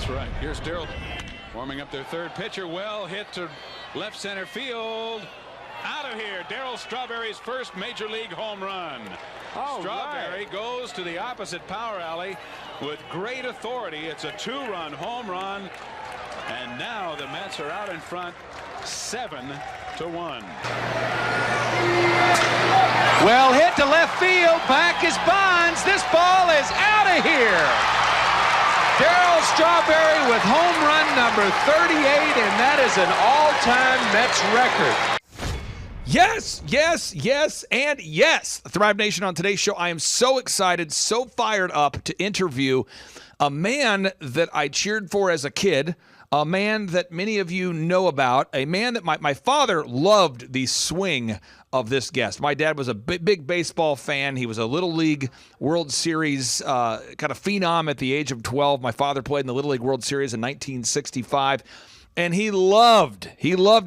That's right. Here's Darryl warming up their third pitcher. Well hit to left center field. Out of here. Darryl Strawberry's first major league home run. Strawberry goes to the opposite power alley with great authority. It's a 2-run home run. And now the Mets are out in front 7-1. Well hit to left field. Back is Bonds. This ball is out of here. Darryl Strawberry with home run number 38, and that is an all-time Mets record. Yes, yes, yes, and yes. Thrive Nation, on today's show, I am so excited, so fired up to interview a man that I cheered for as a kid, a man that many of you know about, a man that my father loved the swing of this guest. My dad was a big baseball fan. He was a Little League World Series kind of phenom at the age of 12. My father played in the Little League World Series in 1965. And he loved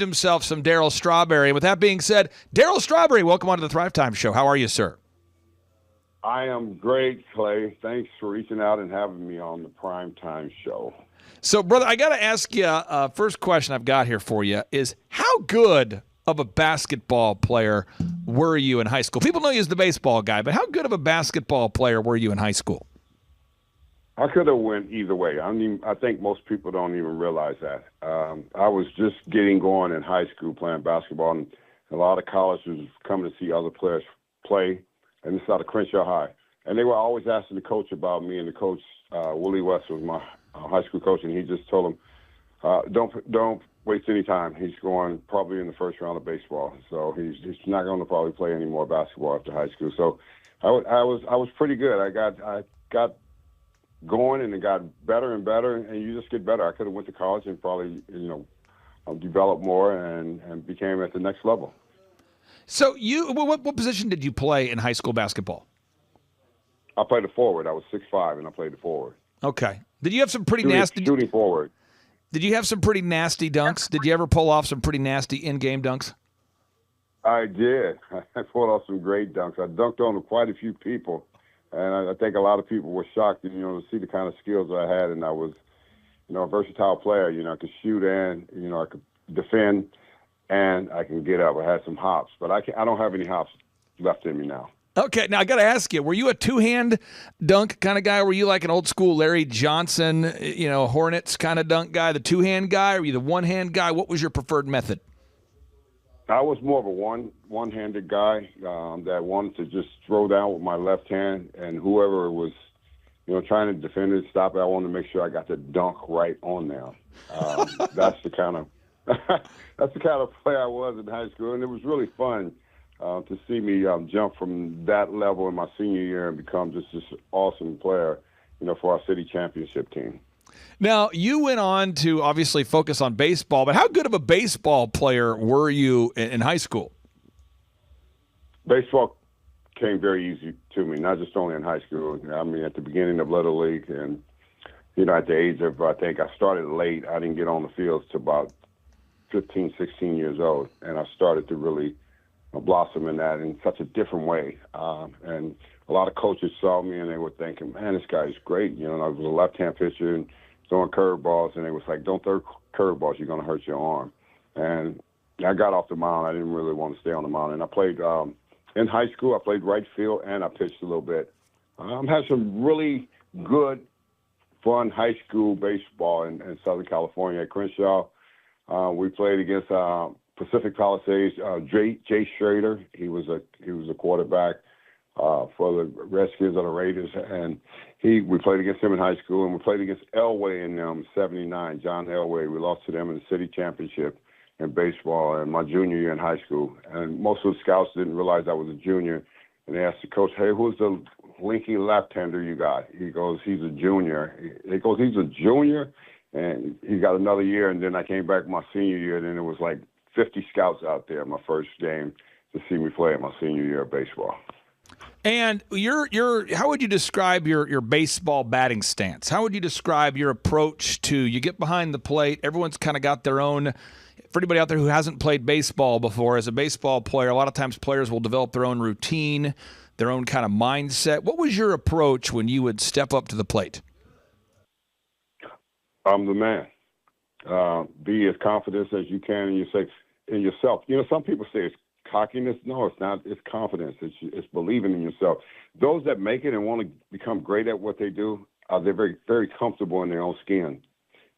himself some Darryl Strawberry. And with that being said, Darryl Strawberry, welcome on to the Thrivetime Show. How are you, sir? I am great, Clay. Thanks for reaching out and having me on the Primetime Show. So, brother, I got to ask you, first question I've got here for you is, how good of a basketball player were you in high school? People know you as the baseball guy, but how good of a basketball player were you in high school? I could have went either way. I think most people don't even realize that. I was just getting going in high school playing basketball, and a lot of colleges was coming to see other players play, and this is out of Crenshaw High. And they were always asking the coach about me, and the coach, Willie West, was my high school coach, and he just told them, don't waste any time. He's going probably in the first round of baseball, so he's not going to probably play any more basketball after high school. So I was pretty good. I got going, and it got better and better, and you just get better. I could have went to college and probably developed more and became at the next level. So what position did you play in high school basketball? I played the forward. I was 6'5", and I played the forward. Okay. Did you have some pretty nasty shooting forward? Did you have some pretty nasty dunks? Did you ever pull off some pretty nasty in-game dunks? I did. I pulled off some great dunks. I dunked on quite a few people, and I think a lot of people were shocked, to see the kind of skills I had. And I was, a versatile player. I could shoot and, I could defend, and I can get up. I had some hops, but I don't have any hops left in me now. Okay, now I got to ask you, were you a two-hand dunk kind of guy? Were you like an old school Larry Johnson, Hornets kind of dunk guy, the two-hand guy? Or were you the one-hand guy? What was your preferred method? I was more of a one-handed guy that wanted to just throw down with my left hand, and whoever was, trying to defend it, stop it, I wanted to make sure I got the dunk right on there. That's the kind of player I was in high school, and it was really fun. To see me jump from that level in my senior year and become just this awesome player, for our city championship team. Now, you went on to obviously focus on baseball, but how good of a baseball player were you in high school? Baseball came very easy to me, not just only in high school. I mean, at the beginning of Little League, and, at the age of, I think I started late. I didn't get on the fields till about 15, 16 years old, and I started to really blossom in that in such a different way. And a lot of coaches saw me and they were thinking, man, this guy's great. I was a left-hand pitcher and throwing curveballs, and they was like, don't throw curveballs, you're going to hurt your arm. And I got off the mound. I didn't really want to stay on the mound. And I played in high school. I played right field and I pitched a little bit. Had some really good, fun high school baseball in Southern California at Crenshaw. We played against Pacific Palisades, Jay Schrader. He was a quarterback for the Redskins or the Raiders, and we played against him in high school, and we played against Elway in '79. John Elway. We lost to them in the city championship in baseball in my junior year in high school. And most of the scouts didn't realize I was a junior, and they asked the coach, "Hey, who's the linky left-hander you got?" He goes, "He's a junior." He goes, "He's a junior," and he got another year. And then I came back my senior year, and then it was like 50 scouts out there my first game to see me play in my senior year of baseball. And how would you describe your baseball batting stance? How would you describe your approach to, you get behind the plate, everyone's kind of got their own, for anybody out there who hasn't played baseball before, as a baseball player, a lot of times players will develop their own routine, their own kind of mindset. What was your approach when you would step up to the plate? I'm the man. Be as confident as you can in yourself. You know, some people say it's cockiness. No, it's not. It's confidence. It's believing in yourself. Those that make it and want to become great at what they do, they're very, very comfortable in their own skin.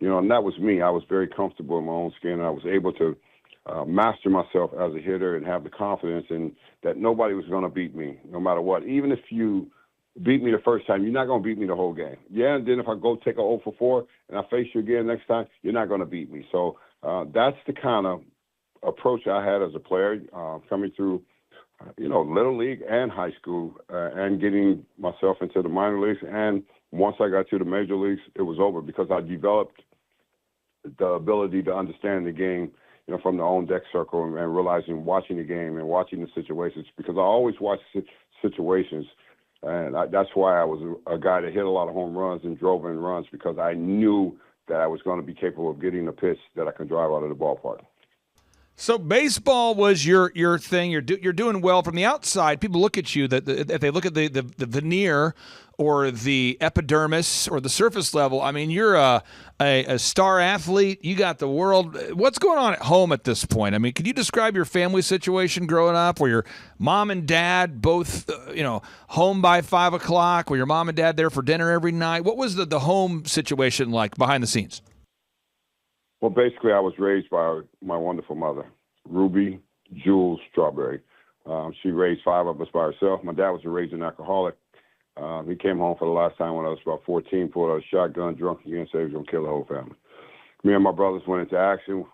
You know, and that was me. I was very comfortable in my own skin. I was able to master myself as a hitter and have the confidence in that nobody was going to beat me, no matter what. Even if you beat me the first time, you're not going to beat me the whole game. Yeah, and then if I go take a 0 for 4 and I face you again next time, you're not going to beat me. So that's the kind of approach I had as a player coming through, little league and high school and getting myself into the minor leagues. And once I got to the major leagues, it was over because I developed the ability to understand the game, from the on deck circle and realizing, watching the game and watching the situations, because I always watch situations. And that's why I was a guy that hit a lot of home runs and drove in runs, because I knew that I was going to be capable of getting a pitch that I can drive out of the ballpark. So baseball was your thing. You're doing well from the outside. People look at you if they look at the veneer or the epidermis or the surface level. I mean, you're a star athlete. You got the world. What's going on at home at this point? I mean, could you describe your family situation growing up? Were your mom and dad both home by 5 o'clock? Were your mom and dad there for dinner every night? What was the home situation like behind the scenes? Well, basically, I was raised by my wonderful mother, Ruby Jules Strawberry. She raised 5 of us by herself. My dad was a raging alcoholic. He came home for the last time when I was about 14, pulled out a shotgun, drunk again, said he was going to kill the whole family. Me and my brothers went into action.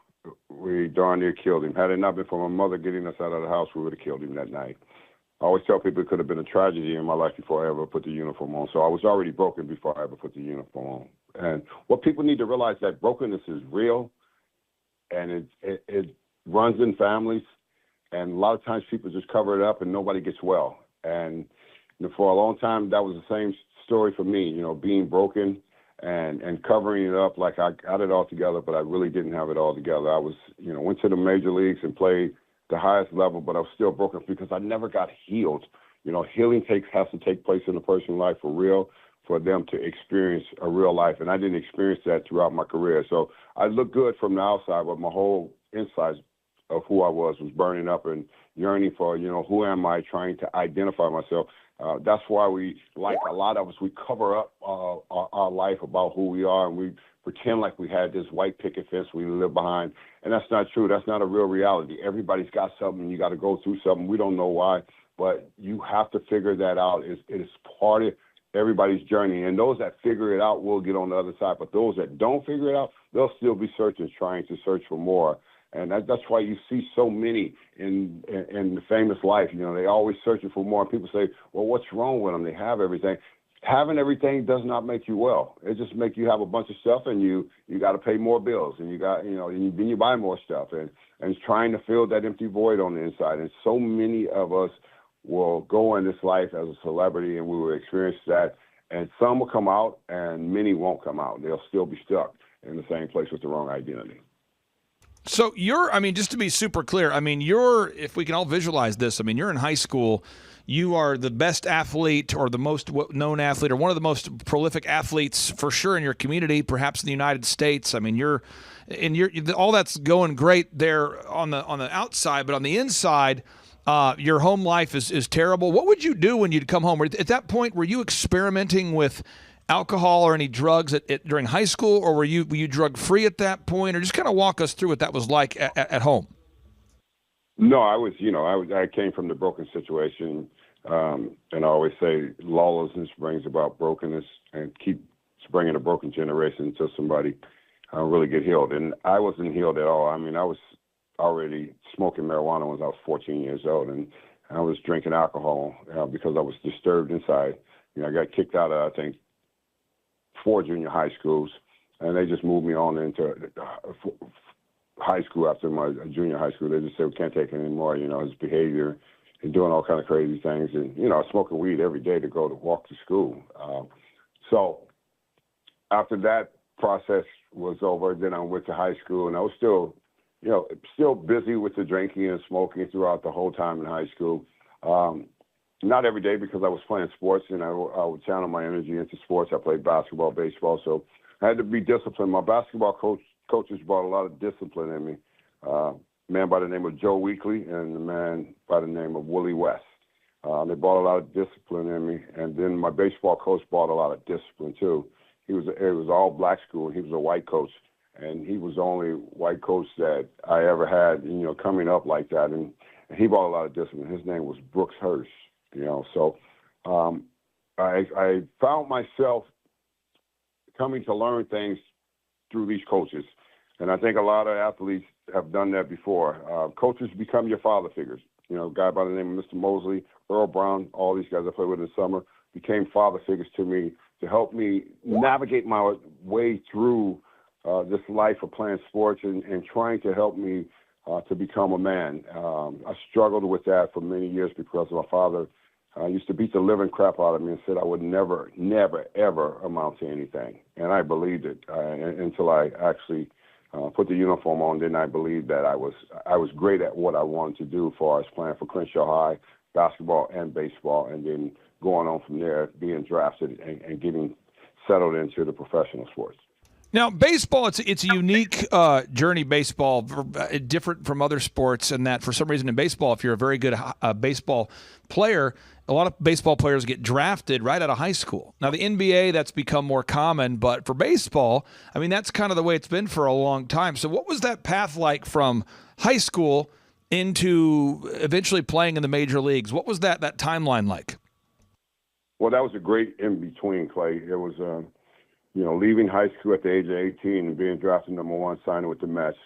We darn near killed him. Had it not been for my mother getting us out of the house, we would have killed him that night. I always tell people it could have been a tragedy in my life before I ever put the uniform on. So I was already broken before I ever put the uniform on. And what people need to realize, that brokenness is real, and it runs in families. And a lot of times people just cover it up and nobody gets well. And for a long time, that was the same story for me, being broken and covering it up like I got it all together, but I really didn't have it all together. I was, went to the major leagues and played the highest level, but I was still broken because I never got healed. Healing has to take place in a person's life for real, for them to experience a real life. And I didn't experience that throughout my career. So I looked good from the outside, but my whole inside of who I was burning up and yearning for, who am I, trying to identify myself. That's why a lot of us, we cover up our life about who we are, and we pretend like we had this white picket fence we live behind. And that's not true. That's not a real reality. Everybody's got something. You got to go through something. We don't know why, but you have to figure that out. It is part of everybody's journey. And those that figure it out will get on the other side. But those that don't figure it out, they'll still be searching, trying to search for more. And that's why you see so many in the famous life. They always searching for more. And people say, well, what's wrong with them? They have everything. Having everything does not make you well. It just makes you have a bunch of stuff, and you got to pay more bills, and then you buy more stuff, and it's trying to fill that empty void on the inside. And so many of us will go in this life as a celebrity, and we will experience that. And some will come out, and many won't come out. They'll still be stuck in the same place with the wrong identity. So just to be super clear, if we can all visualize this, you're in high school, you are the best athlete or the most known athlete or one of the most prolific athletes for sure in your community, perhaps in the United States. All that's going great there on the outside, but on the inside, your home life is terrible. What would you do when you'd come home? At that point, were you experimenting with alcohol or any drugs during high school, or were you drug free at that point? Or just kind of walk us through what that was like at home. No, I came from the broken situation, and I always say lawlessness brings about brokenness, and keeps bringing a broken generation until somebody really get healed. And I wasn't healed at all. I was already smoking marijuana when I was 14 years old, and I was drinking alcohol because I was disturbed inside. I got kicked out of, I think, 4 junior high schools, and they just moved me on into high school after my junior high school. They just said, we can't take it anymore, his behavior and doing all kind of crazy things. And, smoking weed every day to go to walk to school. So after that process was over, then I went to high school, and I was still busy with the drinking and smoking throughout the whole time in high school. Not every day, because I was playing sports, and I would channel my energy into sports. I played basketball, baseball. So I had to be disciplined. My basketball coaches brought a lot of discipline in me. A man by the name of Joe Weekly and a man by the name of Willie West. They brought a lot of discipline in me. And then my baseball coach brought a lot of discipline, too. It was all black school, and he was a white coach. And he was the only white coach that I ever had, coming up like that. And he brought a lot of discipline. His name was Brooks Hurst, So I found myself coming to learn things through these coaches. And I think a lot of athletes have done that before. Coaches become your father figures. A guy by the name of Mr. Mosley, Earl Brown, all these guys I played with in the summer became father figures to me to help me navigate my way through this life of playing sports and trying to help me to become a man. I struggled with that for many years because my father used to beat the living crap out of me and said I would never, ever amount to anything. And I believed it until I actually put the uniform on. Then I believed that I was great at what I wanted to do as far as playing for Crenshaw High, basketball and baseball, and then going on from there, being drafted and getting settled into the professional sports. Now, baseball, it's a unique journey, baseball, different from other sports in that for some reason in baseball, if you're a very good baseball player, a lot of baseball players get drafted right out of high school. Now, the NBA, that's become more common, but for baseball, I mean, that's kind of the way it's been for a long time. So what was that path like from high school into eventually playing in the major leagues? What was that timeline like? Well, that was a great in-between, Clay. It was leaving high school at the age of 18 and being drafted #1, signing with the Mets.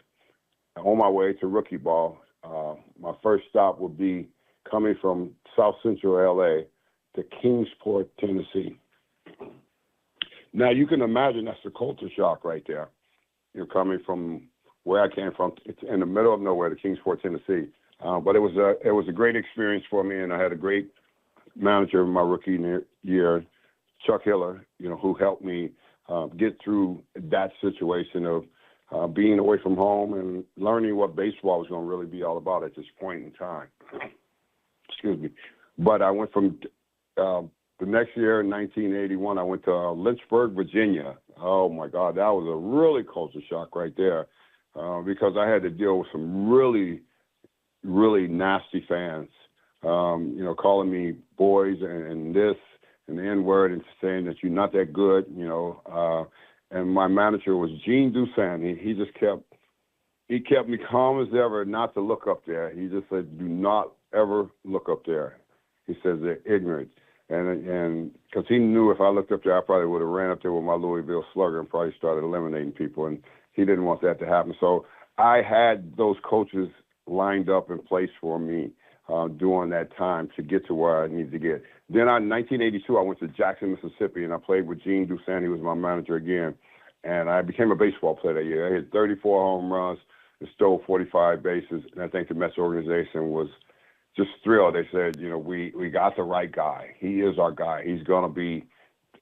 On my way to rookie ball, my first stop would be coming from South Central L.A. to Kingsport, Tennessee. Now, you can imagine that's a culture shock right there. You're coming from where I came from, it's in the middle of nowhere to Kingsport, Tennessee. But it was a great experience for me, and I had a great manager in my rookie year, Chuck Hiller, who helped me get through that situation of being away from home and learning what baseball was going to really be all about at this point in time. Excuse me. But I went from the next year, in 1981, I went to Lynchburg, Virginia. Oh, my God, that was a really culture shock right there because I had to deal with some really, really nasty fans, calling me boys and this and the N-word and saying that you're not that good, and my manager was Gene Dusan. He just kept me calm as ever not to look up there. He just said, do not ever look up there. He says they're ignorant. And because he knew if I looked up there, I probably would have ran up there with my Louisville Slugger and probably started eliminating people, and he didn't want that to happen. So I had those coaches lined up in place for me during that time to get to where I needed to get. Then in 1982, I went to Jackson, Mississippi, and I played with Gene Dusan. He was my manager again. And I became a baseball player that year. I hit 34 home runs and stole 45 bases. And I think the Mets organization was just thrilled. They said, we got the right guy. He is our guy. He's going to be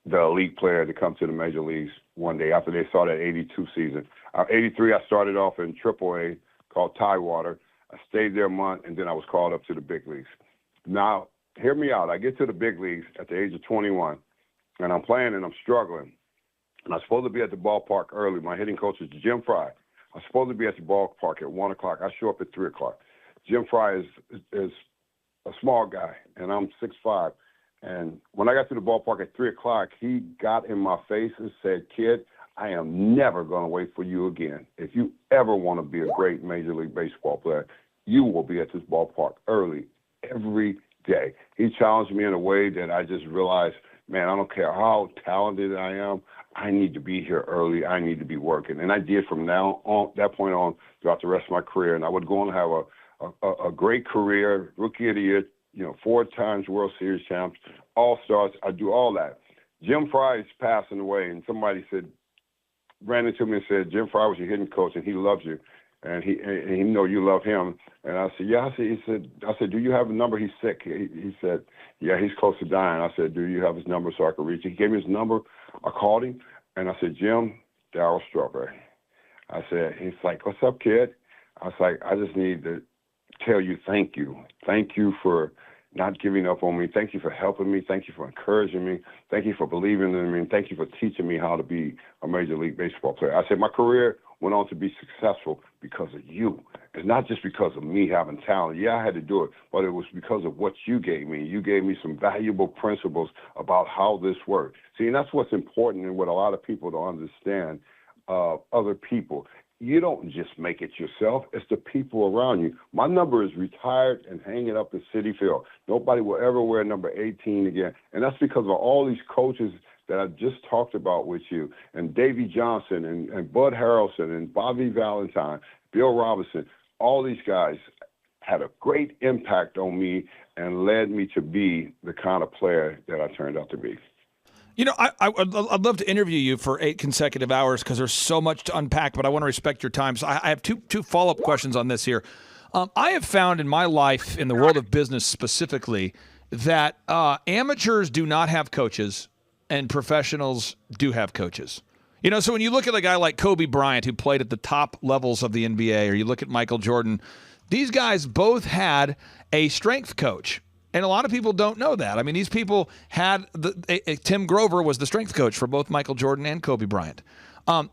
the elite player to come to the major leagues one day after they saw that 82 season. 83, I started off in AAA called Tidewater. I stayed there a month, and then I was called up to the big leagues. Now, hear me out. I get to the big leagues at the age of 21, and I'm playing and I'm struggling. And I'm supposed to be at the ballpark early. My hitting coach is Jim Fry. I'm supposed to be at the ballpark at 1 o'clock. I show up at 3 o'clock. Jim Fry is a small guy, and I'm 6'5". And when I got to the ballpark at 3 o'clock, he got in my face and said, kid, I am never going to wait for you again. If you ever want to be a great Major League Baseball player, you will be at this ballpark early every day. He challenged me in a way that I just realized, man, I don't care how talented I am. I need to be here early. I need to be working. And I did from that point on throughout the rest of my career. And I would go on to have a great career, Rookie of the Year, 4 times World Series champs, All-Stars. I do all that. Jim Fry is passing away, and somebody ran into me and said, Jim Fry was your hitting coach, and he loves you. And he you love him. And I said, yeah. I said, do you have a number? He's sick. He said, yeah, he's close to dying. I said, do you have his number so I can reach him? He gave me his number. I called him, and I said, Jim, Darryl Strawberry. I said, he's like, what's up, kid? I was like, I just need to tell you thank you. Thank you for not giving up on me. Thank you for helping me. Thank you for encouraging me. Thank you for believing in me. And thank you for teaching me how to be a Major League Baseball player. I said my career went on to be successful because of you. It's not just because of me having talent. Yeah, I had to do it, but it was because of what you gave me. You gave me some valuable principles about how this works. See, and that's what's important and what a lot of people don't understand other people. You don't just make it yourself. It's the people around you. My number is retired and hanging up at Citi Field. Nobody will ever wear number 18 again. And that's because of all these coaches that I just talked about with you, and Davey Johnson and Bud Harrelson and Bobby Valentine, Bill Robinson. All these guys had a great impact on me and led me to be the kind of player that I turned out to be. You know, I'd love to interview you for 8 consecutive hours because there's so much to unpack, but I want to respect your time. So I have two follow-up questions on this here. I have found in my life, in the world of business specifically, that amateurs do not have coaches and professionals do have coaches. You know, so when you look at a guy like Kobe Bryant, who played at the top levels of the NBA, or you look at Michael Jordan, these guys both had a strength coach. And a lot of people don't know that. I mean, these people had Tim Grover was the strength coach for both Michael Jordan and Kobe Bryant.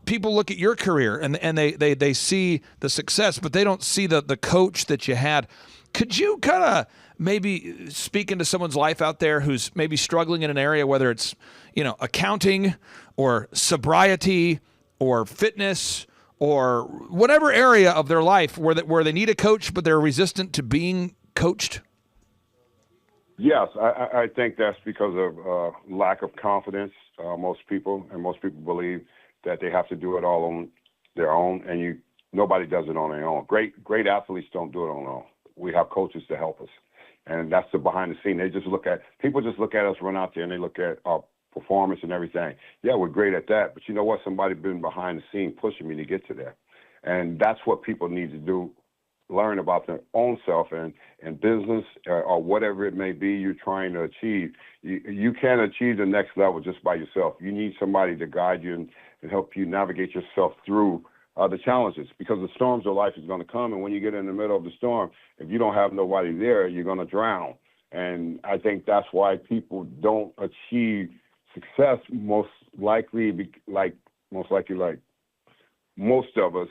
People look at your career and they see the success, but they don't see the coach that you had. Could you kind of maybe speak into someone's life out there who's maybe struggling in an area, whether it's, you know, accounting or sobriety or fitness or whatever area of their life where they need a coach, but they're resistant to being coached? Yes, I think that's because of lack of confidence. Most people believe that they have to do it all on their own, and nobody does it on their own. Great athletes don't do it on their own. We have coaches to help us, and that's the behind the scene. People just look at us run out there and they look at our performance and everything. Yeah, we're great at that, but you know what? Somebody been behind the scene pushing me to get to there, and that's what people need to do. Learn about their own self and business or whatever it may be you're trying to achieve. You can't achieve the next level just by yourself. You need somebody to guide you and help you navigate yourself through the challenges, because the storms of life is going to come. And when you get in the middle of the storm, if you don't have nobody there, you're going to drown. And I think that's why people don't achieve success most likely like most of us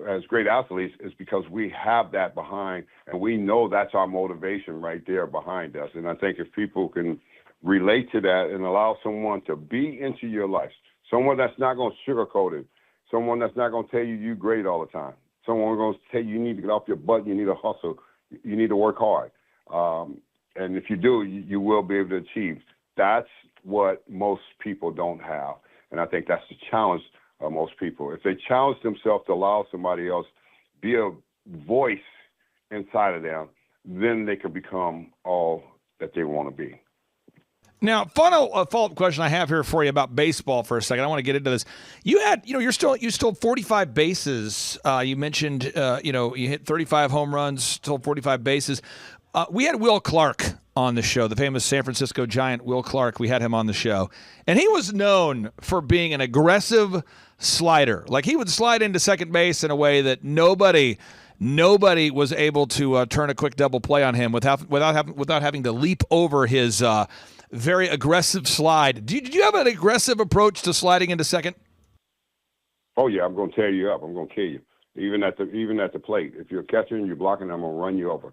as great athletes, is because we have that behind, and we know that's our motivation right there behind us. And I think if people can relate to that and allow someone to be into your life, someone that's not going to sugarcoat it, someone that's not going to tell you you're great all the time, someone going to tell you need to get off your butt, you need to hustle, you need to work hard. And if you do, you will be able to achieve. That's what most people don't have. And I think that's the challenge of most people. If they challenge themselves to allow somebody else be a voice inside of them, then they can become all that they want to be. Now, follow-up question I have here for you about baseball for a second. I want to get into this. You had, you stole 45 bases. You mentioned, you hit 35 home runs, stole 45 bases. We had Will Clark on the show, the famous San Francisco Giant Will Clark. We had him on the show, and he was known for being an aggressive slider. Like, he would slide into second base in a way that nobody was able to turn a quick double play on him without having to leap over his very aggressive slide. Did you have an aggressive approach to sliding into second? Oh yeah, I'm going to tear you up. I'm going to kill you, even at the plate. If you're a catcher and you're blocking, I'm going to run you over.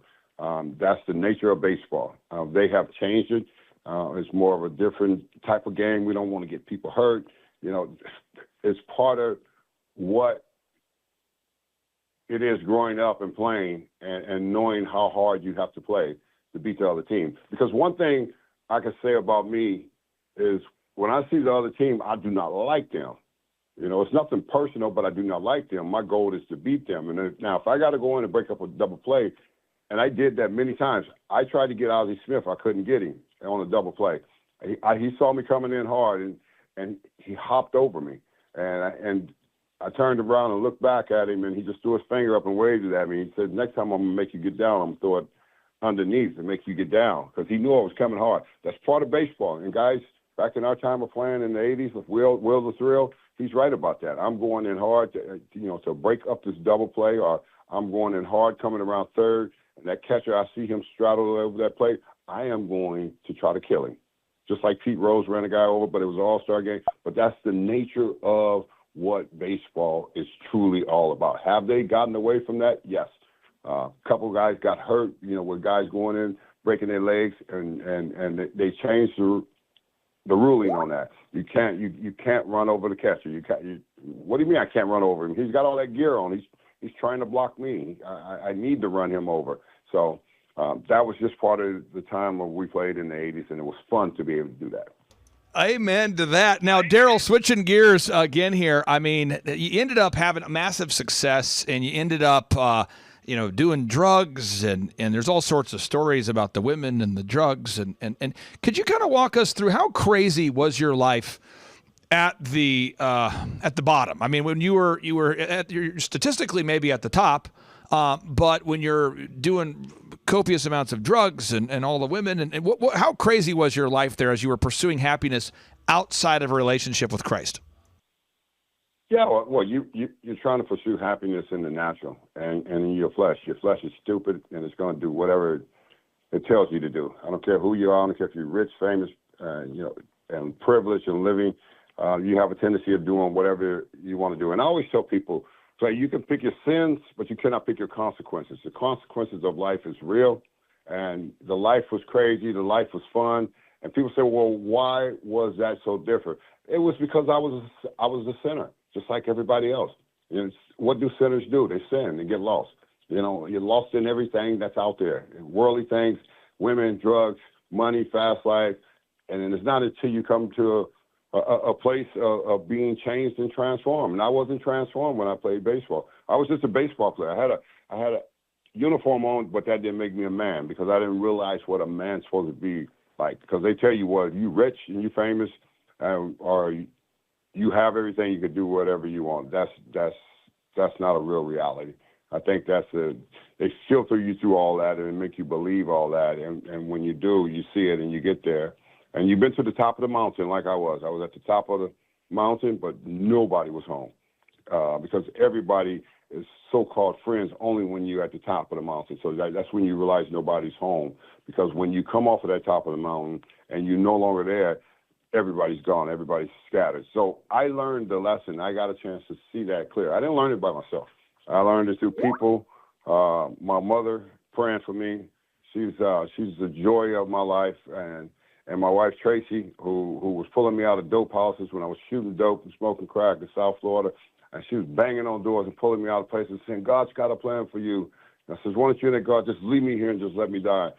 That's the nature of baseball. They have changed it. It's more of a different type of game. We don't want to get people hurt. It's part of what it is growing up and playing and knowing how hard you have to play to beat the other team. Because one thing I can say about me is when I see the other team, I do not like them. It's nothing personal, but I do not like them. My goal is to beat them. And now if I got to go in and break up a double play, and I did that many times. I tried to get Ozzie Smith. I couldn't get him on a double play. He saw me coming in hard, and he hopped over me. And I turned around and looked back at him, and he just threw his finger up and waved it at me. He said, next time I'm going to make you get down, I'm going to throw it underneath and make you get down, because he knew I was coming hard. That's part of baseball. And guys, back in our time of playing in the 80s with Will the Thrill, he's right about that. I'm going in hard to break up this double play, or I'm going in hard coming around third. And that catcher, I see him straddle over that plate, I am going to try to kill him. Just like Pete Rose ran a guy over, but it was an all-star game. But that's the nature of what baseball is truly all about. Have they gotten away from that? Yes. A couple guys got hurt, with guys going in, breaking their legs, and they changed the ruling on that. You can't run over the catcher. What do you mean I can't run over him? He's got all that gear on. He's trying to block me. I need to run him over. So that was just part of the time when we played in the 80s, and it was fun to be able to do that. Amen to that. Now, Darryl, switching gears again here. I mean, you ended up having a massive success, and you ended up, doing drugs, and there's all sorts of stories about the women and the drugs. And could you kind of walk us through how crazy was your life at the bottom? I mean, when you were you're statistically maybe at the top, but when you're doing copious amounts of drugs and all the women, and how crazy was your life there as you were pursuing happiness outside of a relationship with Christ? Yeah, well, you're trying to pursue happiness in the natural and in your flesh. Your flesh is stupid, and it's going to do whatever it tells you to do. I don't care who you are. I don't care if you're rich, famous, and privileged and living. You have a tendency of doing whatever you want to do. And I always tell people, so you can pick your sins, but you cannot pick your consequences. The consequences of life is real, and the life was crazy. The life was fun. And people say, well, why was that so different? It was because I was a sinner, just like everybody else. What do sinners do? They sin and get lost. You're lost in everything that's out there. Worldly things, women, drugs, money, fast life. And then it's not until you come to a place of being changed and transformed. And I wasn't transformed when I played baseball. I was just a baseball player. I had a uniform on, but that didn't make me a man because I didn't realize what a man's supposed to be like. Because they tell you, well, you rich and you famous, or you have everything, you can do whatever you want. That's not a real reality. I think they filter you through all that and make you believe all that. And when you do, you see it and you get there. And you've been to the top of the mountain like I was. I was at the top of the mountain, but nobody was home because everybody is so-called friends only when you're at the top of the mountain. So that's when you realize nobody's home, because when you come off of that top of the mountain and you're no longer there, everybody's gone. Everybody's scattered. So I learned the lesson. I got a chance to see that clear. I didn't learn it by myself. I learned it through people. My mother praying for me. She's the joy of my life, and my wife, Tracy, who was pulling me out of dope houses when I was shooting dope and smoking crack in South Florida. And she was banging on doors and pulling me out of places saying, God's got a plan for you. And I says, why don't you and God just leave me here and just let me die?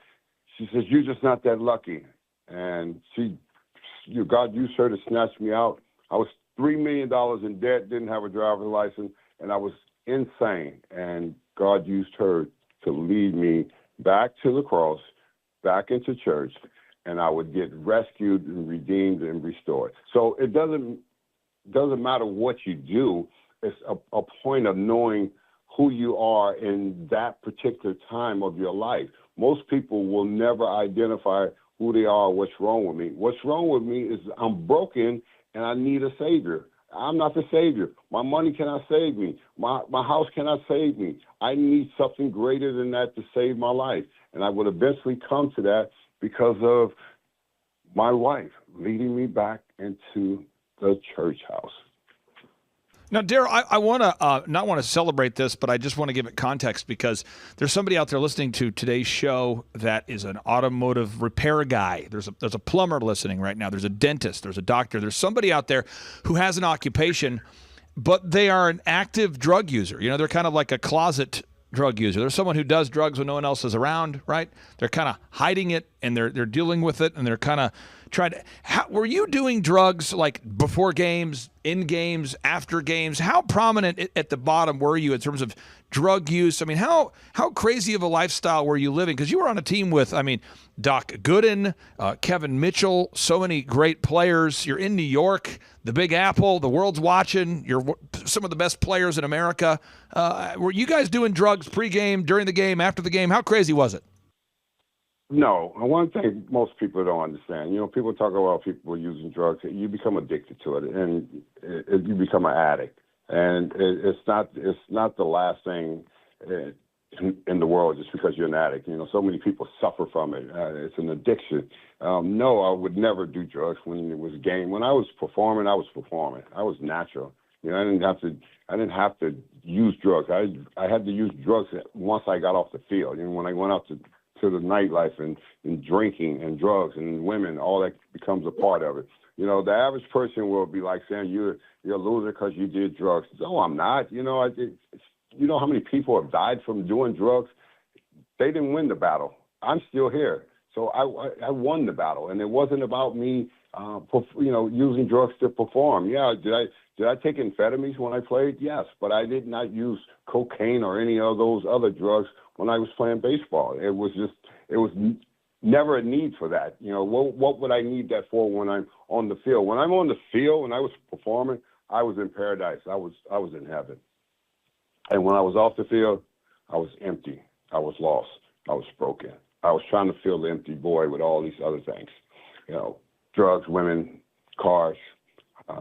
She says, you're just not that lucky. And God used her to snatch me out. I was $3 million in debt, didn't have a driver's license, and I was insane. And God used her to lead me back to the cross, back into church, and I would get rescued and redeemed and restored. So it doesn't matter what you do. It's a point of knowing who you are in that particular time of your life. Most people will never identify who they are, what's wrong with me. What's wrong with me is I'm broken and I need a savior. I'm not the savior. My money cannot save me. My house cannot save me. I need something greater than that to save my life. And I would eventually come to that because of my wife leading me back into the church house. Now, Darryl, I want to not want to celebrate this, but I just want to give it context because there's somebody out there listening to today's show that is an automotive repair guy. There's a plumber listening right now. There's a dentist. There's a doctor. There's somebody out there who has an occupation, but they are an active drug user. They're kind of like a closet drug user. There's someone who does drugs when no one else is around, right? They're kind of hiding it and they're dealing with it and they're kind of trying to. Were you doing drugs like before games, in games, after games? How prominent at the bottom were you in terms of drug use? I mean, how crazy of a lifestyle were you living? Because you were on a team with, Doc Gooden, Kevin Mitchell, so many great players. You're in New York, the Big Apple, the world's watching. You're some of the best players in America. Were you guys doing drugs pregame, during the game, after the game? How crazy was it? No. One thing most people don't understand, people talk about people using drugs. You become addicted to it, and you become an addict. And it's not the last thing. in the world just because you're an addict. You know, so many people suffer from it. It's an addiction. No, I would never do drugs when it was a game. When I was performing, I was performing. I was natural. You know, I didn't have to use drugs. I had to use drugs once I got off the field. You know, when I went out to the nightlife and drinking and drugs and women, all that becomes a part of it. You know, the average person will be like saying you're a loser because you did drugs. No, I'm not. You know, you know how many people have died from doing drugs? They didn't win the battle. I'm still here. So I won the battle, and it wasn't about me, using drugs to perform. Yeah, did I take amphetamines when I played? Yes, but I did not use cocaine or any of those other drugs when I was playing baseball. It was never a need for that. You know, what would I need that for when I'm on the field? When I'm on the field, when I was performing, I was in paradise. I was in heaven. And when I was off the field, I was empty. I was lost. I was broken. I was trying to fill the empty void with all these other things. You know, drugs, women, cars,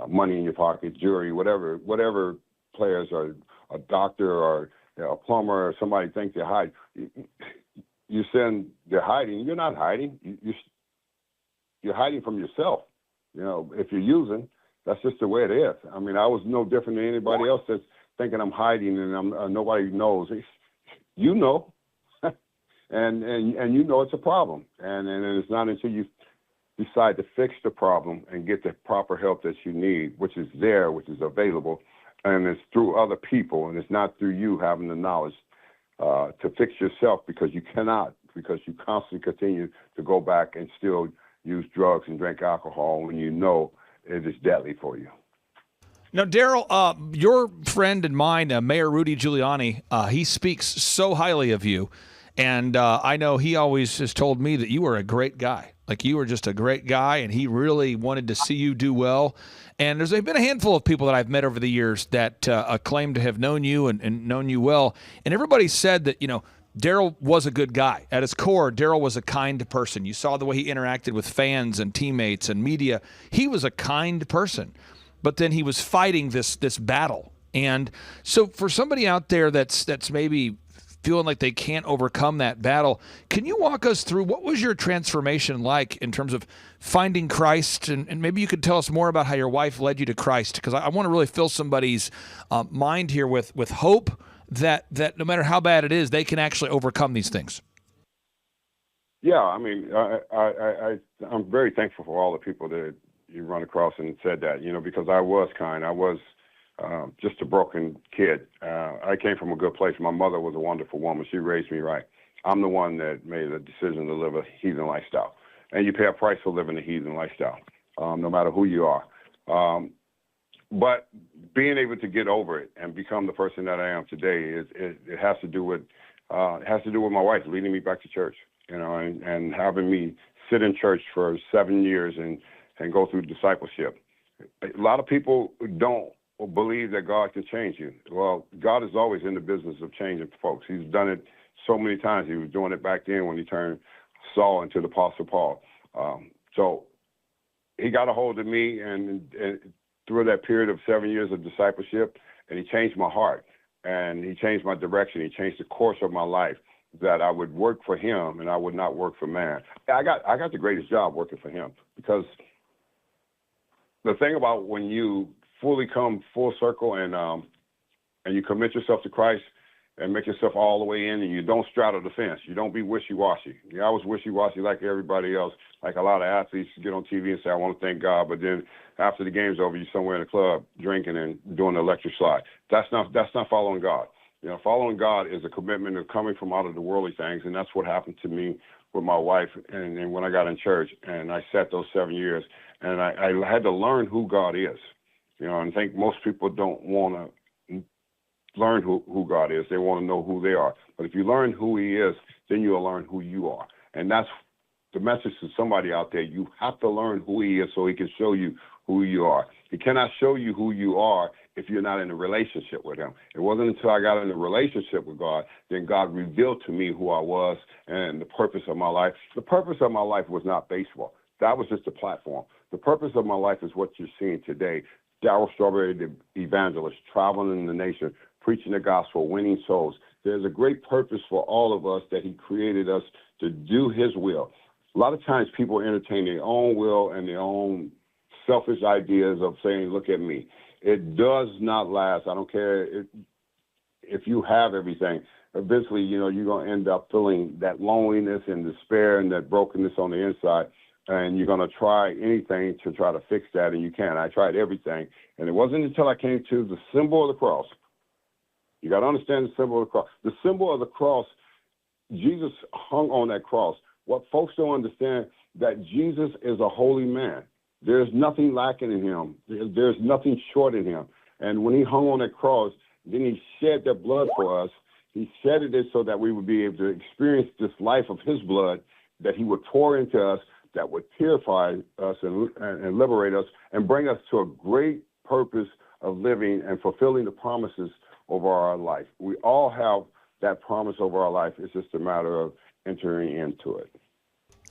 money in your pocket, jewelry, whatever players or a doctor or a plumber or somebody think they're hiding. You're saying they're hiding. You're not hiding. You're hiding from yourself. You know, if you're using, that's just the way it is. I mean, I was no different than anybody else that's thinking I'm hiding and nobody knows. You know, and you know it's a problem. And it's not until you decide to fix the problem and get the proper help that you need, which is there, which is available, and it's through other people, and it's not through you having the knowledge to fix yourself, because you cannot, because you constantly continue to go back and still use drugs and drink alcohol when you know it is deadly for you. Now, Darryl, your friend and mine, Mayor Rudy Giuliani, he speaks so highly of you. And I know he always has told me that you were a great guy. Like, you were just a great guy, and he really wanted to see you do well. And there's been a handful of people that I've met over the years that claim to have known you and known you well. And everybody said that, you know, Darryl was a good guy. At his core, Darryl was a kind person. You saw the way he interacted with fans and teammates and media. He was a kind person. But then he was fighting this battle. And so for somebody out there that's maybe feeling like they can't overcome that battle, can you walk us through what was your transformation like in terms of finding Christ? And maybe you could tell us more about how your wife led you to Christ, because I want to really fill somebody's mind here with hope that no matter how bad it is, they can actually overcome these things. Yeah, I mean, I'm very thankful for all the people that you run across and said that, you know, because I was kind. I was just a broken kid. I came from a good place. My mother was a wonderful woman. She raised me right. I'm the one that made the decision to live a heathen lifestyle. And you pay a price for living a heathen lifestyle, no matter who you are. But being able to get over it and become the person that I am today, it has to do with my wife leading me back to church, you know, and having me sit in church for 7 years and go through discipleship. A lot of people don't believe that God can change you. Well, God is always in the business of changing folks. He's done it so many times. He was doing it back then when he turned Saul into the Apostle Paul. So he got a hold of me and through that period of 7 years of discipleship, and he changed my heart, and he changed my direction. He changed the course of my life, that I would work for him and I would not work for man. I got the greatest job working for him, because the thing about when you fully come full circle and you commit yourself to Christ and make yourself all the way in, and you don't straddle the fence. You don't be wishy-washy. I was wishy-washy like everybody else, like a lot of athletes get on TV and say, I want to thank God, but then after the game's over, you're somewhere in a club drinking and doing the electric slide. That's not following God. You know, following God is a commitment of coming from out of the worldly things, and that's what happened to me with my wife and when I got in church, and I sat those 7 years, and I had to learn who God is. You know, and I think most people don't want to learn who God is. They want to know who they are. But if you learn who he is, then you'll learn who you are. And that's the message to somebody out there. You have to learn who he is so he can show you who you are. He cannot show you who you are if you're not in a relationship with him. It wasn't until I got in a relationship with God, then God revealed to me who I was and the purpose of my life. The purpose of my life was not baseball. That was just a platform. The purpose of my life is what you're seeing today. Darryl Strawberry, the evangelist, traveling in the nation, preaching the gospel, winning souls. There's a great purpose for all of us that he created us to do his will. A lot of times people entertain their own will and their own selfish ideas of saying, look at me. It does not last. I don't care if you have everything. Eventually, you're going to end up feeling that loneliness and despair and that brokenness on the inside. And you're going to try anything to try to fix that, and you can't. I tried everything. And it wasn't until I came to the symbol of the cross. You got to understand the symbol of the cross. The symbol of the cross, Jesus hung on that cross. What folks don't understand, that Jesus is a holy man. There's nothing lacking in him. There's nothing short in him. And when he hung on that cross, then he shed that blood for us. He shedded it so that we would be able to experience this life of his blood that he would pour into us, that would purify us and liberate us and bring us to a great purpose of living and fulfilling the promises over our life. We all have that promise over our life. It's just a matter of entering into it.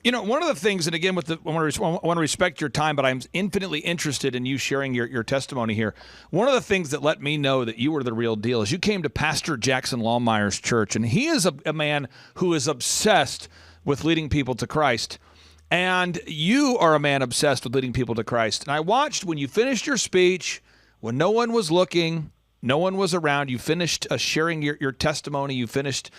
One of the things, and again, I want to respect your time, but I'm infinitely interested in you sharing your testimony here. One of the things that let me know that you were the real deal is you came to Pastor Jackson Lawmire's church, and he is a man who is obsessed with leading people to Christ. And you are a man obsessed with leading people to Christ. And I watched when you finished your speech, when no one was looking, no one was around, you finished sharing your testimony, you finished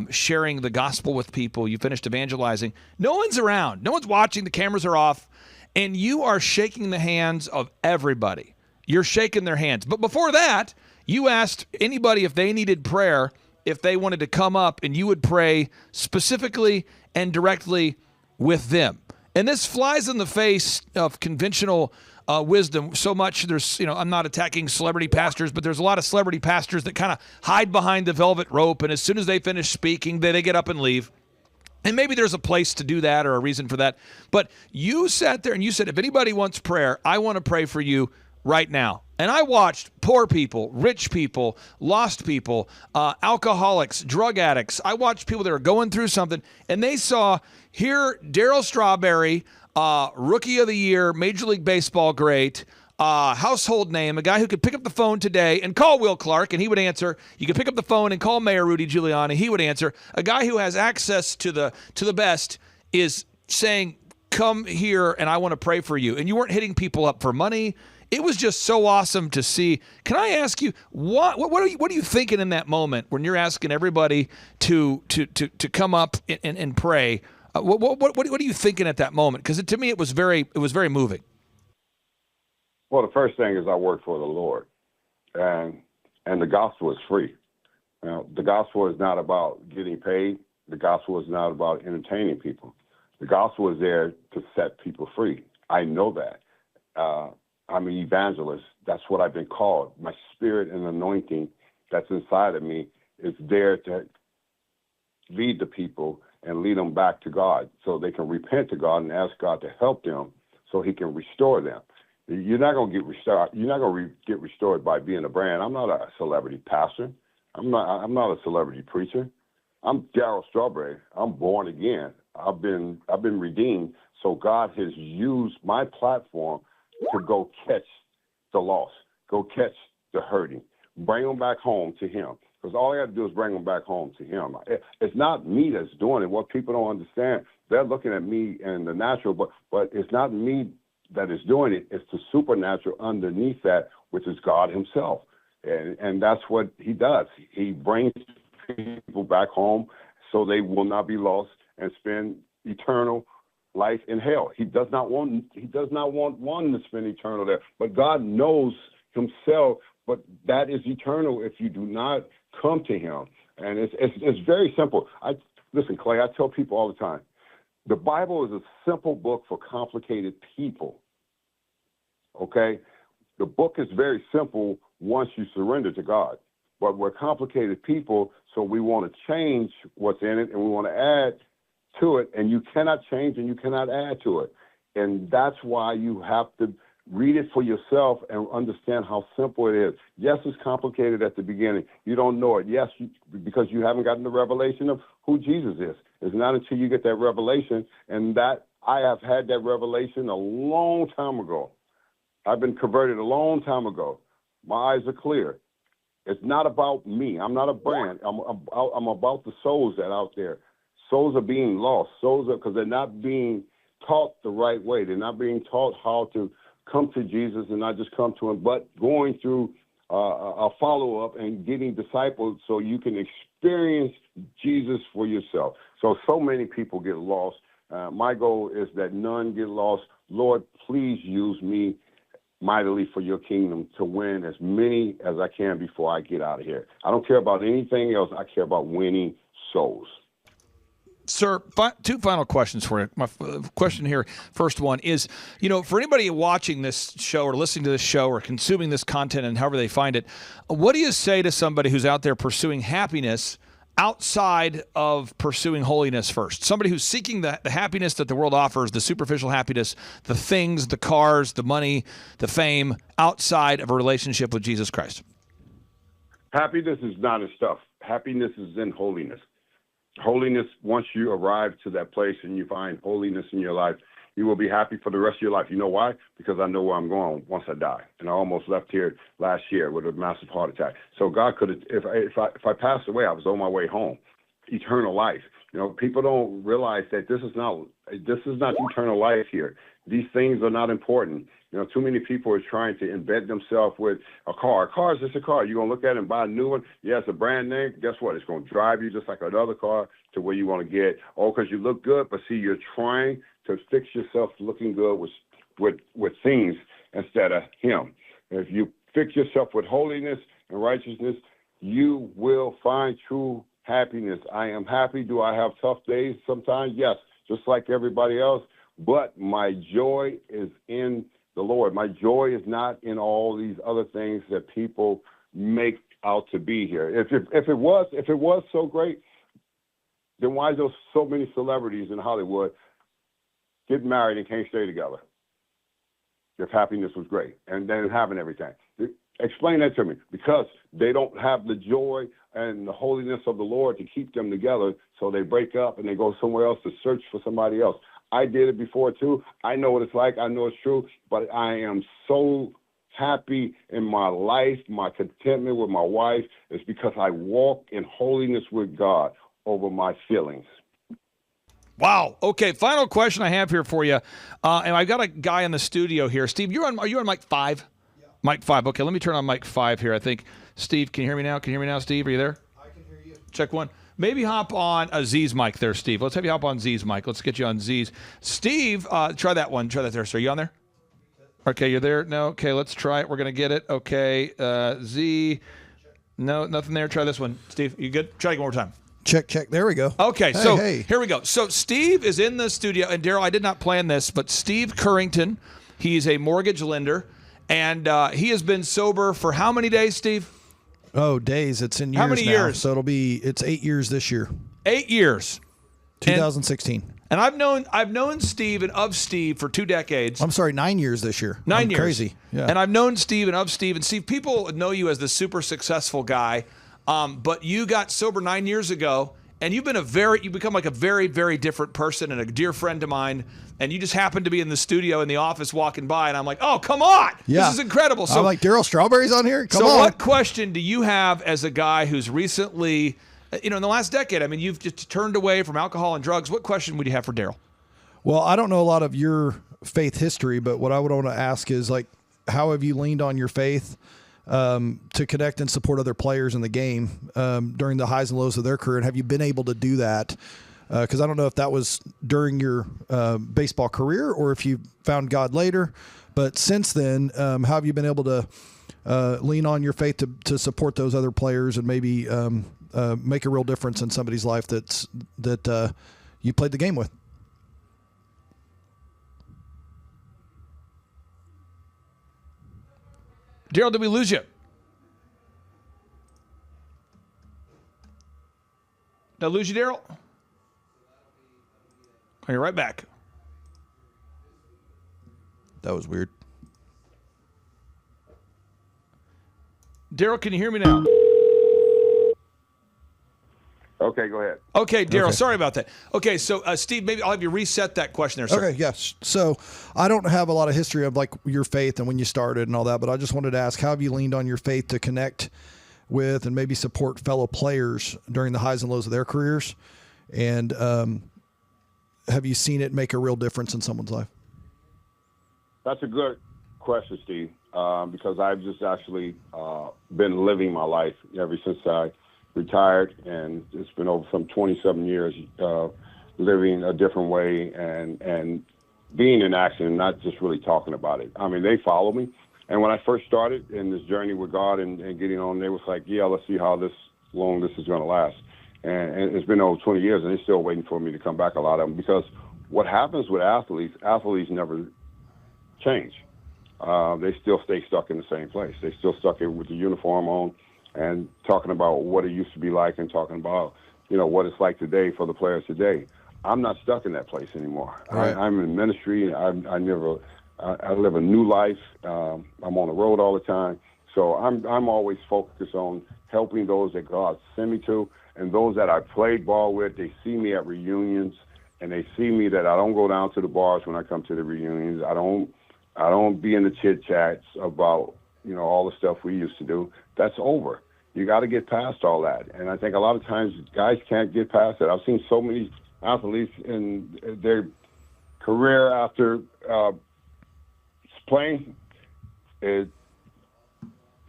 sharing the gospel with people, you finished evangelizing. No one's around, no one's watching, the cameras are off, and you are shaking the hands of everybody. You're shaking their hands. But before that, you asked anybody if they needed prayer, if they wanted to come up, and you would pray specifically and directly with them. And this flies in the face of conventional wisdom so much. There's, I'm not attacking celebrity pastors, but there's a lot of celebrity pastors that kind of hide behind the velvet rope, and as soon as they finish speaking, they get up and leave. And maybe there's a place to do that or a reason for that. But you sat there and you said, if anybody wants prayer, I want to pray for you right now. And I watched poor people, rich people, lost people, alcoholics, drug addicts. I watched people that are going through something, and they saw here Darryl Strawberry, Rookie of the Year, Major League Baseball great, household name, a guy who could pick up the phone today and call Will Clark, and he would answer. You could pick up the phone and call Mayor Rudy Giuliani, he would answer. A guy who has access to the best is saying, come here and I want to pray for you. And you weren't hitting people up for money. It was just so awesome to see. Can I ask you, what are you thinking in that moment when you're asking everybody to come up and pray? What are you thinking at that moment? Because to me, it was very moving. Well, the first thing is I work for the Lord, and the gospel is free. The gospel is not about getting paid. The gospel is not about entertaining people. The gospel is there to set people free. I know that. I'm an evangelist. That's what I've been called. My spirit and anointing that's inside of me is there to lead the people and lead them back to God so they can repent to God and ask God to help them so he can restore them. You're not going to get restored. You're not going to get restored by being a brand. I'm not a celebrity pastor. I'm not a celebrity preacher. I'm Darryl Strawberry. I'm born again. I've been redeemed. So God has used my platform to go catch the lost, go catch the hurting, bring them back home to him. Because all I got to do is bring them back home to him. It's not me that's doing it. What people don't understand, they're looking at me in the natural, but it's not me that is doing it. It's the supernatural underneath that, which is God himself. And that's what he does. He brings people back home so they will not be lost and spend eternal life in hell. He does not want one to spend eternal there. But God knows himself, but that is eternal if you do not come to him. And it's very simple. Listen, Clay, I tell people all the time, the Bible is a simple book for complicated people. Okay? The book is very simple once you surrender to God. But we're complicated people, so we want to change what's in it, and we want to add to it, and you cannot change and you cannot add to it. And that's why you have to read it for yourself and understand how simple it is. Yes, it's complicated at the beginning. You don't know it. Yes, because you haven't gotten the revelation of who Jesus is. It's not until you get that revelation, and that I have had that revelation a long time ago. I've been converted a long time ago. My eyes are clear. It's not about me. I'm not a brand. I'm about the souls that are out there. Souls are being lost. Souls are, because they're not being taught the right way. They're not being taught how to come to Jesus and not just come to him, but going through a follow-up and getting discipled so you can experience Jesus for yourself. So many people get lost. My goal is that none get lost. Lord, please use me mightily for your kingdom to win as many as I can before I get out of here. I don't care about anything else. I care about winning souls. Sir, two final questions for you. My question here, first one is, for anybody watching this show or listening to this show or consuming this content and however they find it, what do you say to somebody who's out there pursuing happiness outside of pursuing holiness first? Somebody who's seeking the happiness that the world offers, the superficial happiness, the things, the cars, the money, the fame, outside of a relationship with Jesus Christ. Happiness is not in stuff. Happiness is in holiness. Holiness, once you arrive to that place and you find holiness in your life, you will be happy for the rest of your life. You know why? Because I know where I'm going once I die. And I almost left here last year with a massive heart attack. So God could have, if I passed away, I was on my way home. Eternal life. People don't realize that this is not eternal life here. These things are not important. Too many people are trying to embed themselves with a car. A car is just a car. You're going to look at it and buy a new one. Yeah, it's a brand name. Guess what? It's going to drive you just like another car to where you want to get. Oh, because you look good, but see, you're trying to fix yourself looking good with things instead of him. If you fix yourself with holiness and righteousness, you will find true happiness. I am happy. Do I have tough days sometimes? Yes, just like everybody else. But my joy is in the Lord. My joy is not in all these other things that people make out to be here. If it was so great, then why is there so many celebrities in Hollywood get married and can't stay together? If happiness was great and then having everything. Explain that to me. Because they don't have the joy and the holiness of the Lord to keep them together, so they break up and they go somewhere else to search for somebody else. I did it before, too. I know what it's like. I know it's true. But I am so happy in my life, my contentment with my wife is because I walk in holiness with God over my feelings. Wow. Okay, final question I have here for you. And I've got a guy in the studio here. Steve, are you on mic 5? Yeah. Mic 5. Okay, let me turn on mic 5 here. I think, Steve, can you hear me now? Can you hear me now, Steve? Are you there? I can hear you. Check one. Maybe hop on Z's mic there, Steve. Let's have you hop on Z's mic. Let's get you on Z's. Steve, try that one. Try that there, sir. Are you on there? Okay, you're there? No? Okay, let's try it. We're going to get it. Okay, Z. No, nothing there. Try this one. Steve, you good? Try it one more time. Check. There we go. Okay, Here we go. So Steve is in the studio. And, Darryl, I did not plan this, but Steve Currington, he's a mortgage lender. And he has been sober for how many days, Steve? Oh, days. It's in years. How many now, years? So it's 8 years this year. 8 years. 2016. And I've known Steve and of Steve for 2 decades. I'm sorry, 9 years this year. 9 years. Crazy. Yeah. And I've known Steve and of Steve. And Steve, people know you as the super successful guy. But you got sober 9 years ago, and you've become like a very, very different person and a dear friend of mine. And you just happened to be in the studio in the office walking by, and I'm like, oh, come on. Yeah. This is incredible. So I'm like, Darryl Strawberry's on here? Come on. So what question do you have as a guy who's recently, in the last decade, I mean, you've just turned away from alcohol and drugs. What question would you have for Darryl? Well, I don't know a lot of your faith history, but what I would want to ask is, like, how have you leaned on your faith to connect and support other players in the game during the highs and lows of their career? And have you been able to do that? Because I don't know if that was during your baseball career or if you found God later. But since then, how have you been able to lean on your faith to support those other players and maybe make a real difference in somebody's life that you played the game with? Darryl, did we lose you? Did I lose you, Darryl? Oh, you're right back. That was weird. Darryl, can you hear me now? Okay, go ahead. Okay, Darryl, Okay. sorry about that. Okay, so Steve, maybe I'll have you reset that question there, sir. Okay, yes. So I don't have a lot of history of like your faith and when you started and all that, but I just wanted to ask, how have you leaned on your faith to connect with and maybe support fellow players during the highs and lows of their careers? And have you seen it make a real difference in someone's life? That's a good question, Steve, because I've just actually been living my life ever since I retired, and it's been over some 27 years living a different way and being in action, not just really talking about it. I mean, they follow me. And when I first started in this journey with God and getting on, they was like, yeah, let's see how long this is going to last. And it's been over 20 years, and they're still waiting for me to come back, a lot of them, because what happens with athletes never change. They still stay stuck in the same place. They still stuck in with the uniform on and talking about what it used to be like and talking about, what it's like today for the players today. I'm not stuck in that place anymore. Right. I'm in ministry. I live a new life. I'm on the road all the time. So I'm always focused on helping those that God sent me to, and those that I played ball with. They see me at reunions, and they see me that I don't go down to the bars when I come to the reunions. I don't be in the chit chats about all the stuff we used to do. That's over. You got to get past all that, and I think a lot of times guys can't get past it. I've seen so many athletes in their career after playing, they're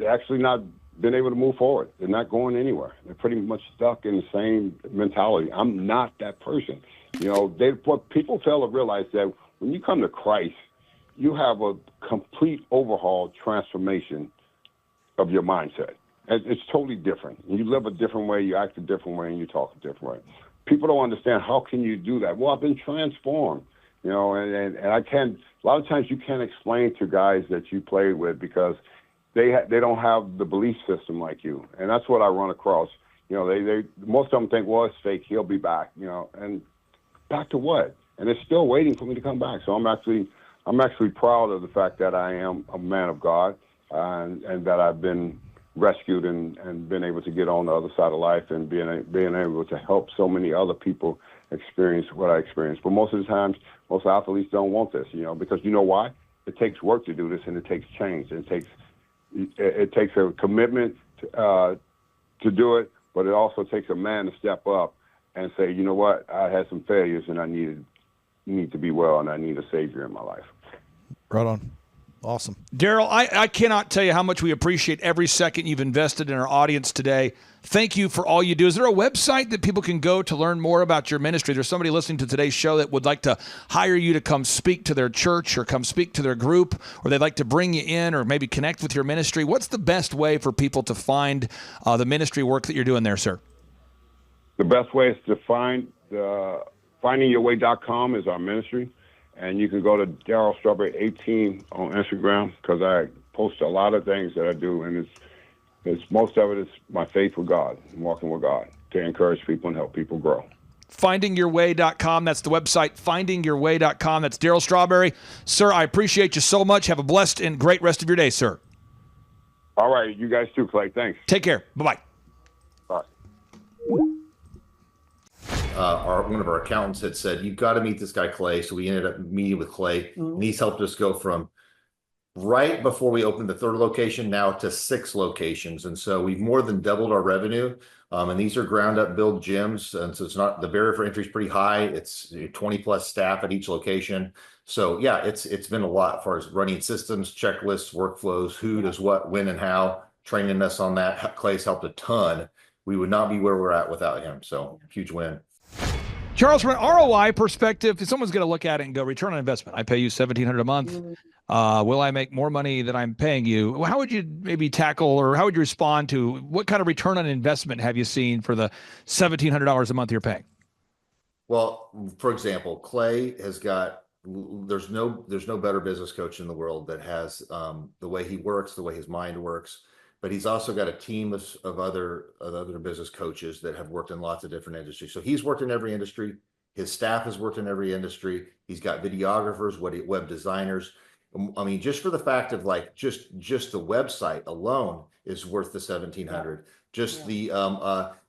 actually not been able to move forward. They're not going anywhere. They're pretty much stuck in the same mentality. I'm not that person. What people fail to realize that when you come to Christ, you have a complete overhaul transformation of your mindset. It's totally different. You live a different way, you act a different way, and you talk a different way. People don't understand, how can you do that? Well, I've been transformed, and I can't, a lot of times you can't explain to guys that you played with because they don't have the belief system like you. And that's what I run across. They most of them think, well, it's fake, he'll be back, and back to what? And they're still waiting for me to come back. So I'm actually proud of the fact that I am a man of God, and that I've been rescued and been able to get on the other side of life and being able to help so many other people experience what I experienced. But most of the times, most athletes don't want this, because you know why? It takes work to do this, and it takes change. And it takes a commitment to do it, but it also takes a man to step up and say, you know what, I had some failures, and I need to be well, and I need a savior in my life. Right on. Awesome. Darryl, I cannot tell you how much we appreciate every second you've invested in our audience today. Thank you for all you do. Is there a website that people can go to learn more about your ministry? There's somebody listening to today's show that would like to hire you to come speak to their church or come speak to their group, or they'd like to bring you in or maybe connect with your ministry. What's the best way for people to find the ministry work that you're doing there, sir? The best way is to findingyourway.com is our ministry. And you can go to Darryl Strawberry 18 on Instagram, because I post a lot of things that I do, and it's most of it is my faith with God, and walking with God, to encourage people and help people grow. Findingyourway.com. That's the website, findingyourway.com. That's Darryl Strawberry. Sir, I appreciate you so much. Have a blessed and great rest of your day, sir. All right. You guys too, Clay. Thanks. Take care. Bye-bye. Bye. One of our accountants had said, you've got to meet this guy, Clay. So we ended up meeting with Clay, and he's helped us go from right before we opened the third location now to 6 locations. And so we've more than doubled our revenue. And these are ground up build gyms. And so it's not, the barrier for entry is pretty high. It's 20 plus staff at each location. So yeah, it's been a lot as far as running systems, checklists, workflows, who does what, when and how, training us on that. Clay's helped a ton. We would not be where we're at without him. So huge win. Charles, from an ROI perspective, if someone's going to look at it and go, return on investment, I pay you $1,700 a month. Will I make more money than I'm paying you? How would you maybe tackle, or how would you respond to, what kind of return on investment have you seen for the $1,700 a month you're paying? Well, for example, Clay has got, there's no better business coach in the world that has the way he works, the way his mind works. But he's also got a team of other business coaches that have worked in lots of different industries. So he's worked in every industry. His staff has worked in every industry. He's got videographers, web designers. I mean, just for the fact of like just the website alone is worth the 1,700. Just the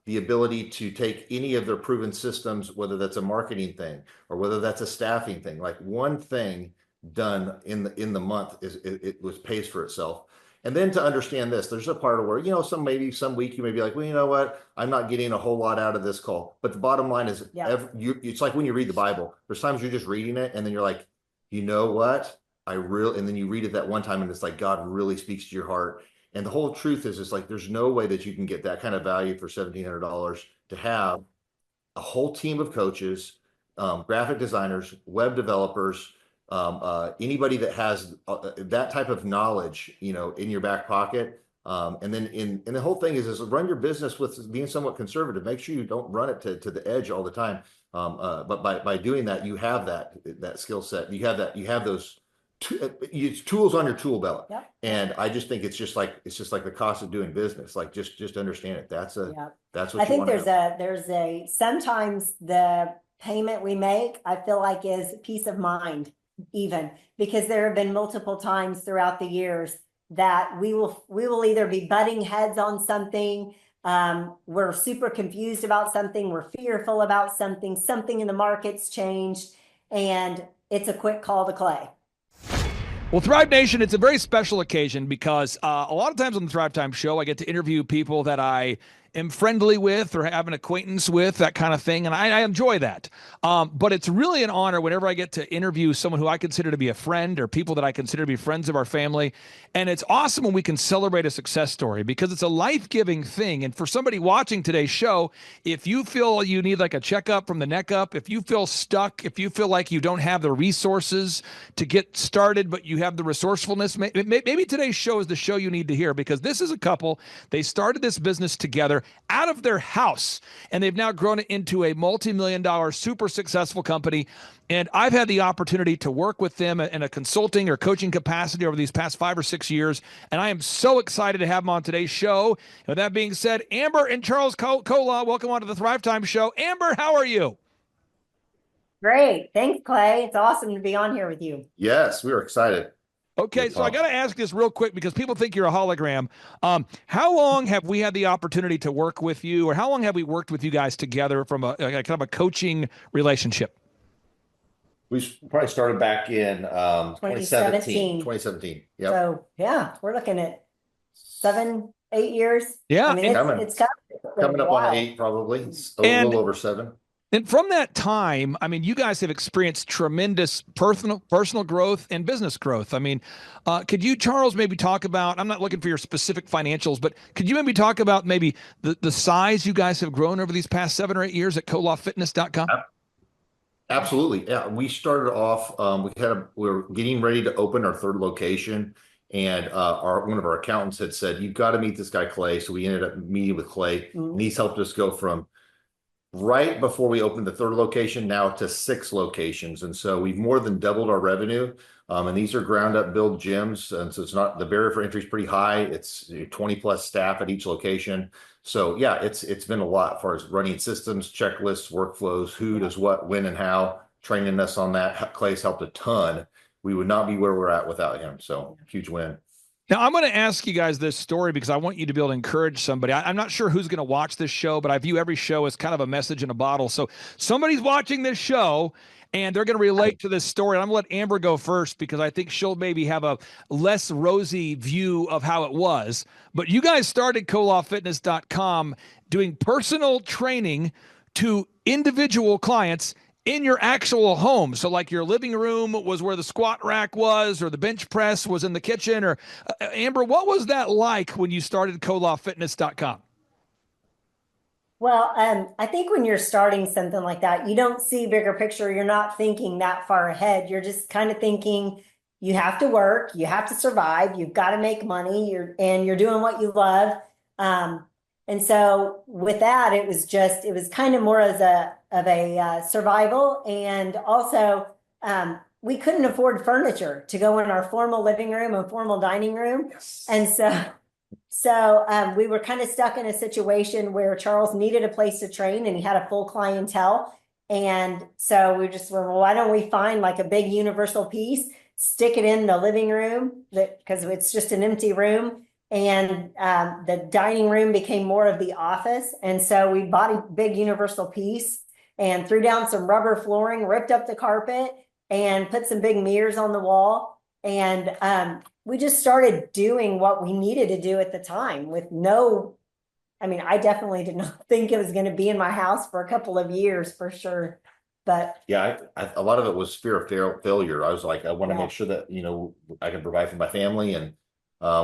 ability to take any of their proven systems, whether that's a marketing thing or whether that's a staffing thing, like one thing done in the month it was pays for itself. And then to understand this, there's a part of where, you know, some week you may be like, well, you know what, I'm not getting a whole lot out of this call. But the bottom line is, it's like when you read the Bible, there's times you're just reading it and then you're like, you know what, and then you read it that one time and it's like God really speaks to your heart. And the whole truth is, it's like there's no way that you can get that kind of value for $1,700 to have a whole team of coaches, graphic designers, web developers, anybody that has that type of knowledge, you know, in your back pocket. And then and the whole thing is run your business with being somewhat conservative. Make sure you don't run it to the edge all the time. But by doing that, you have that skill set. You have those tools on your tool belt. Yep. And I just think it's just like the cost of doing business. Like just understand it. That's what I think there's sometimes the payment we make, I feel like, is peace of mind, even because there have been multiple times throughout the years that we will either be butting heads on something. We're super confused about something. We're fearful about something in the market's changed, and it's a quick call to Clay. Well, Thrive Nation, it's a very special occasion because a lot of times on the Thrivetime show, I get to interview people that I am friendly with or have an acquaintance with, that kind of thing, and I enjoy that. But it's really an honor whenever I get to interview someone who I consider to be a friend or people that I consider to be friends of our family. And it's awesome when we can celebrate a success story because it's a life-giving thing. And for somebody watching today's show, if you feel you need like a checkup from the neck up, if you feel stuck, if you feel like you don't have the resources to get started, but you have the resourcefulness, maybe today's show is the show you need to hear, because this is a couple. They started this business together out of their house, and they've now grown it into a multi-million-dollar, super successful company. And I've had the opportunity to work with them in a consulting or coaching capacity over these past 5 or 6 years, and I am so excited to have them on today's show. And with that being said, Amber and Charles Kola, welcome on to the Thrivetime show. Amber, how are you? Great. Thanks, Clay. It's awesome to be on here with you. Yes, we were excited. Okay, so I got to ask this real quick because people think you're a hologram. How long have we had the opportunity to work with you, or how long have we worked with you guys together from a kind of a coaching relationship? We probably started back in 2017. 2017. Yeah. So yeah, we're looking at 7-8 years. Yeah, I mean, it's coming up on 8, probably. It's a little over 7. And from that time, I mean, you guys have experienced tremendous personal growth and business growth. I mean, could you, Charles, maybe talk about, I'm not looking for your specific financials, but could you maybe talk about maybe the size you guys have grown over these past 7 or 8 years at kolafitness.com? Absolutely. Yeah. We started off, we were getting ready to open our 3rd location, and one of our accountants had said, you've got to meet this guy, Clay. So we ended up meeting with Clay, and he's helped us go from right before we opened the 3rd location now to 6 locations. And so we've more than doubled our revenue. And these are ground up build gyms. And so it's not, the barrier for entry is pretty high. It's 20 plus staff at each location. So yeah, it's been a lot as far as running systems, checklists, workflows, who does what, when, and how, training us on that. Clay's helped a ton. We would not be where we're at without him. So huge win. Now, I'm going to ask you guys this story because I want you to be able to encourage somebody. I'm not sure who's going to watch this show, but I view every show as kind of a message in a bottle. So somebody's watching this show and they're going to relate to this story. I'm going to let Amber go first because I think she'll maybe have a less rosy view of how it was. But you guys started kolafitness.com doing personal training to individual clients in your actual home. So like your living room was where the squat rack was, or the bench press was in the kitchen, or Amber, what was that like when you started kolafitness.com? Well, I think when you're starting something like that, you don't see bigger picture. You're not thinking that far ahead. You're just kind of thinking you have to work, you have to survive, you've got to make money, you're doing what you love. And so with that, it was kind of more as of a survival. And also, we couldn't afford furniture to go in our formal living room and formal dining room. Yes. And so we were kind of stuck in a situation where Charles needed a place to train and he had a full clientele. And so we just went, well, why don't we find like a big universal piece? stick it in the living room because it's just an empty room. And the dining room became more of the office. And so we bought a big universal piece and threw down some rubber flooring, ripped up the carpet, and put some big mirrors on the wall. And we just started doing what we needed to do at the time with I definitely did not think it was going to be in my house for a couple of years for sure. But yeah, a lot of it was fear of failure. I was like, I want to make sure that, I can provide for my family. And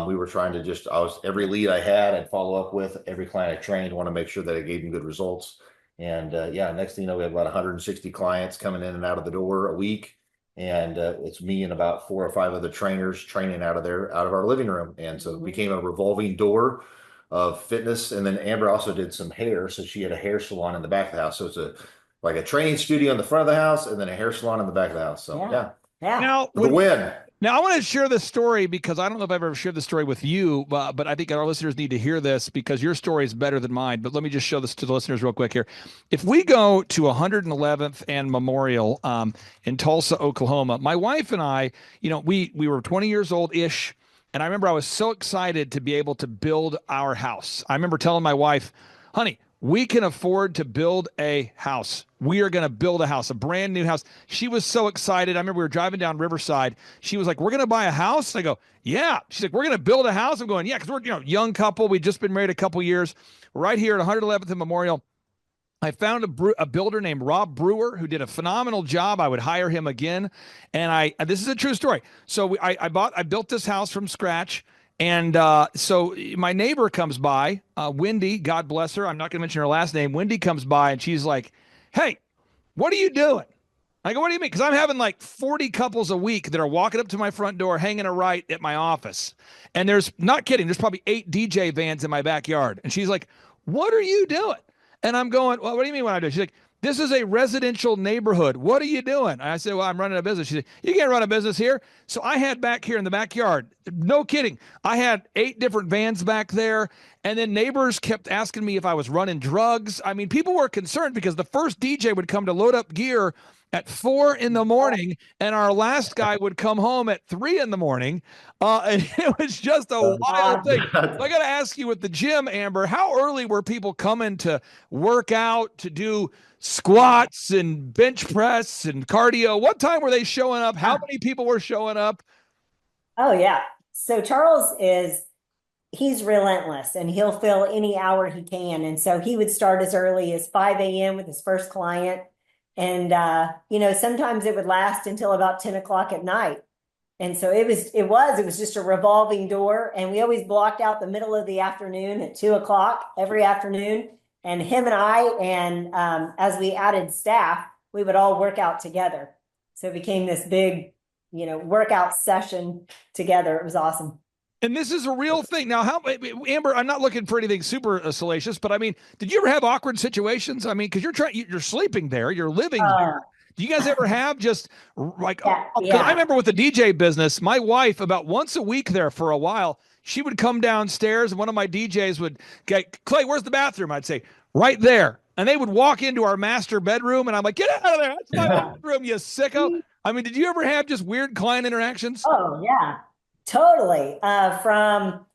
we were trying to every lead I had, I'd follow up with every client I trained, want to make sure that I gave them good results. And next thing you know, we have about 160 clients coming in and out of the door a week. And it's me and about 4 or 5 other trainers training out of our living room. And so it became a revolving door of fitness. And then Amber also did some hair. So she had a hair salon in the back of the house. So it's like a training studio in the front of the house and then a hair salon in the back of the house. So yeah. Now, the win. Now, I want to share this story because I don't know if I've ever shared this story with you, but I think our listeners need to hear this because your story is better than mine. But let me just show this to the listeners real quick here. If we go to 111th and Memorial in Tulsa, Oklahoma, my wife and I, we were 20 years old-ish, and I remember I was so excited to be able to build our house. I remember telling my wife, honey, we can afford to build a house. We are going to build a house, a brand new house. She was so excited. I remember we were driving down Riverside. She was like, we're going to buy a house? I go, yeah. She's like, we're going to build a house? I'm going, yeah, because we're young couple. We'd just been married a couple years. Right here at 111th and Memorial, I found a builder named Rob Brewer who did a phenomenal job. I would hire him again. And this is a true story. So I built this house from scratch. And so my neighbor comes by, Wendy, God bless her. I'm not going to mention her last name. Wendy comes by and she's like, hey, what are you doing? I go, what do you mean? Because I'm having like 40 couples a week that are walking up to my front door, hanging a right at my office. And not kidding, there's probably 8 DJ vans in my backyard. And she's like, what are you doing? And I'm going, well, what do you mean what I do? She's like, this is a residential neighborhood. What are you doing? And I said, well, I'm running a business. She said, you can't run a business here. So I had back here in the backyard, no kidding, I had 8 different vans back there. And then neighbors kept asking me if I was running drugs. I mean, people were concerned because the first DJ would come to load up gear at 4 in the morning, and our last guy would come home at 3 in the morning. And it was just a wild thing. So I got to ask you with the gym, Amber, how early were people coming to work out, to do squats and bench press and cardio? What time were they showing up? How many people were showing up? Oh, yeah. So Charles he's relentless and he'll fill any hour he can. And so he would start as early as 5 a.m. with his first client. And, sometimes it would last until about 10 o'clock at night. And so it was just a revolving door. And we always blocked out the middle of the afternoon at 2 o'clock every afternoon. And him and as we added staff, we would all work out together. So it became this big, workout session together. It was awesome. And this is a real thing. Now, Amber, I'm not looking for anything super salacious, but I mean, did you ever have awkward situations? I mean, because you're sleeping there, you're living there. Do you guys ever have just like, I remember with the DJ business, my wife about once a week there for a while, she would come downstairs and one of my DJs would get, Clay, where's the bathroom? I'd say, right there. And they would walk into our master bedroom and I'm like, get out of there. That's my bathroom, you sicko. I mean, did you ever have just weird client interactions? Oh, yeah. Totally. Our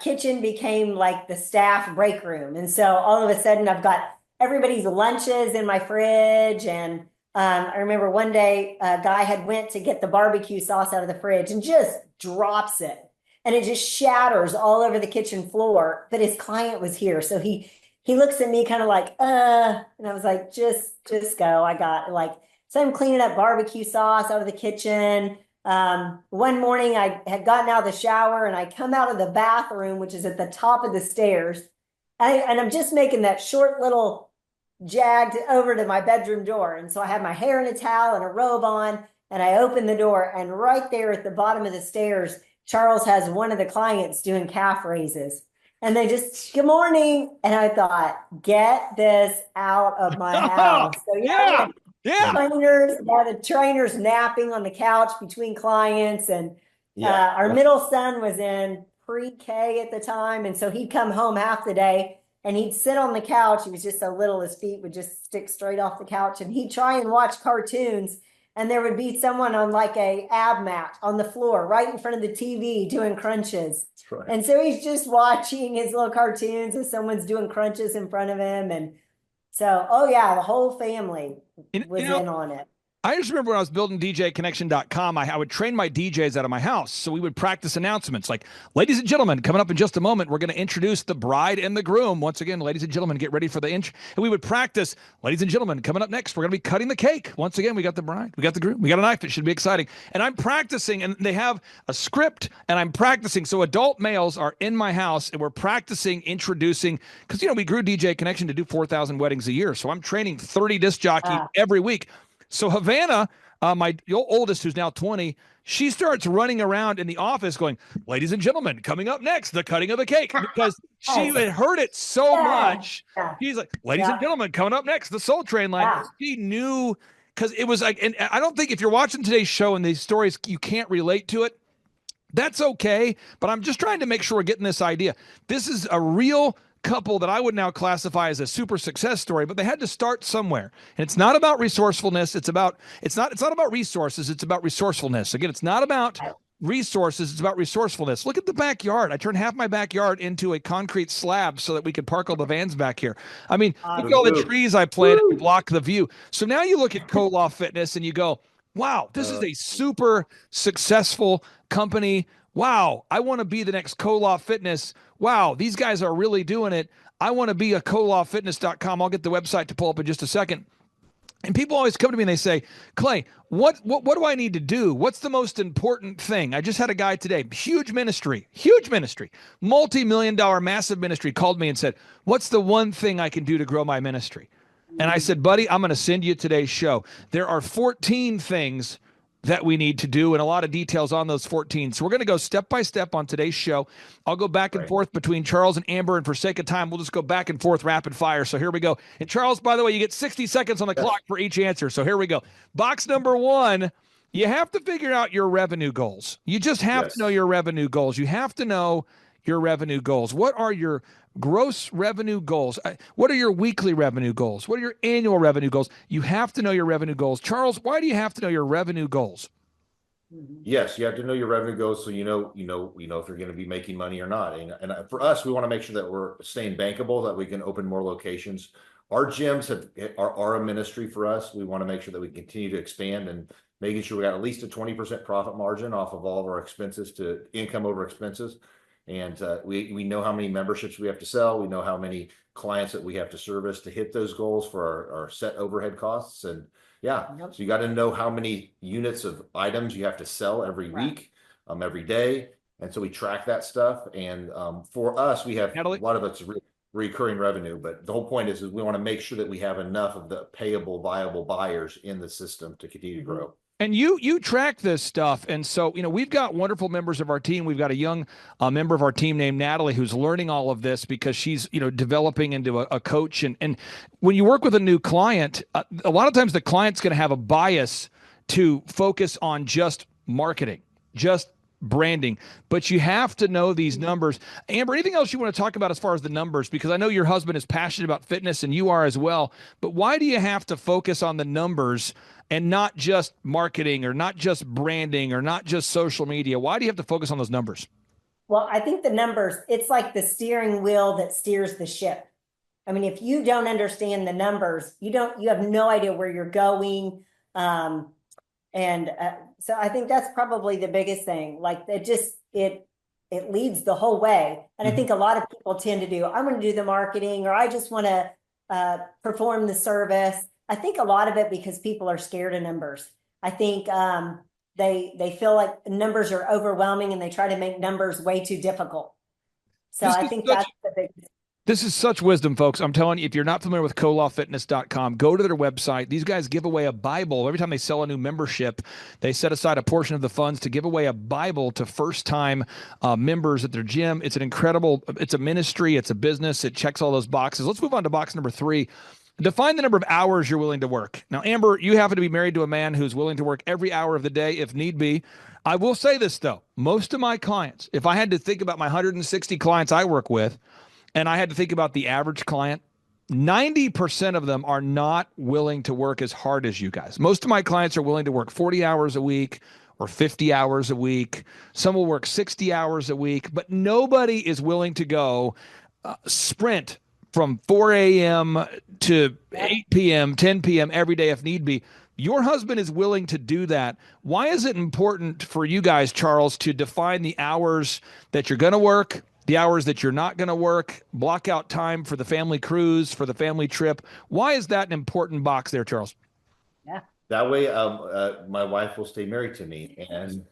kitchen became like the staff break room. And so all of a sudden I've got everybody's lunches in my fridge. And I remember one day a guy had went to get the barbecue sauce out of the fridge and just drops it. And it just shatters all over the kitchen floor. But his client was here. So he looks at me kind of like, and I was like, just go. So I'm cleaning up barbecue sauce out of the kitchen. One morning I had gotten out of the shower and I come out of the bathroom, which is at the top of the stairs. And I'm just making that short little jag over to my bedroom door. And so I had my hair in a towel and a robe on, and I opened the door, and right there at the bottom of the stairs, Charles has one of the clients doing calf raises. And they just, good morning. And I thought, get this out of my house. So the trainers napping on the couch between clients. And our middle son was in pre-K at the time. And so he'd come home half the day and he'd sit on the couch. He was just so little, his feet would just stick straight off the couch. And he'd try and watch cartoons. and there would be someone on like a ab mat on the floor right in front of the TV doing crunches. That's right. And so he's just watching his little cartoons as someone's doing crunches in front of him. And so, oh yeah, the whole family was in on it. I just remember when I was building DJconnection.com, I would train my DJs out of my house. So we would practice announcements like, ladies and gentlemen, coming up in just a moment, we're going to introduce the bride and the groom. Once again, ladies and gentlemen, get ready for the intro. And we would practice, ladies and gentlemen, coming up next, we're going to be cutting the cake. Once again, we got the bride, we got the groom, we got a knife. It should be exciting. And I'm practicing, and they have a script, and I'm practicing. So adult males are in my house, and we're practicing introducing, because, we grew DJ Connection to do 4,000 weddings a year. So I'm training 30 disc jockeys every week. So Havana, my oldest, who's now 20, she starts running around in the office going, ladies and gentlemen, coming up next, the cutting of the cake, because she had heard it so much. She's like, ladies and gentlemen, coming up next, the Soul Train line. She knew, because it was like, and I don't think if you're watching today's show and these stories, you can't relate to it. That's okay. But I'm just trying to make sure we're getting this idea. This is a real couple that I would now classify as a super success story, but they had to start somewhere. And it's not about resourcefulness. It's not about resources. It's about resourcefulness. Again, it's not about resources. It's about resourcefulness. Look at the backyard. I turned half my backyard into a concrete slab so that we could park all the vans back here. I mean, look at all the trees I planted to block the view. So now you look at Koloff Fitness and you go, wow, this is a super successful company. Wow, I want to be the next Koloff Fitness. Wow, these guys are really doing it. I want to be a KoloffFitness.com. I'll get the website to pull up in just a second. And people always come to me and they say, Clay, what do I need to do? What's the most important thing? I just had a guy today, huge ministry, multi-million-dollar, massive ministry, called me and said, what's the one thing I can do to grow my ministry? And I said, buddy, I'm going to send you today's show. There are 14 things that we need to do, and a lot of details on those 14. So we're going to go step by step on today's show. I'll go back and forth between Charles and Amber, and for sake of time, we'll just go back and forth rapid fire. So here we go. And Charles, by the way, you get 60 seconds on the clock for each answer. So here we go. Box number one, you have to figure out your revenue goals. You just have to know your revenue goals. You have to know your revenue goals. What are your gross revenue goals? What are your weekly revenue goals? What are your annual revenue goals? You have to know your revenue goals. Charles, why do you have to know your revenue goals? Yes, you have to know your revenue goals so you know if you're going to be making money or not. And for us, we want to make sure that we're staying bankable, that we can open more locations. Our gyms are a ministry for us. We want to make sure that we continue to expand and making sure we got at least a 20% profit margin off of all of our expenses to income over expenses. And we know how many memberships we have to sell. We know how many clients that we have to service to hit those goals for our set overhead costs. And so you got to know how many units of items you have to sell every week, every day. And so we track that stuff. And for us, we have a lot of it's recurring revenue. But the whole point is we want to make sure that we have enough of the payable, viable buyers in the system to continue to grow. And you track this stuff. And so, we've got wonderful members of our team. We've got a young member of our team named Natalie who's learning all of this because she's, developing into a coach. And when you work with a new client, a lot of times the client's going to have a bias to focus on just marketing, just branding, but you have to know these numbers. Amber, anything else you want to talk about as far as the numbers? Because I know your husband is passionate about fitness and you are as well, but why do you have to focus on the numbers and not just marketing or not just branding or not just social media? Why do you have to focus on those numbers? Well, I think the numbers, it's like the steering wheel that steers the ship. I mean, if you don't understand the numbers, you have no idea where you're going. So I think that's probably the biggest thing. Like it leads the whole way. And I think a lot of people tend to do, I'm going to do the marketing, or I just want to perform the service. I think a lot of it because people are scared of numbers. I think they feel like numbers are overwhelming and they try to make numbers way too difficult. So I think that's the biggest. This is such wisdom, folks. I'm telling you, if you're not familiar with KoloffFitness.com, go to their website. These guys give away a Bible. Every time they sell a new membership, they set aside a portion of the funds to give away a Bible to first-time members at their gym. It's a ministry. It's a business. It checks all those boxes. Let's move on to box number 3. Define the number of hours you're willing to work. Now, Amber, you happen to be married to a man who's willing to work every hour of the day if need be. I will say this, though. Most of my clients, if I had to think about my 160 clients I work with, and I had to think about the average client, 90% of them are not willing to work as hard as you guys. Most of my clients are willing to work 40 hours a week or 50 hours a week. Some will work 60 hours a week, but nobody is willing to go sprint from 4 a.m. to 8 p.m., 10 p.m. every day if need be. Your husband is willing to do that. Why is it important for you guys, Charles, to define the hours that you're going to work, the hours that you're not going to work, block out time for the family cruise, for the family trip? Why is that an important box there, Charles? Yeah. That way, my wife will stay married to me. And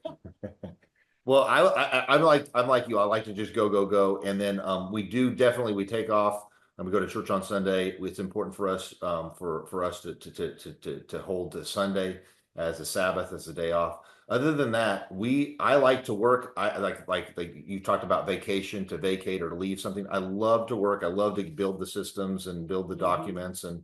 well, I'm like you. I like to just go. And then we take off and we go to church on Sunday. It's important for us for us to hold the Sunday as a Sabbath, as a day off. Other than that, I like to work. I like you talked about vacation, to vacate or to leave something. I love to work. I love to build the systems and build the documents and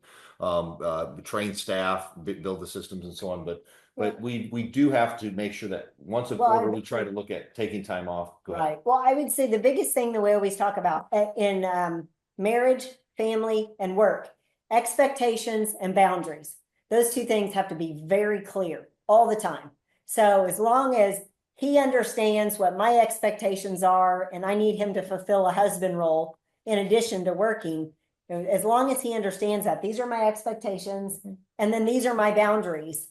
train staff, build the systems and so on. But we do have to make sure that once a quarter we try to look at taking time off. Go ahead. Right. Well, I would say the biggest thing that we always talk about in marriage, family, and work, expectations and boundaries. Those two things have to be very clear all the time. So as long as he understands what my expectations are and I need him to fulfill a husband role in addition to working, as long as he understands that these are my expectations and then these are my boundaries.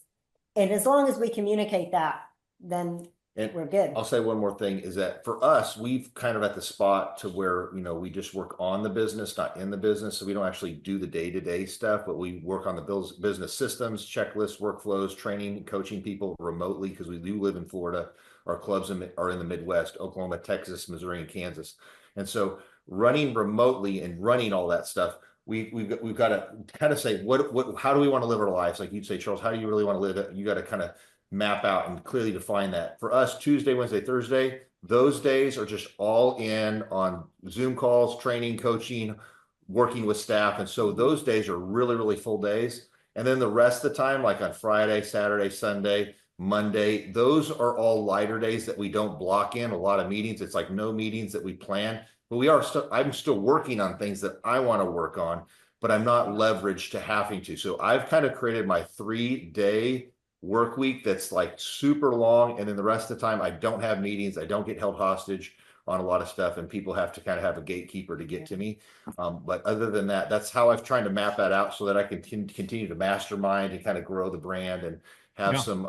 And as long as we communicate that, then we're good. I'll say one more thing is that for us, we've kind of at the spot to where, we just work on the business, not in the business. So we don't actually do the day-to-day stuff, but we work on the business systems, checklists, workflows, training, coaching people remotely because we do live in Florida. Our clubs are in the Midwest, Oklahoma, Texas, Missouri, and Kansas. And so running remotely and running all that stuff, we've got to kind of say, how do we want to live our lives? Like you'd say, Charles, how do you really want to live it? You got to kind of map out and clearly define that. For us, Tuesday, Wednesday, Thursday, those days are just all in on Zoom calls, training, coaching, working with staff. And so those days are really, really full days. And then the rest of the time, like on Friday, Saturday, Sunday, Monday, those are all lighter days that we don't block in a lot of meetings. It's like no meetings that we plan, but I'm still working on things that I want to work on, but I'm not leveraged to having to. So I've kind of created my 3-day work week that's like super long, and then the rest of the time I don't have meetings, I don't get held hostage on a lot of stuff, and people have to kind of have a gatekeeper to get to me. But other than that, that's how I've tried to map that out so that I can continue to mastermind and kind of grow the brand and have some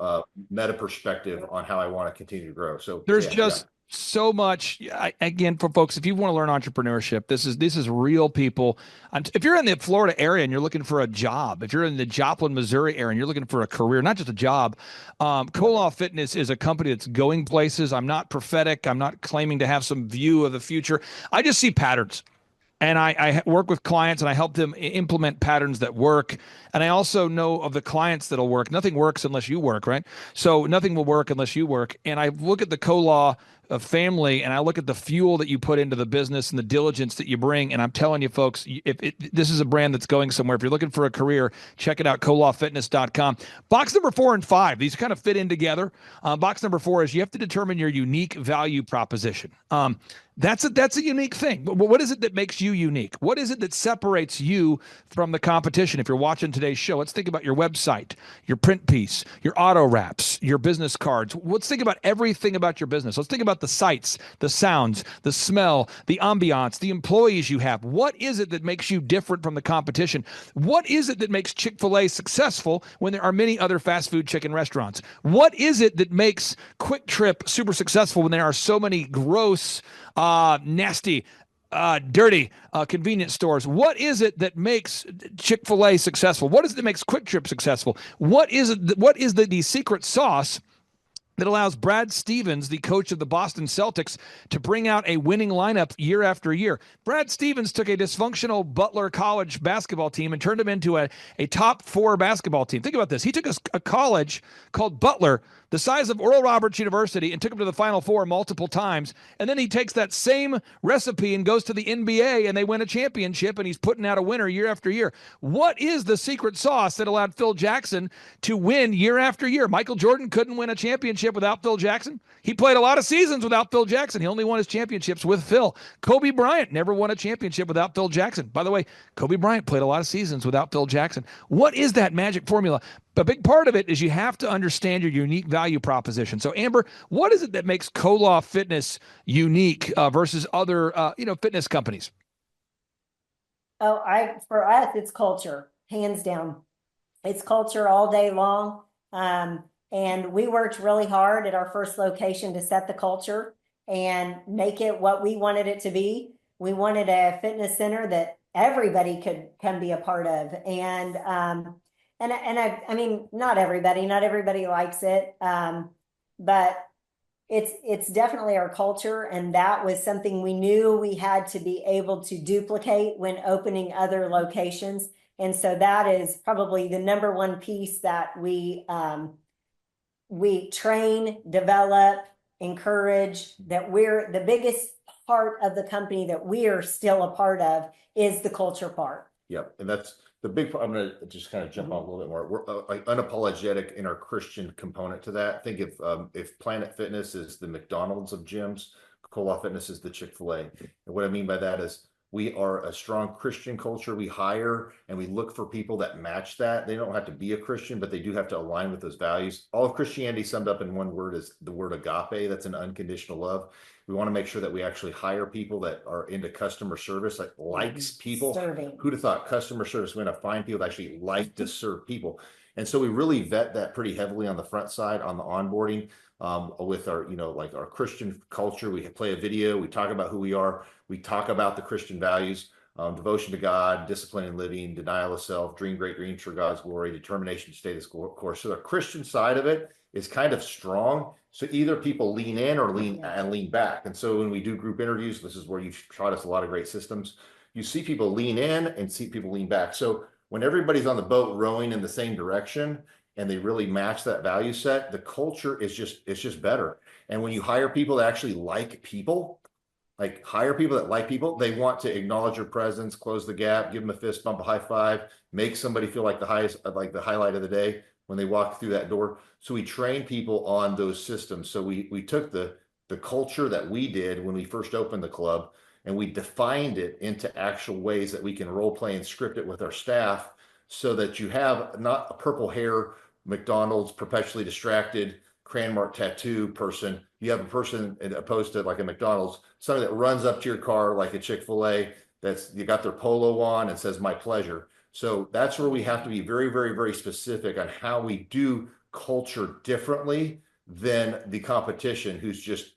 meta perspective on how I want to continue to grow. So there's so much. Again, for folks, if you want to learn entrepreneurship, this is real people. If you're in the Florida area and you're looking for a job, if you're in the Joplin, Missouri area and you're looking for a career, not just a job, Kolaw Fitness is a company that's going places. I'm not prophetic. I'm not claiming to have some view of the future. I just see patterns. And I work with clients and I help them implement patterns that work. And I also know of the clients that'll work. Nothing works unless you work, right? So nothing will work unless you work. And I look at the Kolaw family and I look at the fuel that you put into the business and the diligence that you bring. And I'm telling you, folks, this is a brand that's going somewhere. If you're looking for a career, check it out, kolawfitness.com. Box number 4 and 5, these kind of fit in together. Box number 4 is you have to determine your unique value proposition. That's a unique thing. But what is it that makes you unique? What is it that separates you from the competition? If you're watching today's show, let's think about your website, your print piece, your auto wraps, your business cards. Let's think about everything about your business. Let's think about the sights, the sounds, the smell, the ambiance, the employees you have. What is it that makes you different from the competition? What is it that makes Chick-fil-A successful when there are many other fast food chicken restaurants? What is it that makes Quick Trip super successful when there are so many gross, nasty, dirty convenience stores? What is it that makes Chick-fil-A successful? What is it that makes Quick Trip successful? What is the secret sauce that allows Brad Stevens, the coach of the Boston Celtics, to bring out a winning lineup year after year? Brad Stevens took a dysfunctional Butler College basketball team and turned them into a top 4 basketball team. Think about this. He took a college called Butler the size of Oral Roberts University and took them to the Final Four multiple times. And then he takes that same recipe and goes to the NBA and they win a championship, and he's putting out a winner year after year. What is the secret sauce that allowed Phil Jackson to win year after year? Michael Jordan couldn't win a championship without Phil Jackson. He played a lot of seasons without Phil Jackson. He only won his championships with Phil. Kobe Bryant never won a championship without Phil Jackson. By the way, Kobe Bryant played a lot of seasons without Phil Jackson. What is that magic formula? A big part of it is you have to understand your unique value proposition. So, Amber, what is it that makes Koloff Fitness unique versus other, fitness companies? Oh, for us, it's culture, hands down. It's culture all day long. And we worked really hard at our first location to set the culture and make it what we wanted it to be. We wanted a fitness center that everybody can be a part of. And I mean, not everybody likes it. But it's definitely our culture. And that was something we knew we had to be able to duplicate when opening other locations. And so that is probably the number one piece that we train, develop, encourage, that we're the biggest part of the company that we are still a part of is the culture part. Yep. And that's the big part. I'm going to just kind of jump on a little bit more. We're unapologetic in our Christian component to that. Think if Planet Fitness is the McDonald's of gyms, Koloff Fitness is the Chick-fil-A. And what I mean by that is we are a strong Christian culture. We hire and we look for people that match that. They don't have to be a Christian, but they do have to align with those values. All of Christianity summed up in one word is the word agape. That's an unconditional love. We want to make sure that we actually hire people that are into customer service, that likes people. Serving. Who'd have thought customer service? We're going to find people that actually like to serve people. And so we really vet that pretty heavily on the front side, on the onboarding, with our, like our Christian culture. We play a video, we talk about who we are, we talk about the Christian values, devotion to God, discipline in living, denial of self, dream great dreams for God's glory, determination to stay this course. So the Christian side of it is kind of strong. So either people lean in or lean back. And so when we do group interviews, this is where you've taught us a lot of great systems. You see people lean in and see people lean back. So when everybody's on the boat rowing in the same direction and they really match that value set, the culture is just better. And when you hire people that actually like people, they want to acknowledge your presence, close the gap, give them a fist bump, a high five, make somebody feel like the highlight of the day when they walk through that door. So we train people on those systems. So we took the culture that we did when we first opened the club, and we defined it into actual ways that we can role play and script it with our staff, so that you have not a purple hair McDonald's perpetually distracted crayon mark tattoo person. You have a person opposed to like a McDonald's, somebody that runs up to your car like a Chick-fil-A, that's you got their polo on and says my pleasure. So that's where we have to be very, very, very specific on how we do culture differently than the competition who's just,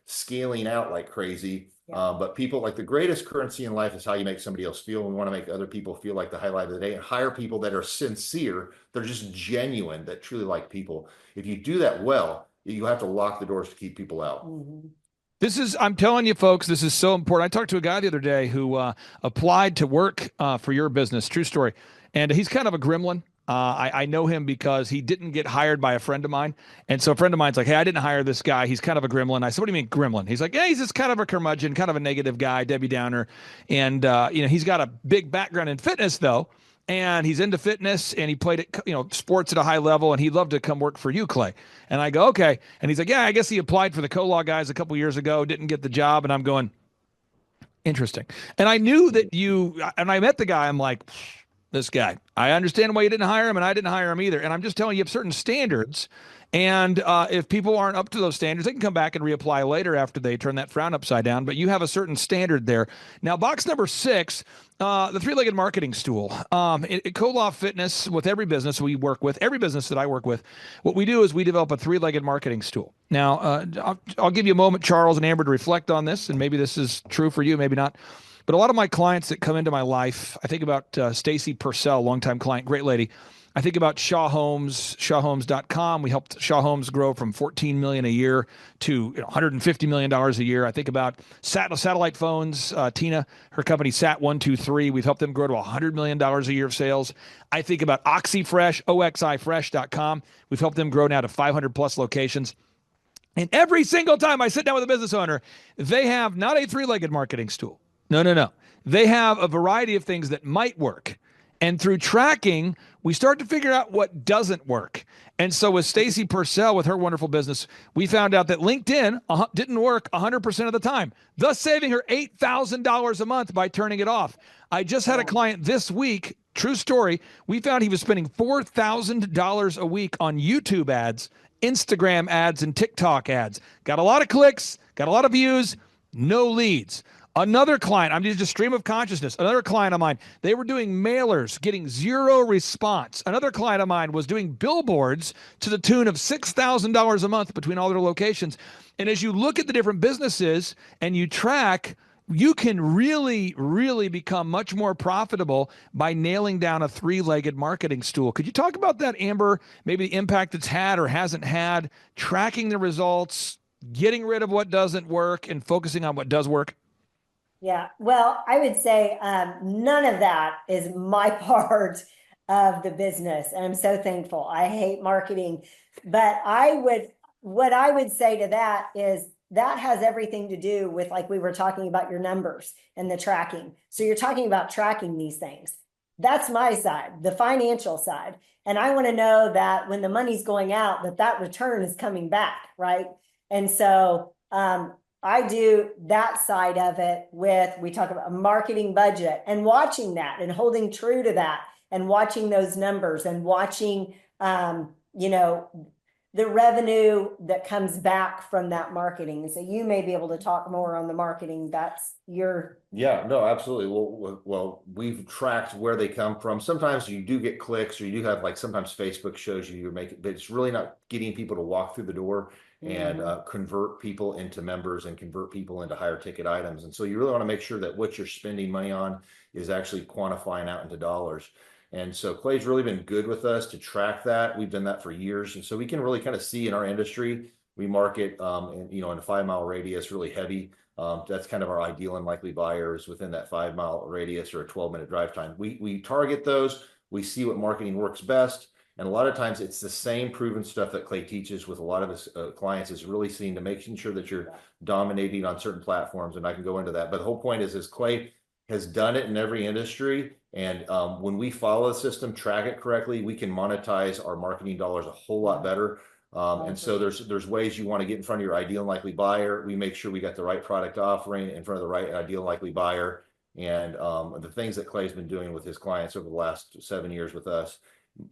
scaling out like crazy. Yeah. But people, like, the greatest currency in life is how you make somebody else feel. We want to make other people feel like the highlight of the day, and hire people that are sincere. They're just genuine, that truly like people. If you do that well, you have to lock the doors to keep people out. Mm-hmm. I'm telling you, folks, this is so important. I talked to a guy the other day who applied to work for your business, true story. And he's kind of a gremlin. I know him because he didn't get hired by a friend of mine. And so a friend of mine's like, hey, I didn't hire this guy. He's kind of a gremlin. I said, what do you mean gremlin? He's like, yeah, he's just kind of a curmudgeon, kind of a negative guy, Debbie Downer. And, he's got a big background in fitness, though. And he's into fitness, and he played at, sports at a high level, and he'd love to come work for you, Clay. And I go, okay. And he's like, yeah, I guess he applied for the Koloff guys a couple years ago, didn't get the job. And I'm going, interesting. And I knew that and I met the guy, I'm like, this guy, I understand why you didn't hire him, and I didn't hire him either. And I'm just telling you, have certain standards. And if people aren't up to those standards, they can come back and reapply later after they turn that frown upside down. But you have a certain standard there. Now, box number 6, the three-legged marketing stool. At Koloff Fitness, with every business we work with, every business that I work with, what we do is we develop a three-legged marketing stool. Now, I'll give you a moment, Charles and Amber, to reflect on this, and maybe this is true for you, maybe not. But a lot of my clients that come into my life, I think about Stacy Purcell, longtime client, great lady. I think about Shaw Homes, shawhomes.com. We helped Shaw Homes grow from $14 million a year to $150 million a year. I think about satellite phones. Tina, her company Sat123. We've helped them grow to $100 million a year of sales. I think about OxyFresh, oxifresh.com. We've helped them grow now to 500 plus locations. And every single time I sit down with a business owner, they have not a three-legged marketing stool. No. They have a variety of things that might work. And through tracking, we start to figure out what doesn't work. And so with Stacy Purcell, with her wonderful business, we found out that LinkedIn didn't work 100% of the time, thus saving her $8,000 a month by turning it off. I just had a client this week, true story, we found he was spending $4,000 a week on YouTube ads, Instagram ads, and TikTok ads. Got a lot of clicks, got a lot of views, no leads. Another client, I'm just a stream of consciousness. Another client of mine, they were doing mailers, getting zero response. Another client of mine was doing billboards to the tune of $6,000 a month between all their locations. And as you look at the different businesses and you track, you can really, really become much more profitable by nailing down a three-legged marketing stool. Could you talk about that, Amber? Maybe the impact it's had or hasn't had, tracking the results, getting rid of what doesn't work and focusing on what does work? Yeah, well, I would say none of that is my part of the business. And I'm so thankful. I hate marketing. But what I would say to that is that has everything to do with, like we were talking about, your numbers and the tracking. So you're talking about tracking these things. That's my side, the financial side. And I want to know that when the money's going out, that return is coming back, right? And so I do that side of it we talk about a marketing budget and watching that and holding true to that and watching those numbers and watching, the revenue that comes back from that marketing. And so you may be able to talk more on the marketing. That's your. Yeah, no, absolutely. Well, we've tracked where they come from. Sometimes you do get clicks, or you do have, like, sometimes Facebook shows you make it, but it's really not getting people to walk through the door and convert people into members and convert people into higher ticket items. And so you really want to make sure that what you're spending money on is actually quantifying out into dollars. And so Clay's really been good with us to track that. We've done that for years. And so we can really kind of see in our industry, we market, in a 5-mile radius, really heavy. That's kind of our ideal and likely buyers within that 5-mile radius or a 12-minute drive time. We target those. We see what marketing works best. And a lot of times it's the same proven stuff that Clay teaches with a lot of his clients, is really seeing to making sure that you're dominating on certain platforms. And I can go into that. But the whole point is Clay has done it in every industry. And when we follow the system, track it correctly, we can monetize our marketing dollars a whole lot better. And so there's ways you want to get in front of your ideal and likely buyer. We make sure we got the right product offering in front of the right ideal and likely buyer. And the things that Clay's been doing with his clients over the last 7 years with us,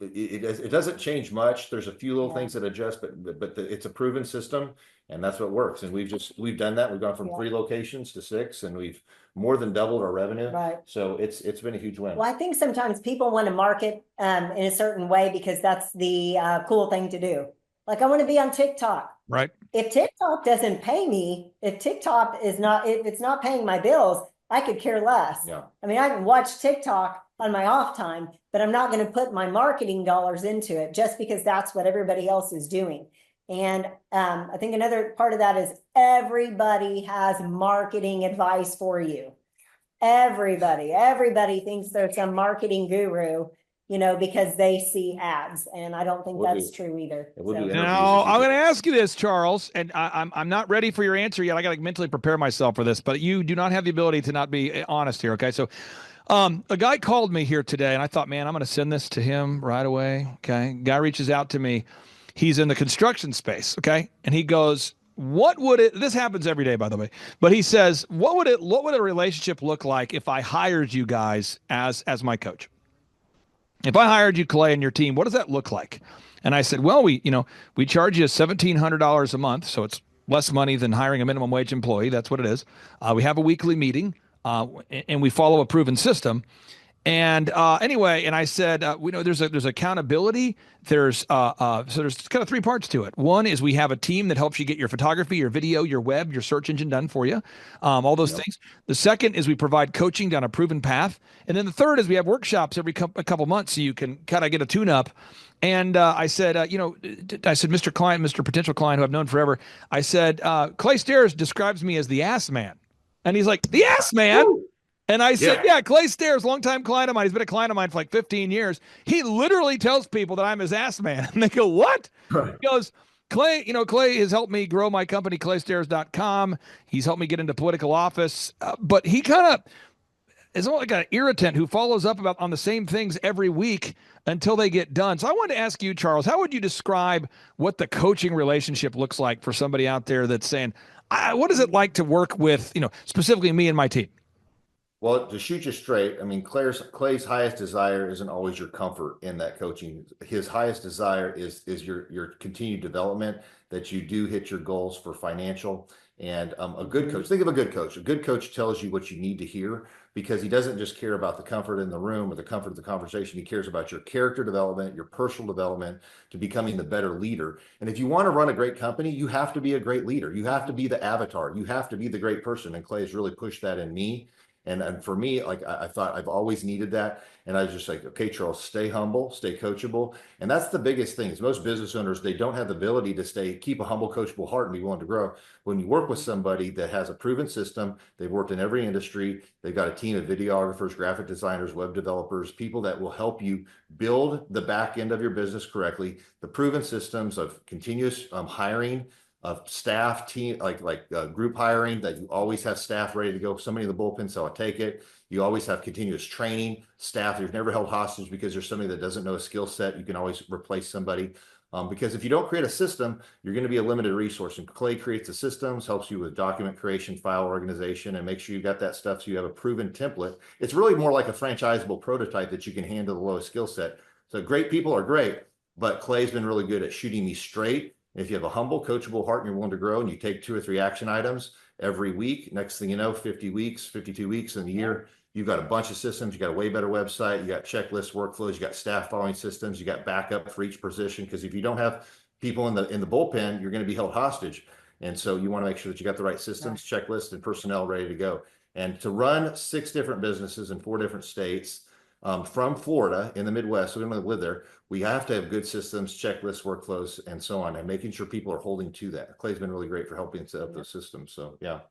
it doesn't change much. There's a few little things that adjust, but it's a proven system, and that's what works. And we've done that. We've gone from 3 locations to 6, and we've more than doubled our revenue. Right. So it's been a huge win. Well, I think sometimes people want to market in a certain way because that's the cool thing to do. Like, I want to be on TikTok. Right. If TikTok doesn't pay me, if it's not paying my bills, I could care less. Yeah. I mean, I can watch TikTok on my off time, but I'm not going to put my marketing dollars into it just because that's what everybody else is doing. And I think another part of that is everybody has marketing advice for you. Everybody thinks they're some marketing guru, because they see ads. And I don't think that's true either. Now, I'm going to ask you this, Charles, and I'm not ready for your answer yet. I got to mentally prepare myself for this, but you do not have the ability to not be honest here. Okay. So a guy called me here today, and I thought, man, I'm going to send this to him right away. Okay. Guy reaches out to me. He's in the construction space. Okay. And he goes, this happens every day, by the way, but he says, what would a relationship look like if I hired you guys as my coach? If I hired you, Clay, and your team, what does that look like? And I said, well, we charge you $1,700 a month. So it's less money than hiring a minimum wage employee. That's what it is. We have a weekly meeting, and we follow a proven system. And anyway, and I said, we know there's accountability. There's so there's kind of three parts to it. One is we have a team that helps you get your photography, your video, your web, your search engine done for you, all those things. The second is we provide coaching down a proven path, and then the third is we have workshops every a couple months so you can kind of get a tune-up. And I said, Mr. Client, Mr. Potential Client, who I've known forever, I said, Clay Stairs describes me as the ass man, and he's like, the ass man. Ooh. And I said, yeah, Clay Stairs, longtime client of mine. He's been a client of mine for like 15 years. He literally tells people that I'm his ass man. And they go, what? He goes, Clay has helped me grow my company, claystairs.com. He's helped me get into political office. But he kind of is like an irritant who follows up on the same things every week until they get done. So I wanted to ask you, Charles, how would you describe what the coaching relationship looks like for somebody out there that's saying, what is it like to work with, specifically me and my team? Well, to shoot you straight, I mean, Clay's highest desire isn't always your comfort in that coaching. His highest desire is your continued development, that you do hit your goals for financial. And a good coach, think of a good coach. A good coach tells you what you need to hear, because he doesn't just care about the comfort in the room or the comfort of the conversation. He cares about your character development, your personal development, to becoming the better leader. And if you want to run a great company, you have to be a great leader. You have to be the avatar. You have to be the great person. And Clay has really pushed that in me. And for me, like I thought I've always needed that. And I was just like, okay, Charles, stay humble, stay coachable. And that's the biggest thing is most business owners, they don't have the ability to keep a humble, coachable heart and be willing to grow. When you work with somebody that has a proven system, they've worked in every industry, they've got a team of videographers, graphic designers, web developers, people that will help you build the back end of your business correctly, the proven systems of continuous hiring, of staff team, like group hiring, that you always have staff ready to go. Somebody in the bullpen, so I'll take it. You always have continuous training, staff. You're never held hostage because there's somebody that doesn't know a skill set. You can always replace somebody. Because if you don't create a system, you're going to be a limited resource. And Clay creates the systems, helps you with document creation, file organization, and make sure you got that stuff so you have a proven template. It's really more like a franchisable prototype that you can handle the lowest skill set. So great people are great, but Clay's been really good at shooting me straight. If you have a humble, coachable heart and you're willing to grow, and you take 2 or 3 action items every week, next thing you know, 50 weeks, 52 weeks in a year, you've got a bunch of systems. You got a way better website. You got checklists, workflows. You got staff following systems. You got backup for each position. Because if you don't have people in the bullpen, you're going to be held hostage. And so you want to make sure that you got the right systems, checklists, and personnel ready to go. And to run 6 different businesses in 4 different states, from Florida in the Midwest, so we don't live there, we have to have good systems, checklists, workflows, and so on, and making sure people are holding to that. Clay's been really great for helping set up those systems. So yeah,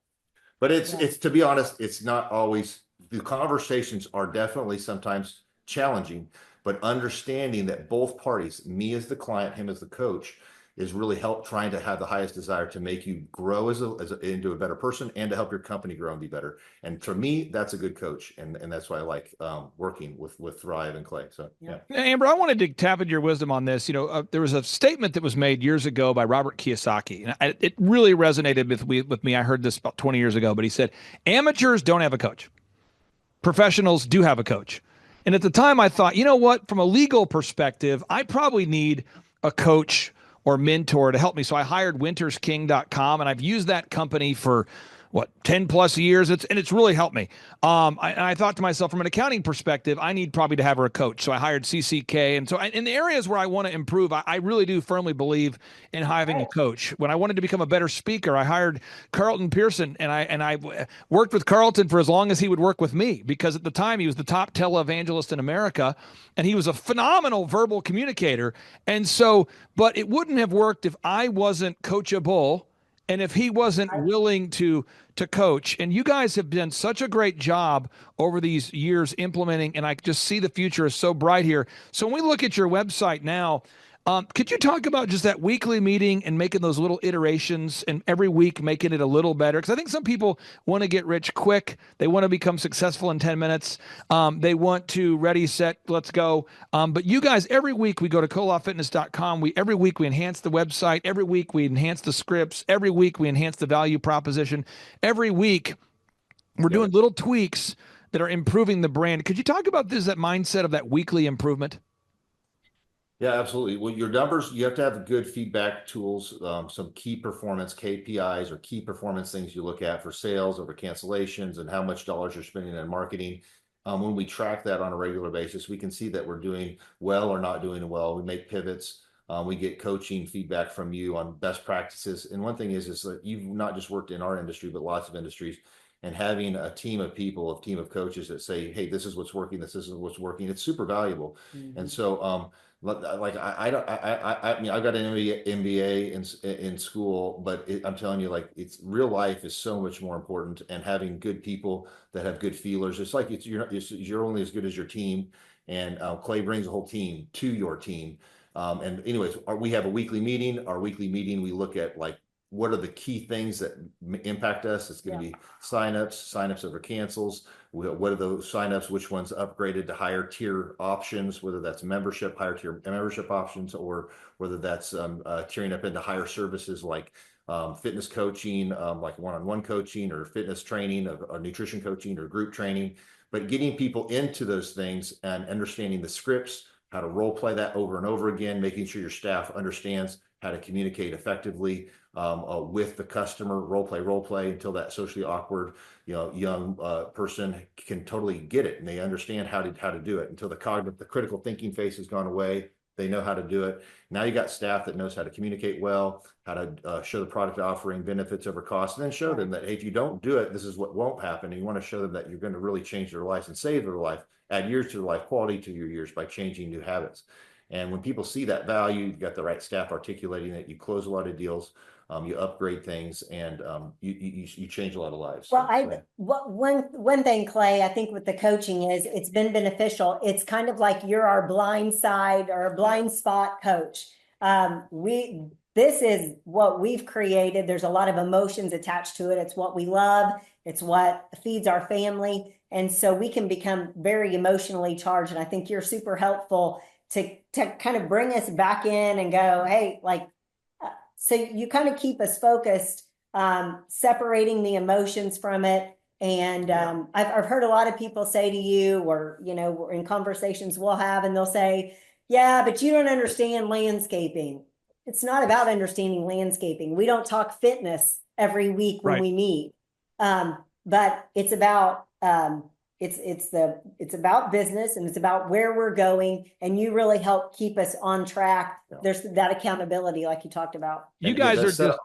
but it's to be honest, it's not always, the conversations are definitely sometimes challenging, but understanding that both parties, me as the client, him as the coach, is really trying to have the highest desire to make you grow into a better person, and to help your company grow and be better. And for me, that's a good coach. And that's why I like working with Thrive and Clay. So yeah. Amber, I wanted to tap into your wisdom on this. There was a statement that was made years ago by Robert Kiyosaki, and it really resonated with me. I heard this about 20 years ago, but he said, amateurs don't have a coach. Professionals do have a coach. And at the time I thought, you know what, from a legal perspective, I probably need a coach or mentor to help me. So I hired wintersking.com, and I've used that company for 10 plus years. It's really helped me. I thought to myself, from an accounting perspective, I need probably to have her a coach. So I hired CCK. And so in the areas where I want to improve, I really do firmly believe in having a coach. When I wanted to become a better speaker, I hired Carlton Pearson, and I worked with Carlton for as long as he would work with me, because at the time he was the top televangelist in America, and he was a phenomenal verbal communicator. And so, but it wouldn't have worked if I wasn't coachable, and if he wasn't willing to coach. And you guys have done such a great job over these years implementing, and I just see the future is so bright here. So when we look at your website now, could you talk about just that weekly meeting and making those little iterations, and every week making it a little better? Because I think some people want to get rich quick. They want to become successful in 10 minutes. They want to ready, set, let's go. But you guys, every week we go to kolafitness.com. Every week we enhance the website. Every week we enhance the scripts. Every week we enhance the value proposition. Every week we're doing little tweaks that are improving the brand. Could you talk about that mindset of that weekly improvement? Yeah, absolutely. Well, your numbers, you have to have good feedback tools, some key performance KPIs or key performance things you look at for sales over cancellations, and how much dollars you're spending on marketing. When we track that on a regular basis, we can see that we're doing well or not doing well. We make pivots. We get coaching feedback from you on best practices. And one thing is that you've not just worked in our industry, but lots of industries. And having a team of people, a team of coaches that say, hey, this is what's working, this isn't what's working, it's super valuable. And so like I mean, I've got an MBA in school, but I'm telling you, like, it's real life is so much more important, and having good people that have good feelers. It's like you're only as good as your team, and Clay brings a whole team to your team. And anyways, we have a weekly meeting. Our weekly meeting, we look at, like, what are the key things that impact us? It's going to be signups over cancels. What are those signups? Which ones upgraded to higher tier options, whether that's membership, higher tier membership options, or whether that's tiering up into higher services like fitness coaching, like one-on-one coaching, or fitness training, or nutrition coaching, or group training. But getting people into those things and understanding the scripts, how to role play that over and over again, making sure your staff understands how to communicate effectively with the customer, role play until that socially awkward, young person can totally get it, and they understand how to do it, until the critical thinking phase has gone away. They know how to do it. Now you got staff that knows how to communicate well, how to show the product offering, benefits over cost, and then show them that, hey, if you don't do it, this is what won't happen. And you want to show them that you're going to really change their lives and save their life, add years to their life, quality to your years by changing new habits. And when people see that value, you've got the right staff articulating it, you close a lot of deals, you upgrade things, and you change a lot of lives. Well, one thing, Clay, I think with the coaching is it's been beneficial. It's kind of like you're our blind side or a blind spot coach. This is what we've created. There's a lot of emotions attached to it. It's what we love. It's what feeds our family. And so we can become very emotionally charged. And I think you're super helpful to kind of bring us back in and go, hey, like, so you kind of keep us focused, separating the emotions from it. And I've heard a lot of people say to you, or, in conversations we'll have, and they'll say, yeah, but you don't understand landscaping. It's not about understanding landscaping. We don't talk fitness every week when we meet. But it's about, it's about business, and it's about where we're going, and you really help keep us on track. There's that accountability, like you talked about. You guys are just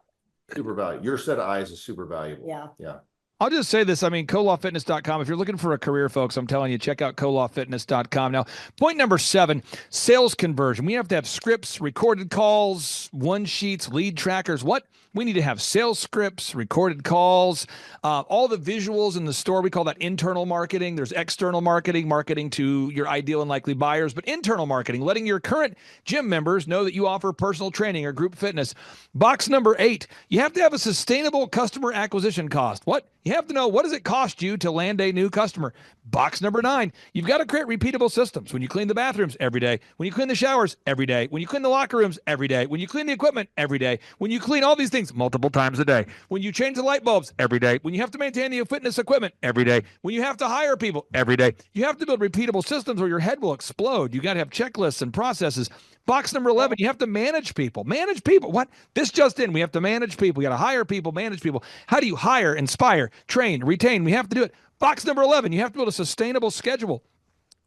super valuable. Your set of eyes is super valuable. Yeah. I'll just say this. I mean, colawfitness.com. If you're looking for a career, folks, I'm telling you, check out colawfitness.com. Now, point number 7, sales conversion. We have to have scripts, recorded calls, one sheets, lead trackers. What? We need to have sales scripts, recorded calls, all the visuals in the store. We call that internal marketing. There's external marketing, marketing to your ideal and likely buyers, but internal marketing, letting your current gym members know that you offer personal training or group fitness. Box number 8, you have to have a sustainable customer acquisition cost. What? You have to know, what does it cost you to land a new customer? Box number 9, you've got to create repeatable systems. When you clean the bathrooms every day, when you clean the showers every day, when you clean the locker rooms every day, when you clean the equipment every day, when you clean all these things multiple times a day, when you change the light bulbs every day, when you have to maintain the fitness equipment every day, when you have to hire people every day, you have to build repeatable systems or your head will explode. You got to have checklists and processes. Box number 11, you have to manage people. Manage people. What? This just in. We have to manage people. You got to hire people, manage people. How do you hire, inspire, train, retain? We have to do it. Box number 11, you have to build a sustainable schedule.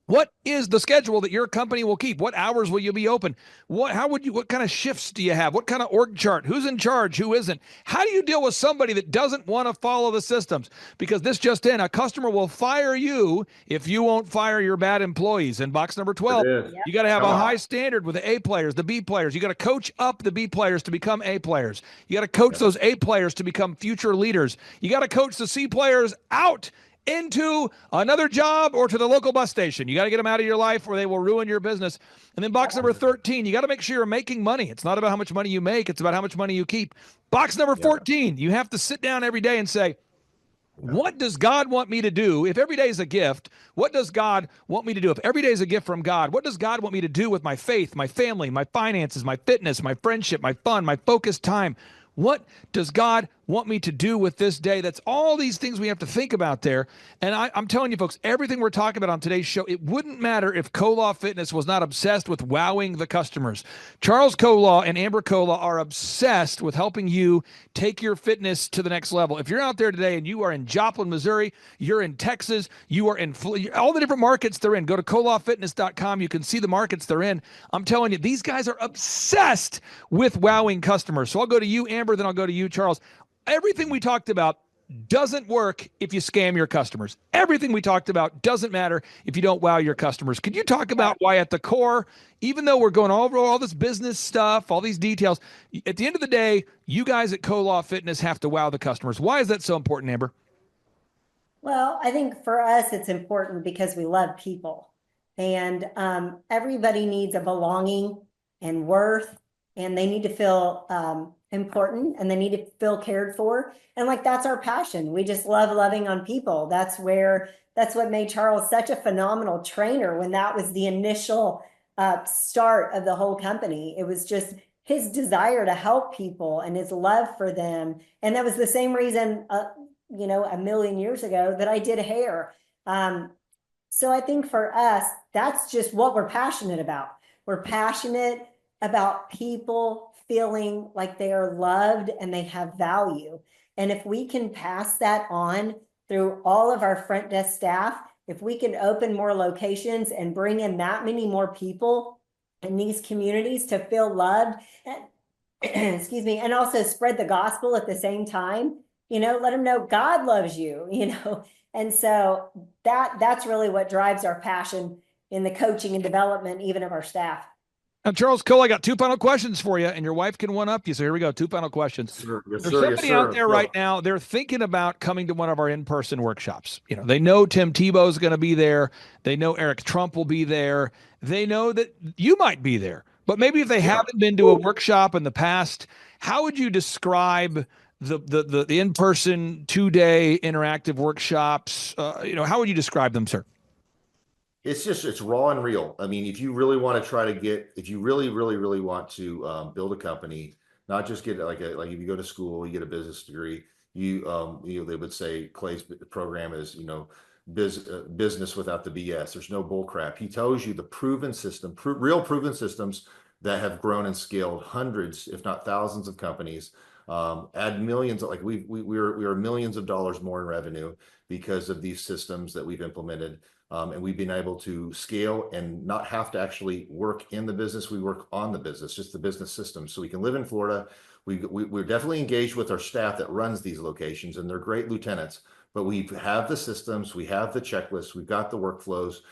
What is the schedule that your company will keep? What hours will you be open? What kind of shifts do you have? What kind of org chart? Who's in charge? Who isn't? How do you deal with somebody that doesn't want to follow the systems? Because this just in, a customer will fire you if you won't fire your bad employees. In box number 12, you got to have a high standard with the A players, the B players. You got to coach up the B players to become A players. You got to coach those A players to become future leaders. You got to coach the C players out into another job or to the local bus station. You got to get them out of your life or they will ruin your business. And then box number 13, you got to make sure you're making money. It's not about how much money you make. It's about how much money you keep. Box number 14, you have to sit down every day and say, what does God want me to do? If every day is a gift, what does God want me to do? If every day is a gift from God, what does God want me to do with my faith, my family, my finances, my fitness, my friendship, my fun, my focused time? What does God want me to do with this day? That's all these things we have to think about there. And I'm telling you, folks, everything we're talking about on today's show, it wouldn't matter if Kolaw Fitness was not obsessed with wowing the customers. Charles Kolaw and Amber Kolaw are obsessed with helping you take your fitness to the next level. If you're out there today and you are in Joplin, Missouri, you're in Texas, you are in all the different markets they're in, go to kolawfitness.com. You can see the markets they're in. I'm telling you, these guys are obsessed with wowing customers. So I'll go to you, Amber, then I'll go to you, Charles. Everything we talked about doesn't work if you scam your customers. Everything we talked about doesn't matter if you don't wow your customers. Could you talk about why at the core, even though we're going over all this business stuff, all these details, at the end of the day, you guys at Kolaw Fitness have to wow the customers. Why is that so important, Amber? Well, I think for us, it's important because we love people, and everybody needs a belonging and worth, and they need to feel important, and they need to feel cared for. And like, that's our passion. We just love loving on people. That's what made Charles such a phenomenal trainer when that was the initial start of the whole company. It was just his desire to help people and his love for them. And that was the same reason, a million years ago that I did hair. So I think for us, that's just what we're passionate about. We're passionate about people feeling like they are loved and they have value. And if we can pass that on through all of our front desk staff, if we can open more locations and bring in that many more people in these communities to feel loved, and, excuse me, and also spread the gospel at the same time, let them know God loves you, And so that's really what drives our passion in the coaching and development, even of our staff. Now, Charles Cole, I got two final questions for you, and your wife can one-up you. So here we go, two final questions. Sure. Yes, There's sir. somebody Yes, out sir. there right now, they're thinking about coming to one of our in-person workshops. They know Tim Tebow's going to be there. They know Eric Trump will be there. They know that you might be there. But maybe if they haven't been to a workshop in the past, how would you describe the in-person 2-day interactive workshops? How would you describe them, sir? It's raw and real. I mean, if you really want to if you really, really, really want to build a company, not just get like if you go to school, you get a business degree, they would say Clay's program is, business without the BS. There's no bull crap. He tells you the proven system, real proven systems that have grown and scaled hundreds, if not thousands of companies, add millions, we are millions of dollars more in revenue because of these systems that we've implemented. And we've been able to scale and not have to actually work in the business. We work on the business, just the business system. So we can live in Florida. We're definitely engaged with our staff that runs these locations, and they're great lieutenants. But we have the systems, we have the checklists, we've got the workflows,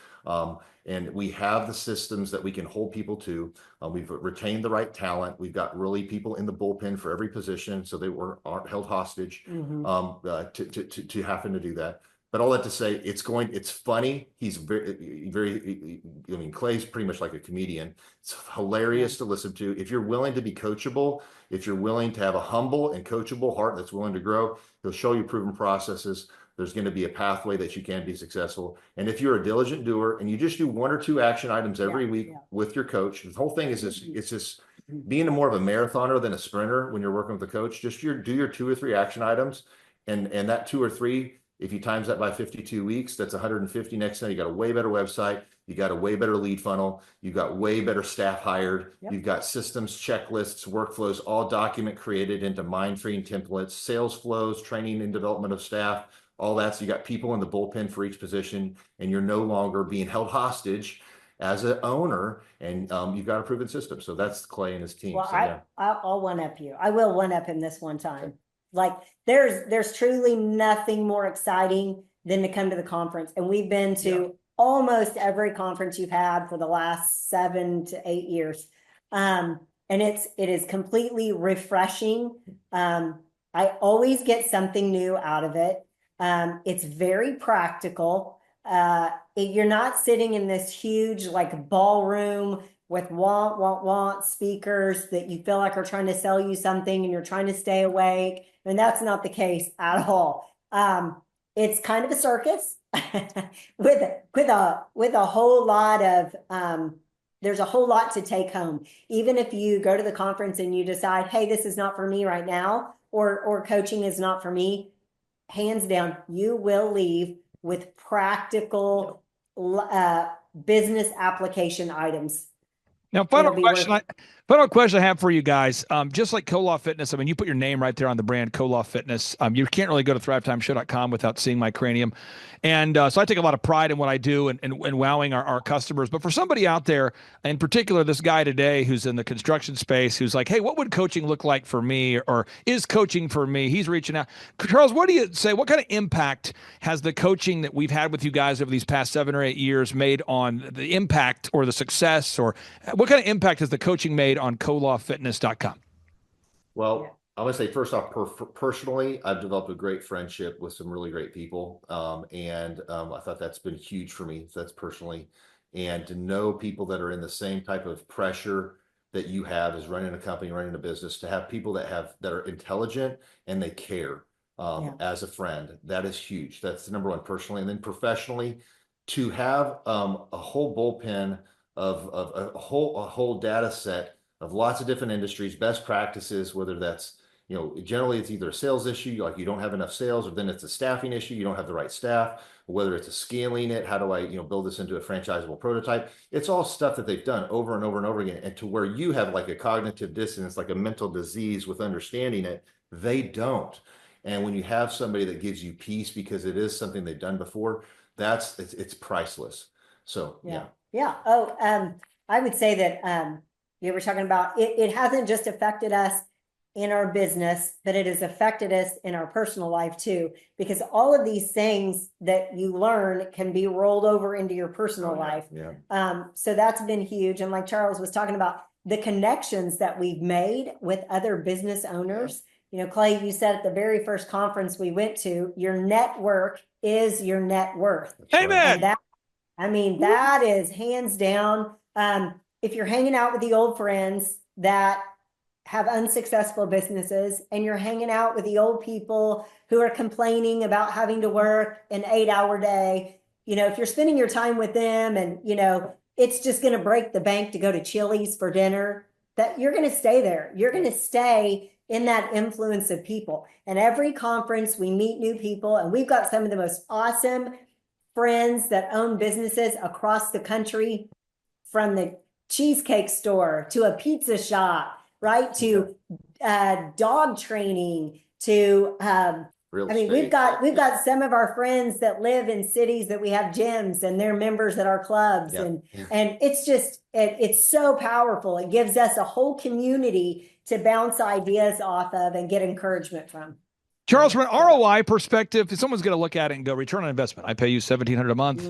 and we have the systems that we can hold people to. We've retained the right talent. We've got really people in the bullpen for every position, so they aren't held hostage to having to do that. But all that to say, it's funny. He's very, Clay's pretty much like a comedian. It's hilarious to listen to. If you're willing to be coachable, if you're willing to have a humble and coachable heart that's willing to grow, he'll show you proven processes. There's going to be a pathway that you can be successful. And if you're a diligent doer and you just do 1 or 2 action items every week with your coach, the whole thing is it's just being more of a marathoner than a sprinter when you're working with a coach. Just do your 2 or 3 action items, and that 2 or 3, if you times that by 52 weeks, that's 150. Next time, you got a way better website. You got a way better lead funnel. You got way better staff hired. You've got systems, checklists, workflows, all document created into mind-freeing templates, sales flows, training and development of staff, all that. So you got people in the bullpen for each position, and you're no longer being held hostage as an owner, and you've got a proven system. So that's Clay and his team. Well, so, I'll one-up you. I will one-up him this one time. Okay. Like, there's truly nothing more exciting than to come to the conference. And we've been to almost every conference you've had for the last 7 to 8 years. And it is completely refreshing. I always get something new out of it. It's very practical. You're not sitting in this huge ballroom with want speakers that you feel like are trying to sell you something and you're trying to stay awake. And that's not the case at all. It's kind of a circus with a whole lot of, there's a whole lot to take home. Even if you go to the conference and you decide, hey, this is not for me right now, or coaching is not for me, hands down, you will leave with practical business application items. Now, final question I have for you guys. Just like Koloff Fitness, I mean, you put your name right there on the brand, Koloff Fitness. You can't really go to thrivetimeshow.com without seeing my cranium. And so I take a lot of pride in what I do and wowing our customers. But for somebody out there, in particular, this guy today who's in the construction space, who's like, hey, what would coaching look like for me? Or is coaching for me? He's reaching out. Charles, what do you say? What kind of impact has the coaching that we've had with you guys over these past 7 or 8 years made on the impact or the success, or what kind of impact has the coaching made on KoloffFitness.com? Well, I want to say first off, personally, I've developed a great friendship with some really great people. I thought that's been huge for me. So that's personally. And to know people that are in the same type of pressure that you have as running a company, running a business, to have people that are intelligent and they care as a friend, that is huge. That's the number one personally. And then professionally, to have a whole bullpen of a whole data set of lots of different industries, best practices, whether that's, generally it's either a sales issue, like you don't have enough sales, or then it's a staffing issue, you don't have the right staff, or whether it's a scaling it, how do I, build this into a franchisable prototype? It's all stuff that they've done over and over and over again. And to where you have like a cognitive dissonance, like a mental disease with understanding it, they don't. And when you have somebody that gives you peace because it is something they've done before, it's priceless. So, yeah. Yeah. Oh, I would say that you were talking about it hasn't just affected us in our business, but it has affected us in our personal life too, because all of these things that you learn can be rolled over into your personal life. Yeah. So that's been huge. And like Charles was talking about, the connections that we've made with other business owners. Clay, you said at the very first conference we went to, your network is your net worth. Amen. And that is hands down. If you're hanging out with the old friends that have unsuccessful businesses, and you're hanging out with the old people who are complaining about having to work an 8-hour day, if you're spending your time with them and, it's just going to break the bank to go to Chili's for dinner, that you're going to stay there. You're going to stay in that influence of people. And every conference we meet new people, and we've got some of the most awesome friends that own businesses across the country, from the cheesecake store to a pizza shop, right? To dog training, to we've got some of our friends that live in cities that we have gyms and they're members at our clubs. And it's just it's so powerful. It gives us a whole community to bounce ideas off of and get encouragement from. Charles, from an ROI perspective, if someone's going to look at it and go, return on investment, I pay you $1,700 a month.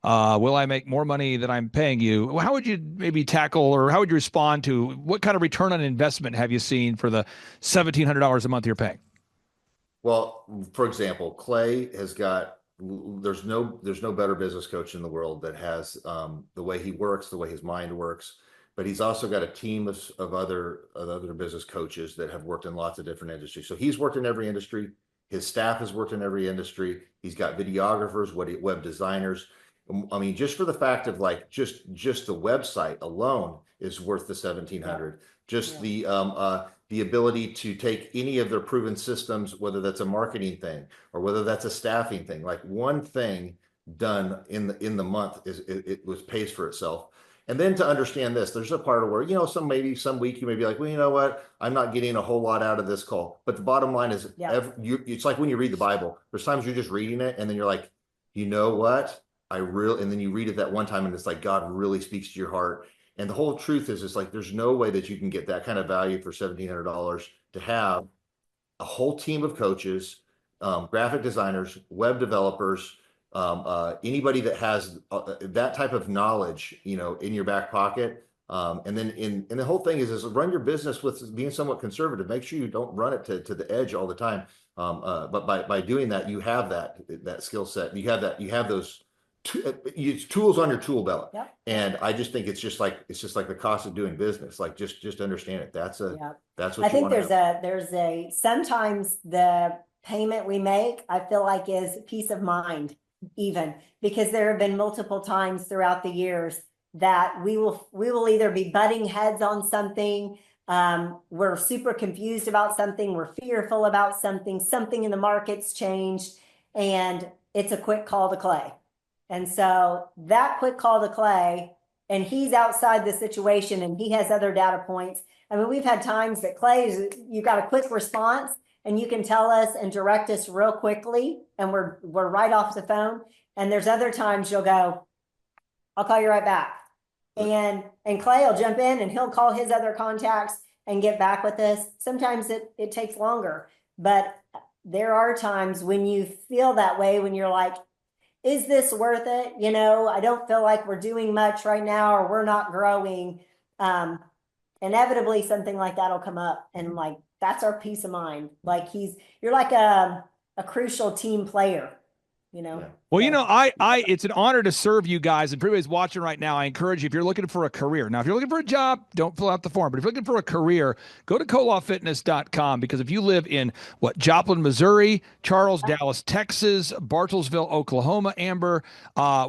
Will I make more money than I'm paying you? How would you maybe tackle, or how would you respond to, what kind of return on investment have you seen for the $1,700 a month you're paying? Well, for example, Clay has got, there's no better business coach in the world that has the way he works, the way his mind works. But he's also got a team of other business coaches that have worked in lots of different industries. So he's worked in every industry. His staff has worked in every industry. He's got videographers, web designers. I mean, just for the fact of like just the website alone is worth the $1,700. Just the ability to take any of their proven systems, whether that's a marketing thing or whether that's a staffing thing, like one thing done in the month pays for itself. And then to understand this, there's a part of where, some week you may be like, well, you know what? I'm not getting a whole lot out of this call. But the bottom line is, it's like when you read the Bible, there's times you're just reading it and then you're like, you know what? And then you read it that one time and it's like, God really speaks to your heart. And the whole truth is, it's like, there's no way that you can get that kind of value for $1,700 to have a whole team of coaches, graphic designers, web developers, anybody that has that type of knowledge, in your back pocket. And the whole thing is run your business with being somewhat conservative. Make sure you don't run it to the edge all the time. But by doing that, you have that skill set. You have those tools on your tool belt. Yep. And I just think it's just like the cost of doing business. Like just understand it. That's what I think sometimes the payment we make, I feel like, is peace of mind, even because there have been multiple times throughout the years that we will either be butting heads on something, We're super confused about something. We're fearful about something. Something in the market's changed, and it's a quick call to Clay. And so that quick call to Clay, and he's outside the situation and he has other data points. I mean, we've had times that Clay, you got a quick response and you can tell us and direct us real quickly, and we're right off the phone. And there's other times you'll go, I'll call you right back. And Clay will jump in and he'll call his other contacts and get back with us. Sometimes it takes longer, but there are times when you feel that way, when you're like, is this worth it? You know, I don't feel like we're doing much right now, or we're not growing. Inevitably something like that will come up, and like, that's our peace of mind. Like you're like a crucial team player, you know? Yeah. Well, you know, it's an honor to serve you guys, and for everybody's watching right now, I encourage you, if you're looking for a career. Now, if you're looking for a job, don't fill out the form, but if you're looking for a career, go to colawfitness.com, because if you live in Joplin, Missouri, Charles, Dallas, Texas, Bartlesville, Oklahoma, Amber,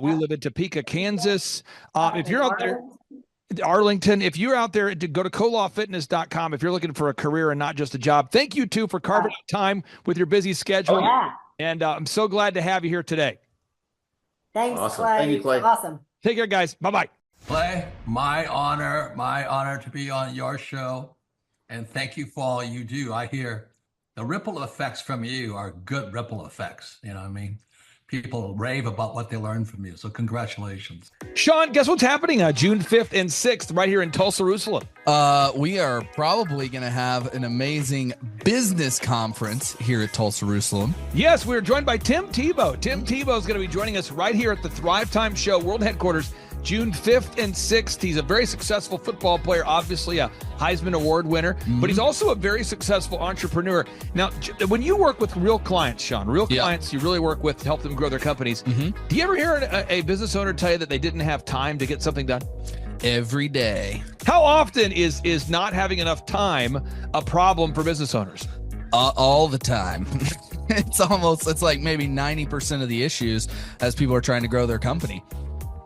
we live in Topeka, Kansas. If you're out there, Arlington, if you're out there, go to colawfitness.com if you're looking for a career and not just a job. Thank you, too, for carving out time with your busy schedule. And I'm so glad to have you here today. Thanks, awesome. Clay. Thank you, Clay. Awesome. Take care, guys. Bye-bye. Clay, my honor to be on your show. And thank you for all you do. I hear the ripple effects from you are good ripple effects. You know what I mean? People rave about what they learned from you. So congratulations. Sean, guess what's happening on June 5th and 6th right here in Tulsa, Jerusalem? We are probably going to have an amazing business conference here at Tulsa, Jerusalem. Yes, we're joined by Tim Tebow. Tim Tebow is going to be joining us right here at the Thrivetime Show World Headquarters, June 5th and 6th. He's a very successful football player, obviously a Heisman Award winner, but he's also a very successful entrepreneur. Now, when you work with real clients, Sean, clients you really work with to help them grow their companies, do you ever hear a business owner tell you that they didn't have time to get something done? Every day. How often is not having enough time a problem for business owners? All the time. It's like maybe 90% of the issues as people are trying to grow their company.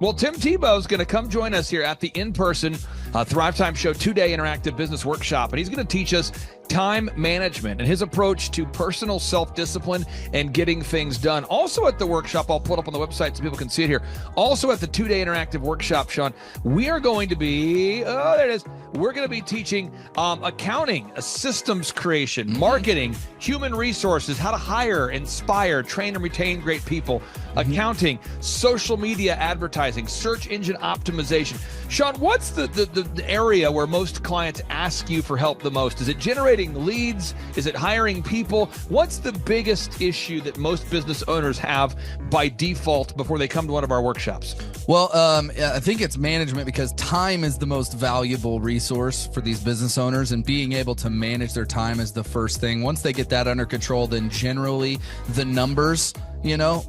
Well, Tim Tebow is going to come join us here at the in-person Thrivetime Show 2-day interactive business workshop, and he's going to teach us time management and his approach to personal self-discipline and getting things done. Also at the workshop, I'll put up on the website so people can see it here. Also at the 2-day interactive workshop, Sean, we are going to be, there it is. We're going to be teaching accounting, systems creation, marketing, human resources, how to hire, inspire, train, and retain great people, accounting, social media advertising, search engine optimization. Sean, what's the area where most clients ask you for help the most? Is it generating leads? Is it hiring people? What's the biggest issue that most business owners have by default before they come to one of our workshops? Well, I think it's management, because time is the most valuable resource for these business owners, and being able to manage their time is the first thing. Once they get that under control, then generally the numbers,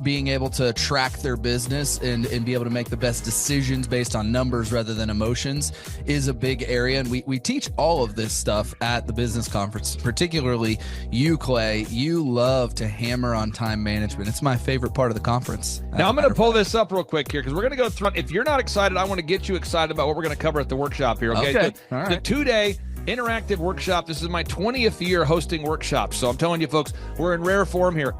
being able to track their business and be able to make the best decisions based on numbers rather than emotions is a big area. And we teach all of this stuff at the business conference, particularly you, Clay. You love to hammer on time management. It's my favorite part of the conference. Now, I'm going to pull this up real quick here, because we're going to go through. If you're not excited, I want to get you excited about what we're going to cover at the workshop here. Okay. All right. The 2-day interactive workshop. This is my 20th year hosting workshops. So I'm telling you, folks, we're in rare form here.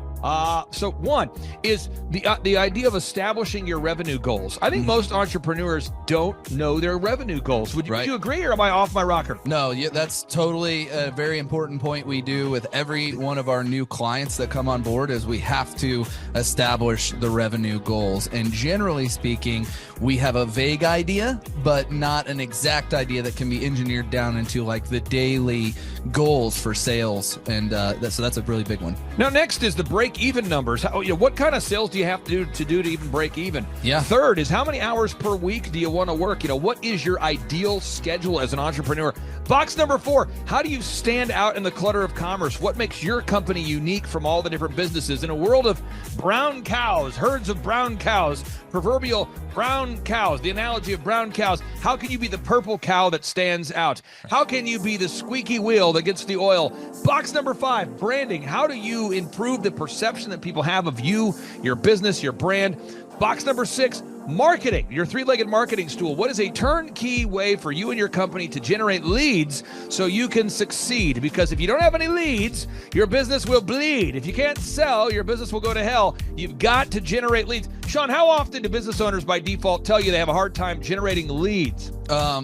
So one is the idea of establishing your revenue goals. I think most entrepreneurs don't know their revenue goals. Would you agree, or am I off my rocker? No, that's totally a very important point we do with every one of our new clients that come on board, is we have to establish the revenue goals. And generally speaking, we have a vague idea, but not an exact idea that can be engineered down into like the daily goals for sales. And so that's a really big one. Now, next is the break-even numbers. What kind of sales do you have to do to even break even? Yeah. Third is, how many hours per week do you want to work? What is your ideal schedule as an entrepreneur? Box number 4, how do you stand out in the clutter of commerce? What makes your company unique from all the different businesses? In a world of brown cows, herds of brown cows, proverbial brown cows, the analogy of brown cows, how can you be the purple cow that stands out? How can you be the squeaky wheel that gets the oil? Box number 5, branding. How do you improve the perception that people have of you, your business, your brand? Box number 6, Marketing, your three-legged marketing stool. What is a turnkey way for you and your company to generate leads so you can succeed? Because if you don't have any leads, your business will bleed. If you can't sell, your business will go to hell. You've got to generate leads. Sean, how often do business owners by default tell you they have a hard time generating leads?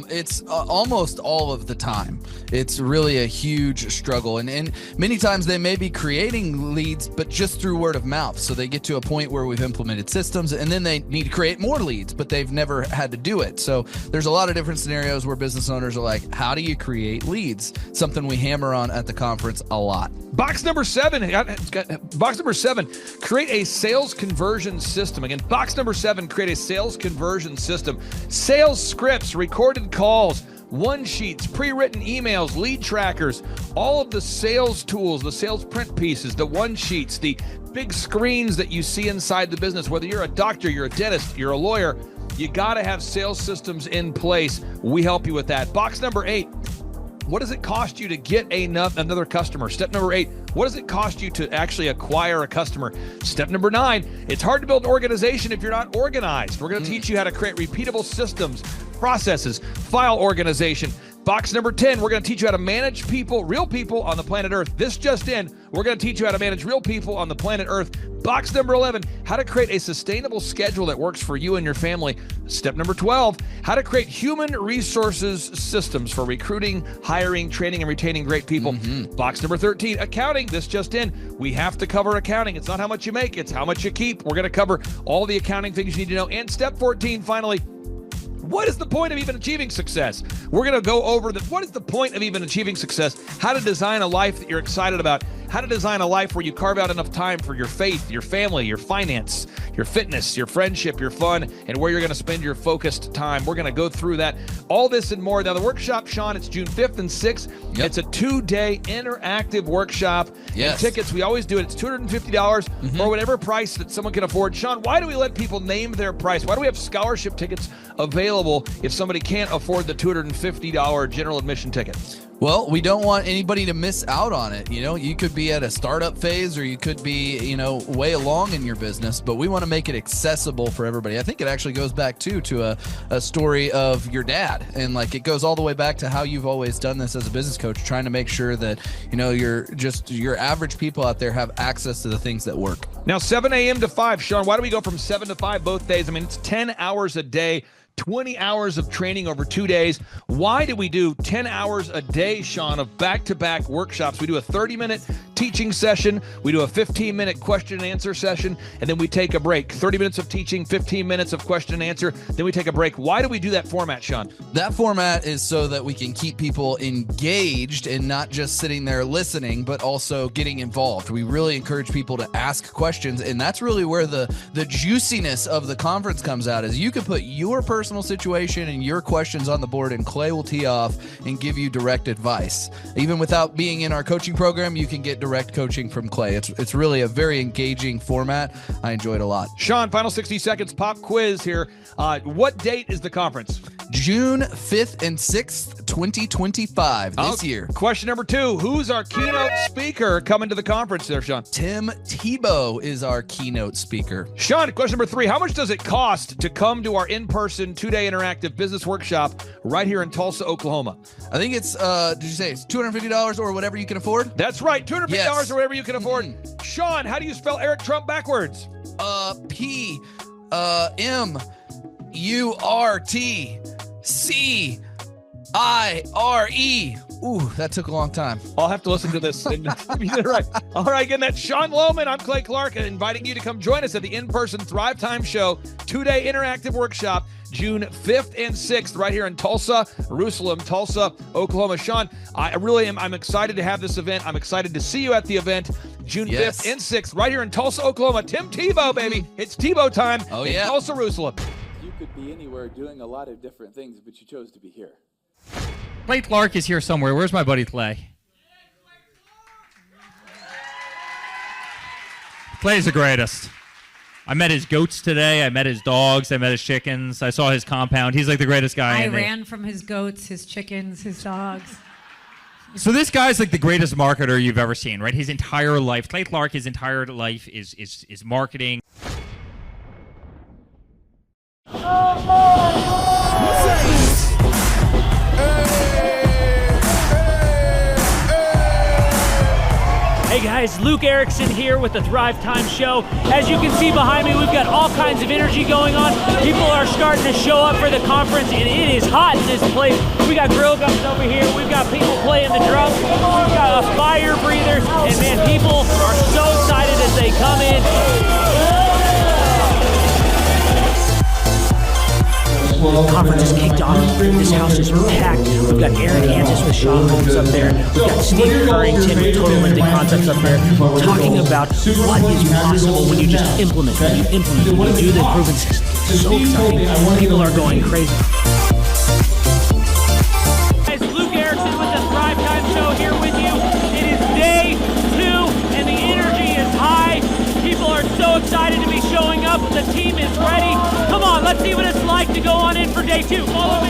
It's almost all of the time. It's really a huge struggle. And many times they may be creating leads, but just through word of mouth. So they get to a point where we've implemented systems and then they need to create more leads, but they've never had to do it. So there's a lot of different scenarios where business owners are like, how do you create leads? Something we hammer on at the conference a lot. Box number 7, box number 7, create a sales conversion system. Again, box number 7, create a sales conversion system. Sales scripts, recorded calls, one sheets, pre-written emails, lead trackers, all of the sales tools, the sales print pieces, the one sheets, the big screens that you see inside the business. Whether you're a doctor, you're a dentist, you're a lawyer, you got to have sales systems in place. We help you with that. Box number 8. What does it cost you to get another customer? Step number 8, what does it cost you to actually acquire a customer? Step number 9, it's hard to build an organization if you're not organized. We're going to teach you how to create repeatable systems, processes, file organization. Box number 10, we're going to teach you how to manage people, real people on the planet Earth. This just in, we're going to teach you how to manage real people on the planet Earth. Box number 11, how to create a sustainable schedule that works for you and your family. Step number 12, how to create human resources systems for recruiting, hiring, training, and retaining great people. Box number 13, accounting. This just in, we have to cover accounting. It's not how much you make, it's how much you keep. We're going to cover all the accounting things you need to know. And step 14, finally, what is the point of even achieving success? We're going to go over what is the point of even achieving success, how to design a life that you're excited about, how to design a life where you carve out enough time for your faith, your family, your finance, your fitness, your friendship, your fun, and where you're going to spend your focused time. We're going to go through that, all this and more. Now, the workshop, Sean, it's June 5th and 6th. Yep. It's a 2-day interactive workshop. Yes. And tickets, we always do it. It's $250 or whatever price that someone can afford. Sean, why do we let people name their price? Why do we have scholarship tickets available if somebody can't afford the $250 general admission ticket? Well, we don't want anybody to miss out on it. You know, you could be at a startup phase or you could be, way along in your business, but we want to make it accessible for everybody. I think it actually goes back to a story of your dad. And it goes all the way back to how you've always done this as a business coach, trying to make sure that, your average people out there have access to the things that work. Now, 7 a.m. to 5, Sean, why do we go from 7 to 5 both days? I mean, it's 10 hours a day. 20 hours of training over 2 days. Why do we do 10 hours a day, Sean, of back-to-back workshops? We do a 30-minute teaching session. We do a 15-minute question and answer session, and then we take a break. 30 minutes of teaching, 15 minutes of question and answer, then we take a break. Why do we do that format, Sean? That format is so that we can keep people engaged and not just sitting there listening, but also getting involved. We really encourage people to ask questions, and that's really where the juiciness of the conference comes out, is you can put your personal situation and your questions on the board, and Clay will tee off and give you direct advice. Even without being in our coaching program, you can get direct coaching from Clay. It's really a very engaging format. I enjoy it a lot. Sean, final 60 seconds, pop quiz here. What date is the conference? June 5th and 6th, 2025, this year. Question number 2, who's our keynote speaker coming to the conference there, Sean? Tim Tebow is our keynote speaker. Sean, question number 3, how much does it cost to come to our in-person 2-day interactive business workshop right here in Tulsa, Oklahoma? I think it's, did you say it's $250 or whatever you can afford? That's right, $250 or whatever you can afford. Sean, how do you spell Eric Trump backwards? P-M-U-R-T-C-I-R-E. Ooh, that took a long time. I'll have to listen to this. And you did it right. All right, again, that's Sean Lohman. I'm Clay Clark, inviting you to come join us at the in-person Thrivetime Show 2-day interactive workshop, June 5th and 6th, right here in Tulsa, Oklahoma. Sean, I'm excited to have this event. I'm excited to see you at the event, June 5th and 6th, right here in Tulsa, Oklahoma. Tim Tebow, baby. It's Tebow time in Tulsa, Jerusalem. You could be anywhere doing a lot of different things, but you chose to be here. Clay Clark is here somewhere. Where's my buddy Clay? Clay's the greatest. I met his goats today. I met his dogs. I met his chickens. I saw his compound. He's like the greatest guy. I ran from his goats, his chickens, his dogs. So this guy's like the greatest marketer you've ever seen, right? His entire life, Clay Clark, his entire life is marketing. guys, Luke Erickson here with the Thrivetime Show. As you can see behind me, we've got all kinds of energy going on. People are starting to show up for the conference, and it is hot in this place. We got grill guns over here. We've got people playing the drums. We've got a fire breather, and man, people are so excited as they come in. The conference is kicked off. This house is packed. We've got Aaron Antis with Shaw Holmes up there. We've got Steve Currington with Total Lending Concepts up there talking about what is possible when you just implement, when you do the proven system. It's so exciting. People are going crazy. Guys, Luke Erickson with the Thrivetime Show here with you. It is day 2 and the energy is high. People are so excited to be showing up. The team is ready. Come on, let's see what it's like to go on in for day 2. Follow me.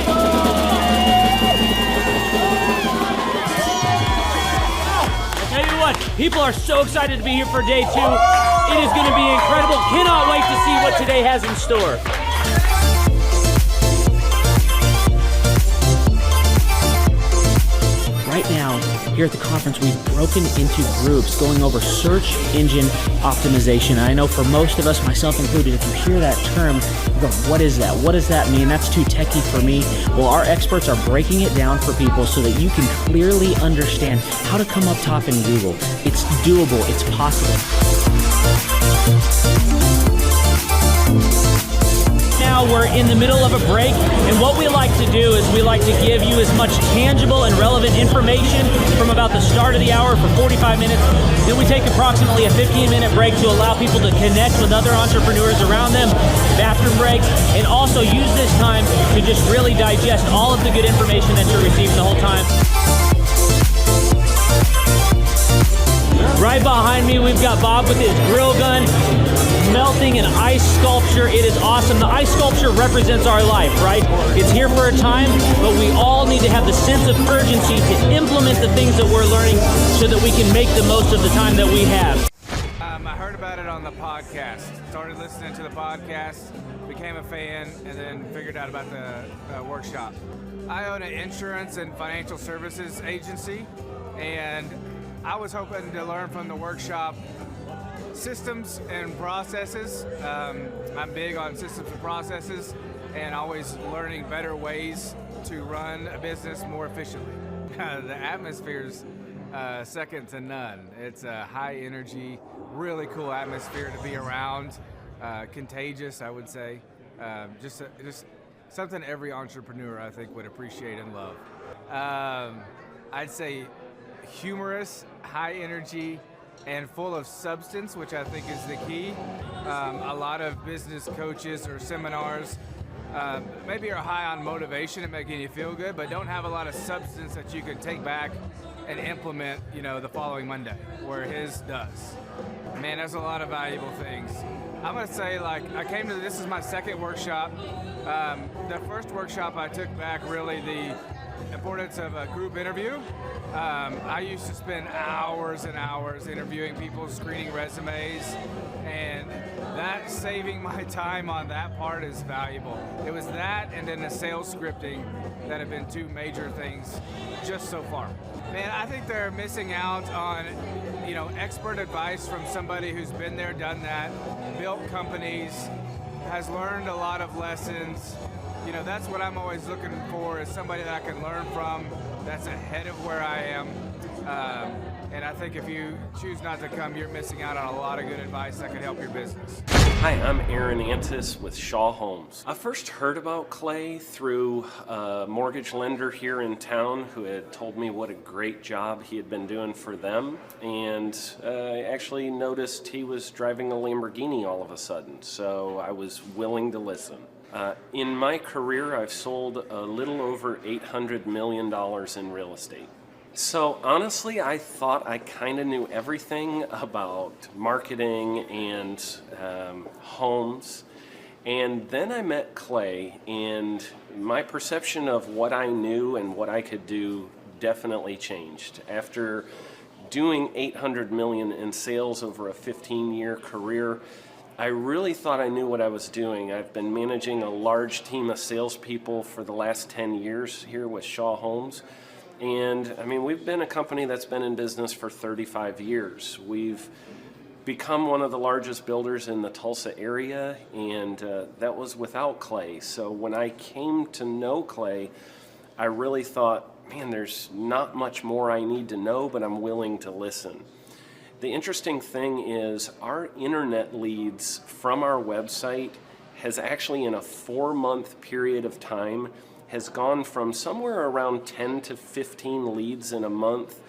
I tell you what, people are so excited to be here for day 2. It is going to be incredible. Cannot wait to see what today has in store. Right now, here at the conference, we've broken into groups going over search engine optimization. I know for most of us, myself included, if you hear that term, you go, what is that? What does that mean? That's too techie for me. Well, our experts are breaking it down for people so that you can clearly understand how to come up top in Google. It's doable. It's possible. Now we're in the middle of a break, and what we like to do is we like to give you as much tangible and relevant information from about the start of the hour for 45 minutes. Then we take approximately a 15-minute break to allow people to connect with other entrepreneurs around them, bathroom breaks, and also use this time to just really digest all of the good information that you're receiving the whole time. Right behind me, we've got Bob with his grill gun, melting an ice sculpture. It is awesome. The ice sculpture represents our life, right? It's here for a time, but we all need to have the sense of urgency to implement the things that we're learning so that we can make the most of the time that we have. I heard about it on the podcast. Started listening to the podcast, became a fan, and then figured out about the workshop. I own an insurance and financial services agency, and I was hoping to learn from the workshop systems and processes. I'm big on systems and processes and always learning better ways to run a business more efficiently. The atmosphere's second to none. It's a high energy, really cool atmosphere to be around. Contagious, I would say. Just something every entrepreneur, I think, would appreciate and love. I'd say humorous, high energy, and full of substance, which I think is the key. A lot of business coaches or seminars maybe are high on motivation and making you feel good, but don't have a lot of substance that you can take back and implement, the following Monday, where his does. Man, there's a lot of valuable things. I'm gonna say, this is my second workshop. The first workshop I took back really the importance of a group interview. I used to spend hours and hours interviewing people, screening resumes, and that saving my time on that part is valuable. It was that and then the sales scripting that have been 2 major things just so far. Man, I think they're missing out on, expert advice from somebody who's been there, done that, built companies, has learned a lot of lessons. That's what I'm always looking for, is somebody that I can learn from that's ahead of where I am. And I think if you choose not to come, you're missing out on a lot of good advice that could help your business. Hi, I'm Aaron Antis with Shaw Holmes. I first heard about Clay through a mortgage lender here in town who had told me what a great job he had been doing for them, and I actually noticed he was driving a Lamborghini all of a sudden, so I was willing to listen. In my career, I've sold a little over $800 million in real estate. So honestly, I thought I kind of knew everything about marketing and homes. And then I met Clay, and my perception of what I knew and what I could do definitely changed. After doing $800 million in sales over a 15-year career, I really thought I knew what I was doing. I've been managing a large team of salespeople for the last 10 years here with Shaw Holmes. And I mean, we've been a company that's been in business for 35 years. We've become one of the largest builders in the Tulsa area, and that was without Clay. So when I came to know Clay, I really thought, man, there's not much more I need to know, but I'm willing to listen. The interesting thing is our internet leads from our website has actually, in a 4-month period of time, has gone from somewhere around 10 to 15 leads in a month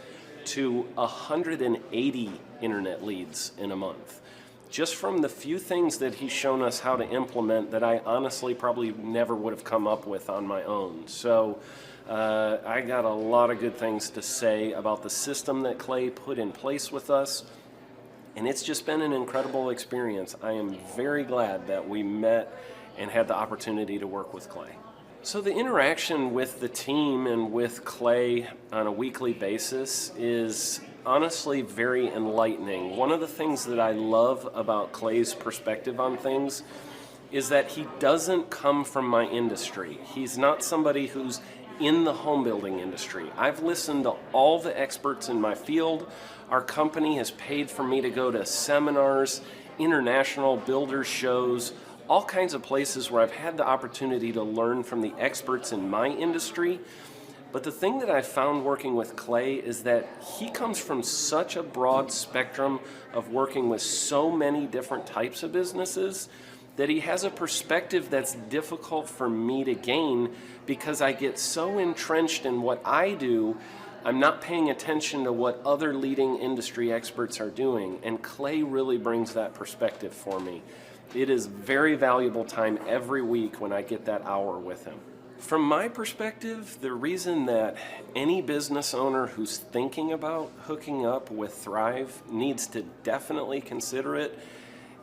to 180 internet leads in a month. Just from the few things that he's shown us how to implement that I honestly probably never would have come up with on my own. So I got a lot of good things to say about the system that Clay put in place with us, and it's just been an incredible experience. I am very glad that we met and had the opportunity to work with Clay. So the interaction with the team and with Clay on a weekly basis is honestly very enlightening. One of the things that I love about Clay's perspective on things is that he doesn't come from my industry. He's not somebody who's in the home building industry. I've listened to all the experts in my field. Our company has paid for me to go to seminars, international builder shows, all kinds of places where I've had the opportunity to learn from the experts in my industry. But the thing that I found working with Clay is that he comes from such a broad spectrum of working with so many different types of businesses that he has a perspective that's difficult for me to gain because I get so entrenched in what I do, I'm not paying attention to what other leading industry experts are doing. And Clay really brings that perspective for me. It is very valuable time every week when I get that hour with him. From my perspective, the reason that any business owner who's thinking about hooking up with Thrive needs to definitely consider it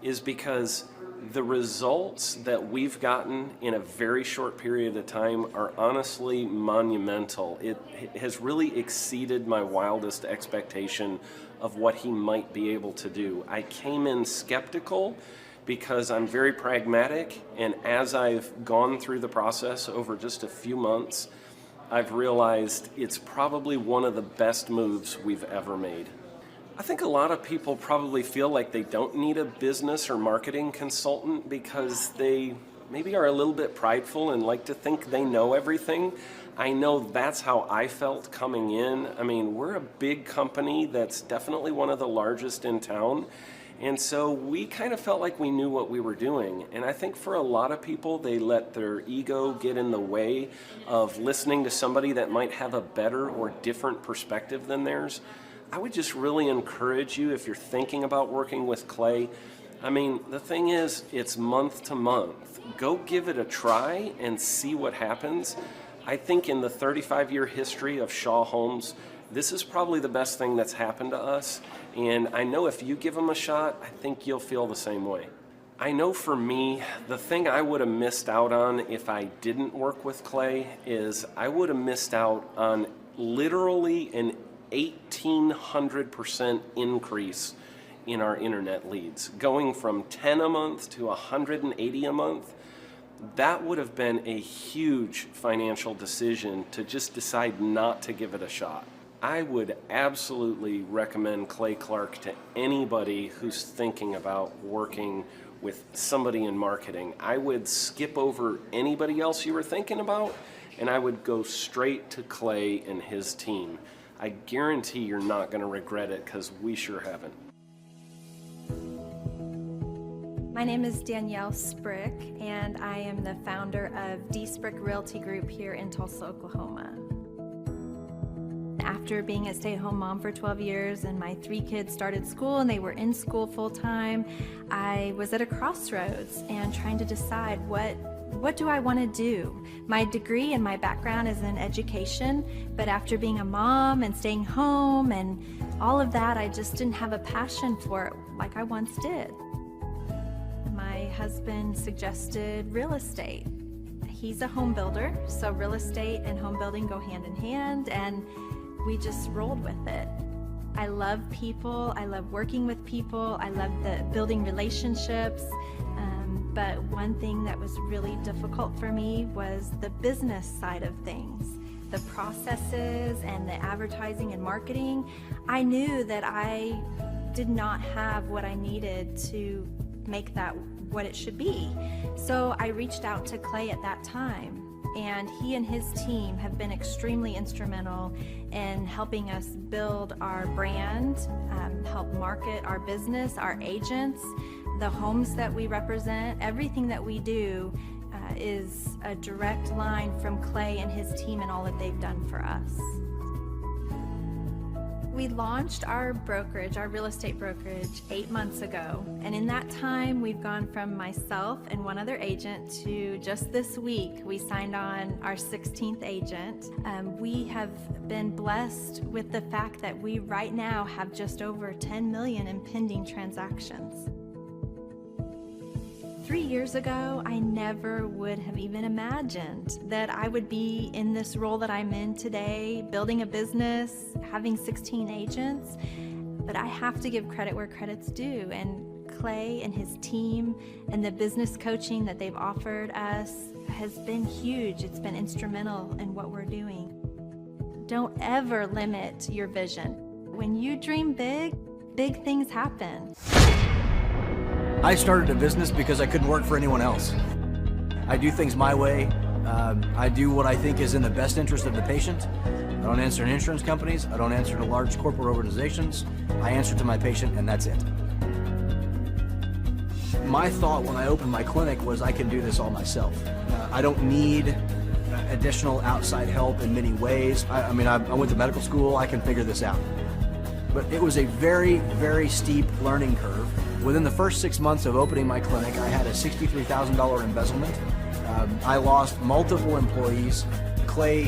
is because the results that we've gotten in a very short period of time are honestly monumental. It has really exceeded my wildest expectation of what he might be able to do. I came in skeptical because I'm very pragmatic, and as I've gone through the process over just a few months, I've realized it's probably one of the best moves we've ever made. I think a lot of people probably feel like they don't need a business or marketing consultant because they maybe are a little bit prideful and like to think they know everything. I know that's how I felt coming in. I mean, we're a big company that's definitely one of the largest in town. And so we kind of felt like we knew what we were doing. And I think for a lot of people, they let their ego get in the way of listening to somebody that might have a better or different perspective than theirs. I would just really encourage you, if you're thinking about working with Clay, I mean, the thing is, it's month to month. Go give it a try and see what happens. I think in the 35-year history of Shaw Homes, this is probably the best thing that's happened to us. And I know if you give them a shot, I think you'll feel the same way. I know for me, the thing I would have missed out on if I didn't work with Clay is I would have missed out on literally an 1,800% increase in our internet leads. Going from 10 a month to 180 a month, that would have been a huge financial decision to just decide not to give it a shot. I would absolutely recommend Clay Clark to anybody who's thinking about working with somebody in marketing. I would skip over anybody else you were thinking about, and I would go straight to Clay and his team. I guarantee you're not going to regret it because we sure haven't. My name is Danielle Sprick, and I am the founder of D. Sprick Realty Group here in Tulsa, Oklahoma. After being a stay-at-home mom for 12 years and my 3 kids started school and they were in school full-time, I was at a crossroads and trying to decide what do I want to do? My degree and my background is in education, but after being a mom and staying home and all of that, I just didn't have a passion for it like I once did. My husband suggested real estate. He's a home builder, so real estate and home building go hand in hand, and we just rolled with it. I love people, I love working with people, I love building relationships, but one thing that was really difficult for me was the business side of things. the processes and the advertising and marketing, I knew that I did not have what I needed to make that what it should be. So I reached out to Clay at that time, and he and his team have been extremely instrumental in helping us build our brand, help market our business, our agents, the homes that we represent. Everything that we do is a direct line from Clay and his team and all that they've done for us. We launched our brokerage, our real estate brokerage, 8 months ago. And in that time, we've gone from myself and one other agent to just this week, we signed on our 16th agent. We have been blessed with the fact that we right now have just over 10 million in pending transactions. 3 years ago, I never would have even imagined that I would be in this role that I'm in today, building a business, having 16 agents. But I have to give credit where credit's due. And Clay and his team and the business coaching that they've offered us has been huge. It's been instrumental in what we're doing. Don't ever limit your vision. When you dream big, big things happen. I started a business because I couldn't work for anyone else. I do things my way. I do what I think is in the best interest of the patient. I don't answer to insurance companies. I don't answer to large corporate organizations. I answer to my patient, and that's it. My thought when I opened my clinic was I can do this all myself. I don't need additional outside help in many ways. I went to medical school. I can figure this out. But it was a very, very steep learning curve. Within the first 6 months of opening my clinic, I had a $63,000 embezzlement. I lost multiple employees. Clay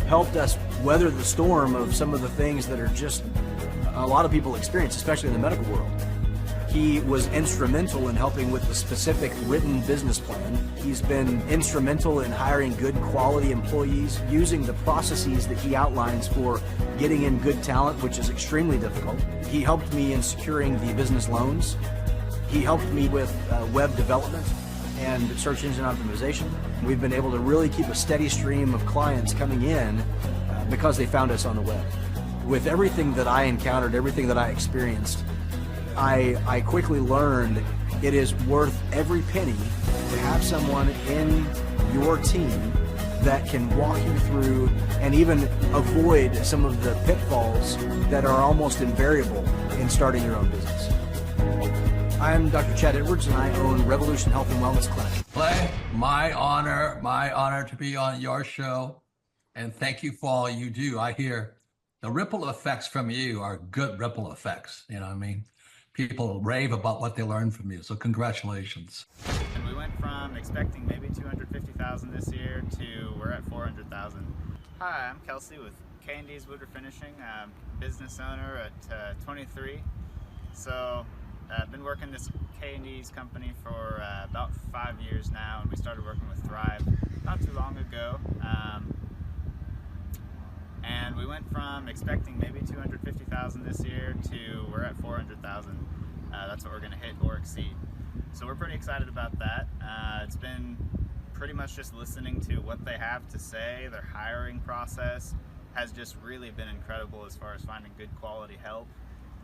helped us weather the storm of some of the things that are just a lot of people experience, especially in the medical world. He was instrumental in helping with the specific written business plan. He's been instrumental in hiring good quality employees, using the processes that he outlines for getting in good talent, which is extremely difficult. He helped me in securing the business loans. He helped me with web development and search engine optimization. We've been able to really keep a steady stream of clients coming in because they found us on the web. With everything that I encountered, everything that I experienced, I quickly learned it is worth every penny to have someone in your team that can walk you through and even avoid some of the pitfalls that are almost invariable in starting your own business. I'm Dr. Chad Edwards, and I own Revolution Health and Wellness Clinic. Clay, my honor to be on your show, and thank you for all you do. I hear the ripple effects from you are good ripple effects. You know what I mean? People rave about what they learned from you, so congratulations. And we went from expecting maybe 250,000 this year to we're at 400,000. Hi, I'm Kelsey with K&D's Woodruff Finishing. I'm business owner at 23. So I've been working this K&D's company for about 5 years now, and we started working with Thrive not too long ago. And we went from expecting maybe 250,000 this year to we're at 400,000. That's what we're going to hit or exceed. So we're pretty excited about that. It's been pretty much just listening to what they have to say. Their hiring process has just really been incredible as far as finding good quality help,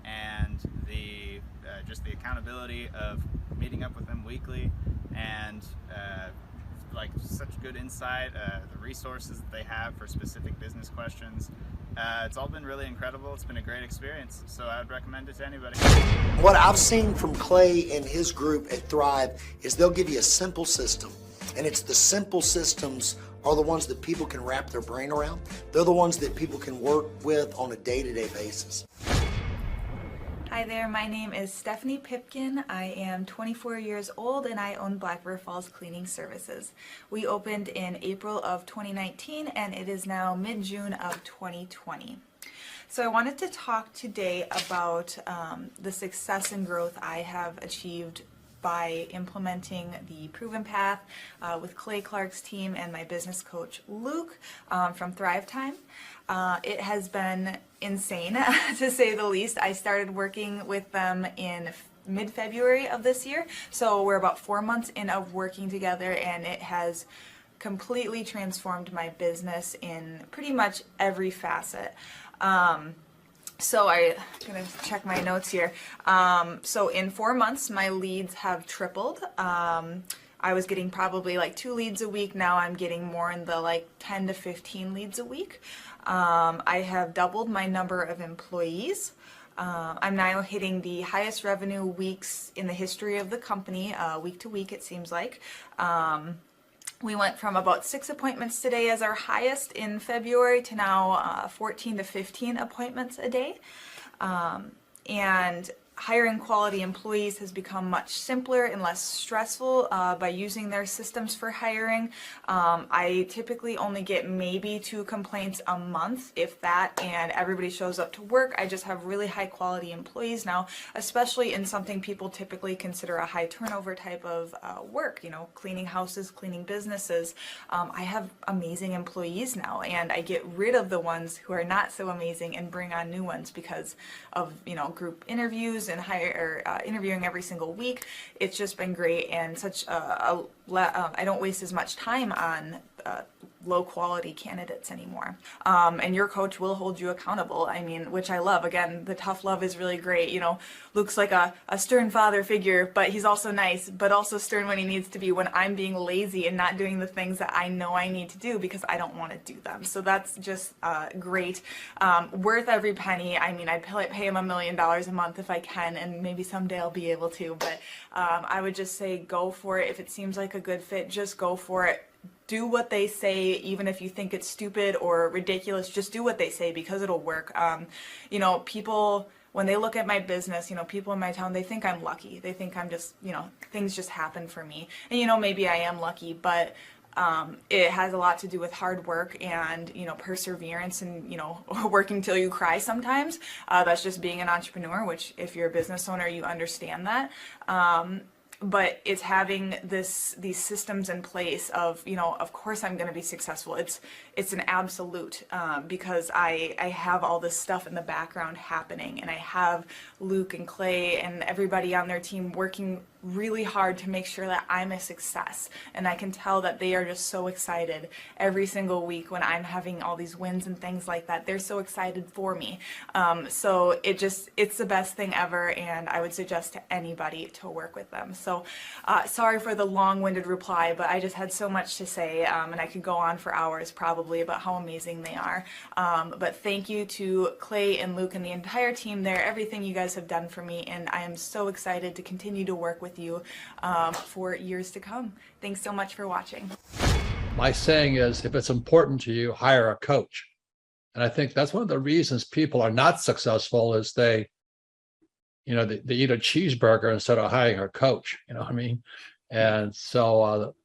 and the just the accountability of meeting up with them weekly, and like such good insight, the resources that they have for specific business questions. It's all been really incredible. It's been a great experience, so I would recommend it to anybody. What I've seen from Clay and his group at Thrive is they'll give you a simple system, and it's the simple systems are the ones that people can wrap their brain around. They're the ones that people can work with on a day-to-day basis. Hi there, my name is Stephanie Pipkin. I am 24 years old and I own Black River Falls Cleaning Services. We opened in April of 2019 and it is now mid-June of 2020. So I wanted to talk today about the success and growth I have achieved by implementing the Proven Path with Clay Clark's team and my business coach Luke from Thrivetime. It has been insane to say the least. I started working with them in mid-February of this year, so we're about 4 months in of working together, and it has completely transformed my business in pretty much every facet. So I'm gonna check my notes here. So in 4 months, my leads have tripled. I was getting probably like 2 leads a week. Now I'm getting more in the like 10 to 15 leads a week. I have doubled my number of employees. I'm now hitting the highest revenue weeks in the history of the company, week to week, it seems like. We went from about 6 appointments today as our highest in February to now 14 to 15 appointments a day. And hiring quality employees has become much simpler and less stressful by using their systems for hiring. I typically only get maybe 2 complaints a month, if that, and everybody shows up to work. I just have really high quality employees now, especially in something people typically consider a high turnover type of work, you know, cleaning houses, cleaning businesses. I have amazing employees now, and I get rid of the ones who are not so amazing and bring on new ones because of, you know, group interviews and interviewing every single week. It's just been great, and such I don't waste as much time on low quality candidates anymore. And your coach will hold you accountable. I mean, which I love. Again, the tough love is really great. You know, Luke's like a stern father figure, but he's also nice, but also stern when he needs to be when I'm being lazy and not doing the things that I know I need to do because I don't want to do them. So that's just great. Worth every penny. I mean, I'd pay him $1 million a month if I can, and maybe someday I'll be able to, but I would just say go for it. If it seems like a good fit, just go for it. Do what they say, even if you think it's stupid or ridiculous, just do what they say because it'll work. You know, people, when they look at my business, you know, people in my town, they think I'm lucky. They think I'm just, you know, things just happen for me. And, you know, maybe I am lucky, but it has a lot to do with hard work and, you know, perseverance and, you know, working till you cry sometimes. That's just being an entrepreneur, which if you're a business owner, you understand that. But it's having these systems in place of, you know, of course I'm going to be successful. It's an absolute because I have all this stuff in the background happening, and I have Luke and Clay and everybody on their team working really hard to make sure that I'm a success. And I can tell that they are just so excited every single week when I'm having all these wins and things like that. They're so excited for me. So it's the best thing ever, and I would suggest to anybody to work with them. So sorry for the long-winded reply, but I just had so much to say, and I could go on for hours probably about how amazing they are. But thank you to Clay and Luke and the entire team there, everything you guys have done for me, and I am so excited to continue to work with you for years to come. Thanks so much for watching. My saying is, if it's important to you, hire a coach. And I think that's one of the reasons people are not successful is they eat a cheeseburger instead of hiring a coach, you know what I mean? And so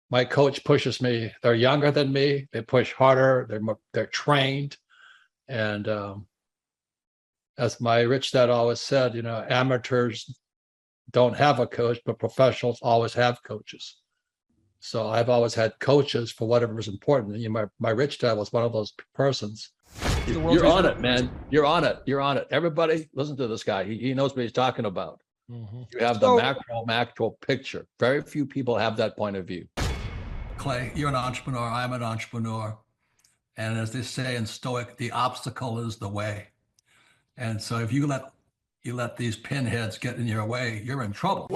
my coach pushes me. They're younger than me. They push harder. They're trained. And as my rich dad always said, you know, amateurs don't have a coach, but professionals always have coaches. So I've always had coaches for whatever is important. And, you know, my rich dad was one of those persons. You're on it, man. You're on it. You're on it. Everybody listen to this guy. He knows what he's talking about. Mm-hmm. You have the macro picture. Very few people have that point of view. Clay, you're an entrepreneur. I'm an entrepreneur. And as they say in Stoic, the obstacle is the way. And so if you let these pinheads get in your way, you're in trouble.